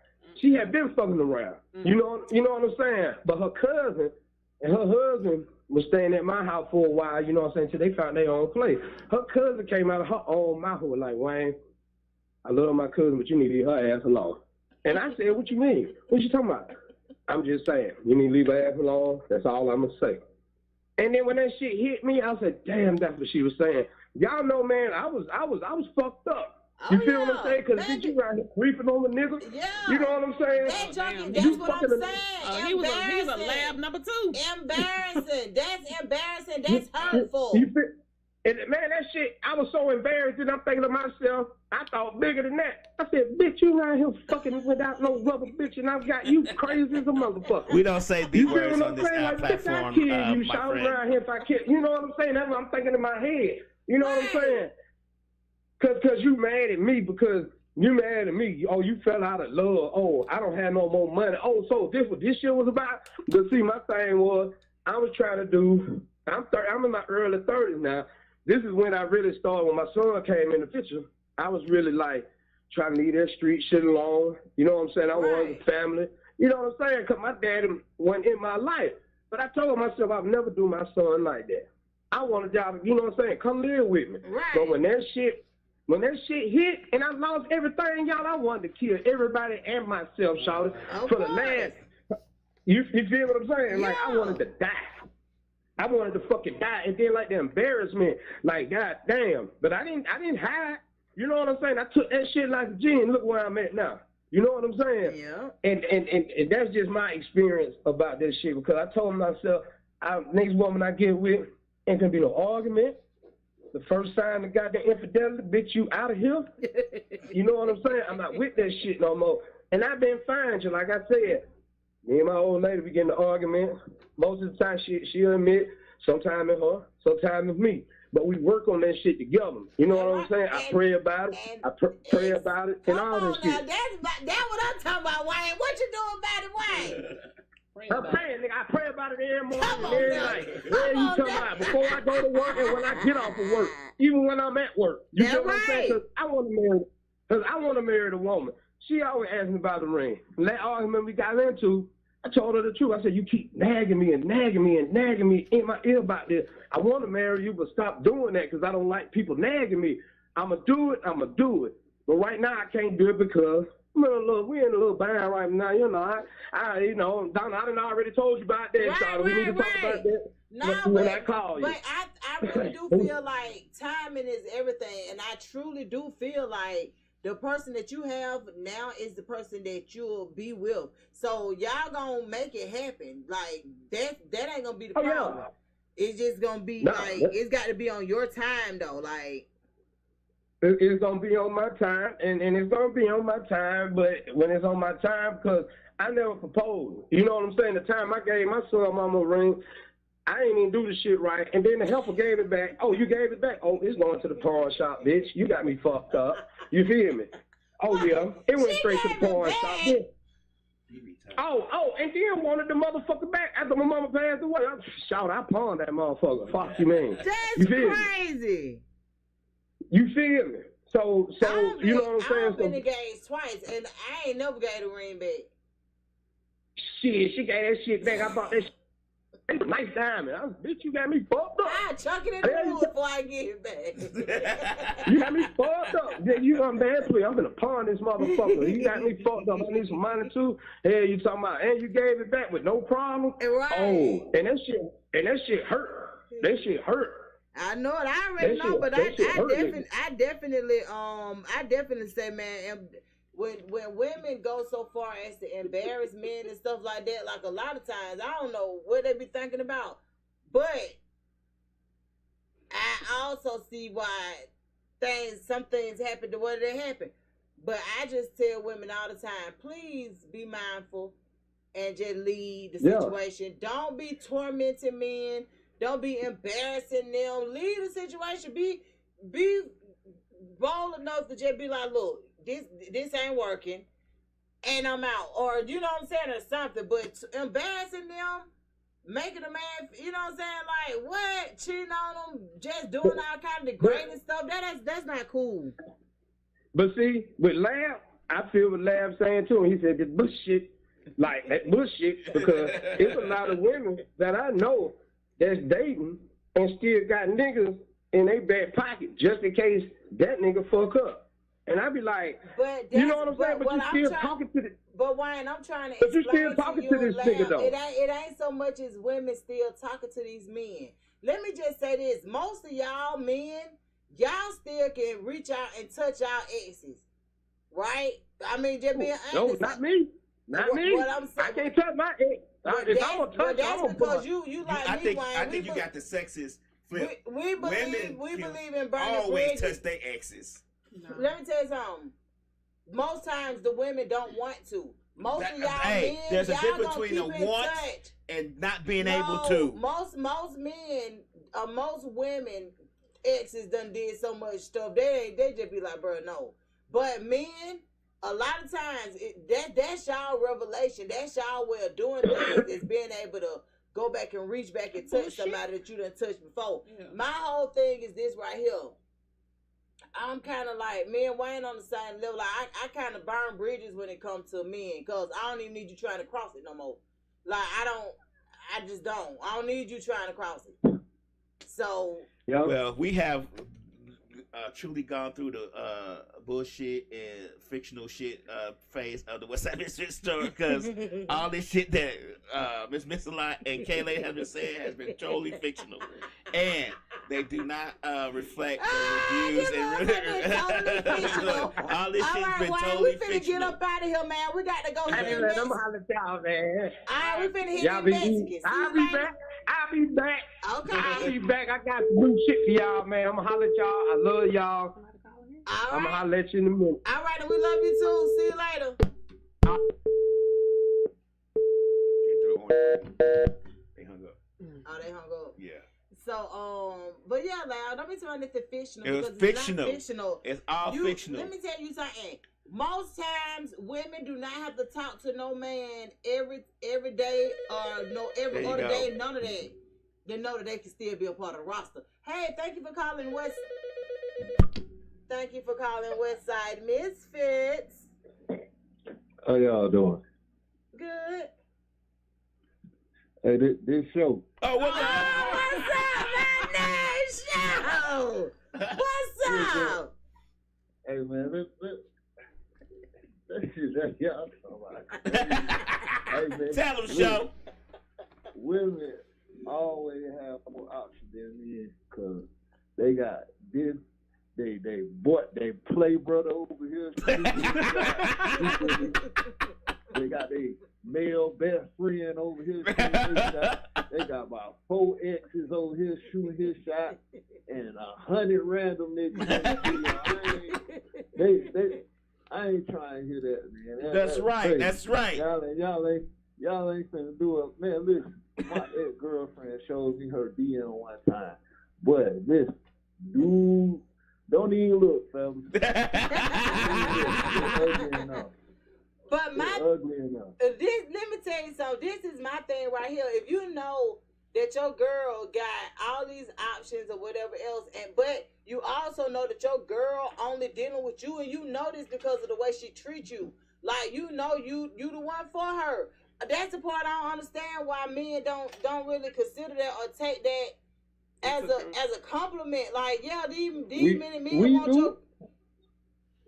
She had been fucking around. You know what I'm saying? But her cousin and her husband was staying at my house for a while, you know what I'm saying, till they found their own place. Her cousin came out of her own mouth and was like, Wayne, I love my cousin, but you need to leave her ass alone. And I said, what you mean? What you talking about? I'm just saying, you need to leave her ass alone. That's all I'm going to say. And then when that shit hit me, I said, damn, that's what she was saying. Y'all know, man, I was fucked up. You feel what I'm saying? Because did you right here creeping on the nigga? Yeah. You know what I'm saying? That junkie, that's what I'm saying. He was a lab number 2. Embarrassing. That's embarrassing. That's hurtful. And man, that shit, I was so embarrassed, and I'm thinking to myself, I thought bigger than that. I said, bitch, you around here fucking without no rubber, bitch, and I've got you crazy as a motherfucker. We don't say big words on this like, platform, I kill you, my shout friend. around here if I kill. You know what I'm saying? That's what I'm thinking in my head. You know what I'm saying? Cause you mad at me because You mad at me? Oh, you fell out of love. Oh, I don't have no more money. Oh, so this what this shit was about? But see, my thing was, I was trying to do. I'm in my early 30s now. This is when I really started. When my son came in the picture, I was really like trying to leave that street shit alone. You know what I'm saying? I wanted a family. You know what I'm saying? Because my daddy wasn't in my life. But I told myself I'd never do my son like that. I wanted y'all to, you know what I'm saying, come live with me. Right. But when that shit hit and I lost everything, y'all, I wanted to kill everybody and myself, y'all, for the last. You feel what I'm saying? Yeah. Like, I wanted to die. I wanted to fucking die. And then, like, the embarrassment, like, god damn. But I didn't hide. You know what I'm saying? I took that shit like a G and look where I'm at now. You know what I'm saying? Yeah. And that's just my experience about this shit, because I told myself, next woman I get with, ain't gonna be no argument. The first sign of goddamn infidelity, bitch, you out of here. You know what I'm saying? I'm not with that shit no more. And I've been fine, just like I said. Me and my old lady, we get in an argument. Most of the time, she'll admit, sometime it's her, sometime it's me. But we work on that shit together. You know what I'm saying? I pray about it. I pray about it and all that shit. Now, that's what I'm talking about, Wayne. What you doing about it, Wayne? I'm praying, nigga. I pray about it every morning and every night. What are you talking about? Before I go to work and when I get off of work, even when I'm at work. You know what I'm saying? Because I want to marry the woman. She always asks me about the ring. That argument we got into, I told her the truth. I said, you keep nagging me and nagging me and nagging me in my ear about this. I want to marry you, but stop doing that because I don't like people nagging me. I'm going to do it. But right now I can't do it because we're in a little bind right now. You know, Donna, I done already told you about that. So we need to talk about that when I call you. But I really do feel like timing is everything. And I truly do feel like the person that you have now is the person that you'll be with. So y'all gonna make it happen. Like that ain't gonna be the problem. Yeah. It's just gonna be it's got to be on your time though. Like it's gonna be on my time, and it's gonna be on my time. But when it's on my time, because I never proposed. You know what I'm saying? The time I gave my son mama a ring, I ain't even do the shit right. And then the helper gave it back. Oh, you gave it back? Oh, it's going to the pawn shop, bitch. You got me fucked up. You feel me? Oh, yeah. It went straight to the pawn shop. Yeah. Oh, and then wanted the motherfucker back after my mama passed away. I pawned that motherfucker. Fuck you, man. That's crazy. You feel me? So you know what I'm saying? I've been engaged twice, and I ain't never gave the ring back. Shit, she gave that shit back. I bought that shit. Nice diamond. Bitch, you got me fucked up. I chuck it in the wood before I get it back. You got me fucked up. Then you bad play. I'm gonna pawn this motherfucker. You got me fucked up. I need some money too. Hey, you talking about? And you gave it back with no problem. Right. Oh, and that shit hurt. That shit hurt. I know it. I already know, but I definitely say, man. When women go so far as to embarrass men and stuff like that, like a lot of times, I don't know what they be thinking about. But I also see why some things happen the way they happen. But I just tell women all the time, please be mindful and just leave the situation. Don't be tormenting men. Don't be embarrassing them. Leave the situation. Be bold enough to just be like, look, this ain't working, and I'm out. Or, you know what I'm saying, or something. But embarrassing them, making a man, you know what I'm saying, like, what? Cheating on them, just doing all kind of degrading stuff, that's not cool. But see, with Lab, I feel what Lab saying too, and he said, this bullshit, like, that bullshit, because there's a lot of women that I know that's dating and still got niggas in their back pocket just in case that nigga fuck up. And I be like, you know what I'm saying? But you still talking to this. But Wayne, I'm trying to. But you still talking to this nigga though. It ain't so much as women still talking to these men. Let me just say this: most of y'all men, y'all still can reach out and touch y'all exes, right? I mean, just being honest. No, not me. Not me. What I'm saying, I can't touch my ex. If I'm gonna touch, that's because you like me, Wayne. I think you got the sexist flip. We believe in burning always bridges. touch their exes. No. Let me tell you something. Most times the women don't want to. Most of y'all men, there's a y'all difference between a want and not being able to. Most men, most women, exes done did so much stuff. They just be like, bro, no. But men, a lot of times, that's y'all revelation. That's y'all way of doing things, is being able to go back and reach back and touch somebody that you done touched before. Yeah. My whole thing is this right here. I'm kind of like, me and Wayne on the same level. Like, I kind of burn bridges when it comes to men, because I don't even need you trying to cross it no more. Like, I just don't. I don't need you trying to cross it. So. Yep. Well, we have truly gone through the bullshit and fictional shit phase of the WestSide MisFits story, because all this shit that Miss Mixalot and Kayla have been saying has been totally fictional, and they do not reflect the reviews and all this shit's been totally fictional. We finna get up out of here, man. We got to go hit the I'm hollering at y'all, man. All right, we finna hit the Mexicans. I'll be back. Okay. I'll be back. I got some new shit for y'all, man. I'm gonna holler at y'all. I love y'all. All right. I'm gonna holler at you in a minute. All right, and we love you too. See you later. They hung up. Oh, they hung up. Yeah. So, but yeah, loud. Don't be telling it fictional. It was fictional. It's not fictional. It's all fictional. Let me tell you something. Most times, women do not have to talk to no man every day or every other day. None of that. They know that they can still be a part of the roster. Hey, thank you for calling Thank you for calling WestSide MisFits. How y'all doing? Good. Hey, this show. Oh, what's up, my show? What's up? Hey, man, that shit that y'all talking about. Hey, man, tell them, show. Women always have more options than men, because they got this. They play brother over here. They got their male best friend over here. They got about 4 exes over here shooting his shot, and 100 random niggas. I ain't trying to hear that, man. That's right. Crazy. That's right. Y'all ain't finna do it, man. Listen, my ex-girlfriend showed me her DM one time, but listen, dude. Don't even look, fellas. Ugly enough. But ugly enough. Let me tell you something. This is my thing right here. If you know that your girl got all these options or whatever else, but you also know that your girl only dealing with you, and you know this because of the way she treats you. Like, you know you the one for her. That's the part I don't understand why men don't really consider that or take that as a compliment. Like, yeah, these many men want you.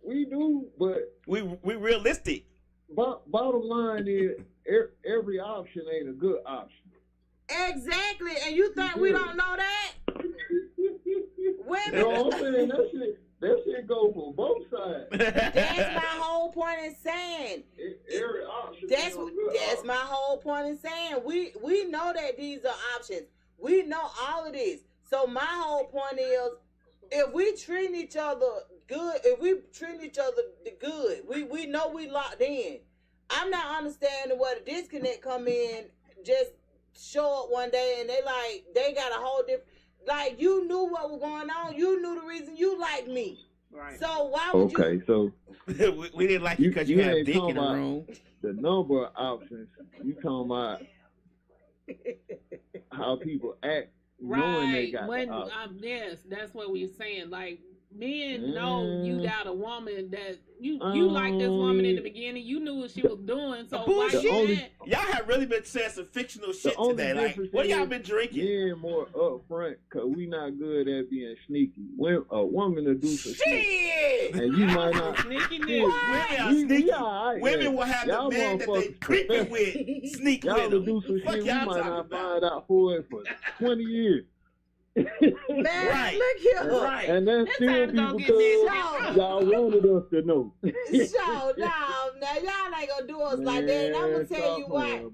We do, but we realistic. But bottom line is, every option ain't a good option. Exactly, and you think we don't know that? Women. No, I'm saying that shit go for both sides. That's my whole point in saying. Every option. That's my whole point in saying. We know that these are options. We know all of this. So my whole point is, if we treat each other good, we know we locked in. I'm not understanding where the disconnect come in. Just show up one day and they got a whole different. Like, you knew what was going on. You knew the reason you liked me. Right. So why would you? Okay, so we didn't like you because you had dick in the room. The number of options. You talking about how people act knowing they got the options. Yes, that's what we're saying. Like, men know you got a woman that you liked this woman in the beginning. You knew what she was doing. So why y'all have really been saying some fictional shit today. Like, what y'all been drinking? Yeah, more upfront, because we not good at being sneaky. When a woman will do some shit, and you might not. Sneaky women are sneaky. Women will have the man that they creeping with sneak with them. Y'all will do some shit we might not find out for it for 20 years. Man, right. Look here. Right. And that's still because y'all wanted us to know. So, now y'all ain't gonna do us like that. And I'm gonna tell you why.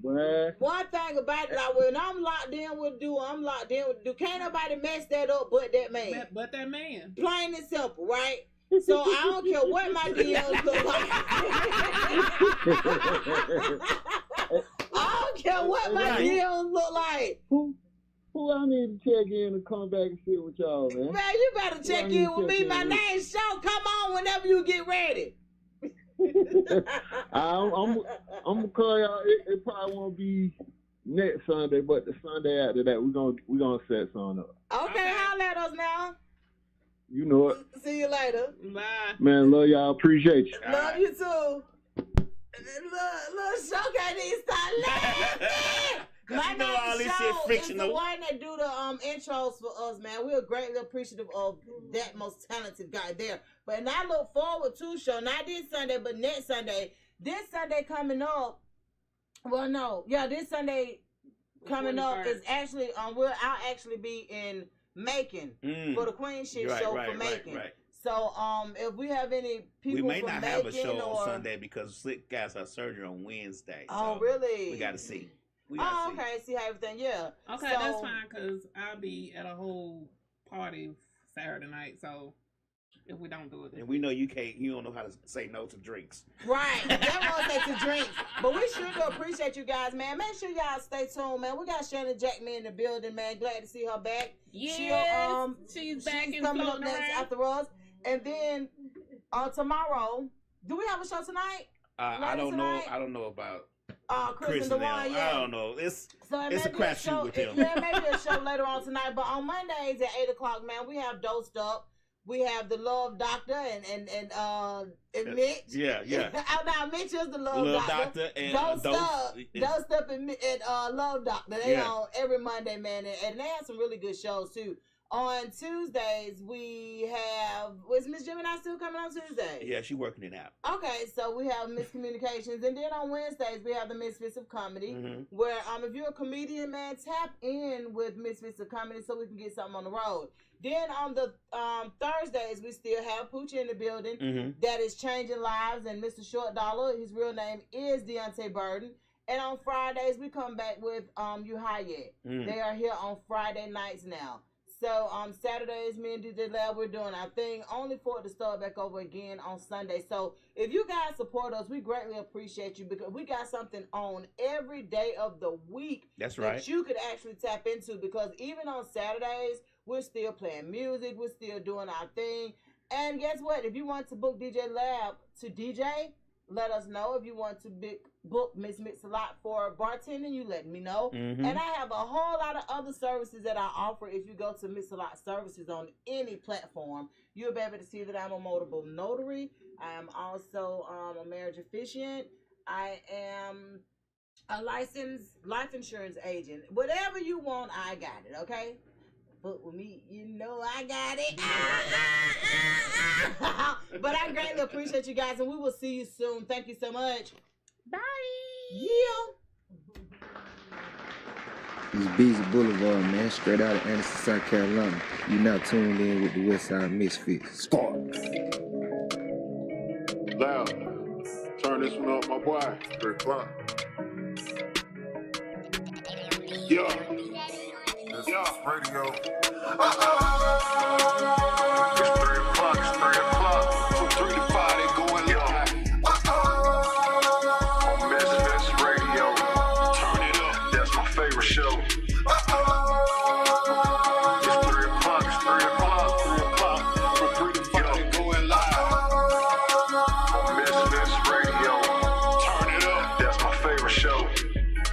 One thing about it, like, when I'm locked in with dude, Can't nobody mess that up but that man. But that man. Plain and simple, right? So I don't care what my DMs look like. I don't care what my DMs look like. Who who I need to check in and come back and sit with y'all, man? Man, you better check in with me. My name's Show. Come on whenever you get ready. I'm gonna call y'all. It probably won't be next Sunday, but the Sunday after that, we're gonna set something up. Okay, holla at us now. You know it. See you later. Bye. Man, love y'all. Appreciate you. Love you too. Little Show can't even stop laughing. My you know all this Show shit is fictional. the one that do the intros for us, man. We're greatly appreciative of that most talented guy there. But and I look forward to Show, not this Sunday, but next Sunday. This Sunday coming up. Well, no, yeah, this Sunday coming up is actually I'll actually be in Macon for the Queen Shit Show for Macon. Right. So if we have any people, we may from not Macon have a show or... on Sunday because Slick got her surgery on Wednesday. Oh, so really? We got to see. Okay. See how everything. Yeah. Okay, so, that's fine because I'll be at a whole party Saturday night. So if we don't do it, and we know you can't. You don't know how to say no to drinks. Right. Never gonna say to drinks. But we sure do appreciate you guys, man. Make sure y'all stay tuned, man. We got Shannon Jackman in the building, man. Glad to see her back. Yes, she's back and coming up floating next around. after us. And then tomorrow, do we have a show tonight? I don't know. I don't know about Chris and Dewan. Yeah. I don't know. It's a may be crapshoot with him. Yeah, maybe a show later on tonight. But on Mondays at 8:00, man, we have Dosed Up. We have the Love Doctor and Mitch. Yeah. Now Mitch is the Love Doctor. And Dosed Up and Love Doctor. They on every Monday, man, and they have some really good shows too. On Tuesdays, we have... Was Miss Gemini still coming on Tuesday? Yeah, she's working it out. Okay, so we have Miscommunications. And then on Wednesdays, we have the Misfits of Comedy, where if you're a comedian, man, tap in with Misfits of Comedy so we can get something on the road. Then on the Thursdays, we still have Poochie in the building that is changing lives. And Mr. Short Dollar, his real name is Deontay Burden. And on Fridays, we come back with You Hayek. They are here on Friday nights now. So Saturdays, me and DJLAB, we're doing our thing, only for it to start back over again on Sunday. So if you guys support us, we greatly appreciate you because we got something on every day of the week. That's right. That you could actually tap into because even on Saturdays, we're still playing music, we're still doing our thing. And guess what? If you want to book DJLAB to DJ, let us know. If you want to book Miss Mixalot for bartending, you let me know. And I have a whole lot of other services that I offer. If you go to Mixalot Services on any platform, you'll be able to see that I'm a mobile notary. I am also a marriage officiant. I am a licensed life insurance agent. Whatever you want, I got it, okay? But with me, you know I got it. But I greatly appreciate you guys, and we will see you soon. Thank you so much. Bye. Yeah. It's Beezy Boulevard, man, straight out of Anderson, South Carolina. You now tuned in with the WestSide MisFits. Sparks. Loud. Turn this one up, my boy. 3 o'clock. Yeah. Yeah. Radio. It's 3 o'clock. It's 3 o'clock. From 3 to 5, they going live. On MisFits Radio. Turn it up. That's my favorite show. It's 3 o'clock. It's 3 o'clock. 3 o'clock. From 3 to 5, they going live. On MisFits Radio. Turn it up. That's my favorite show.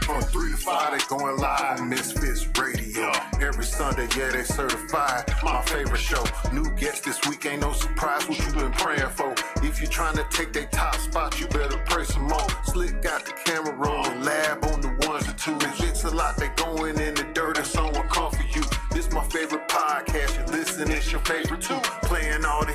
From 3 to 5, they going live on MisFits Radio. Every Sunday, yeah, they certified. My favorite show. New guest this week, ain't no surprise what you been praying for. If you trying to take their top spot, you better pray some more. Slick got the camera rolling, lab on the ones and twos. It's a lot, they going in the dirt and someone come for you. This my favorite podcast, you listen, it's your favorite too. Playing all the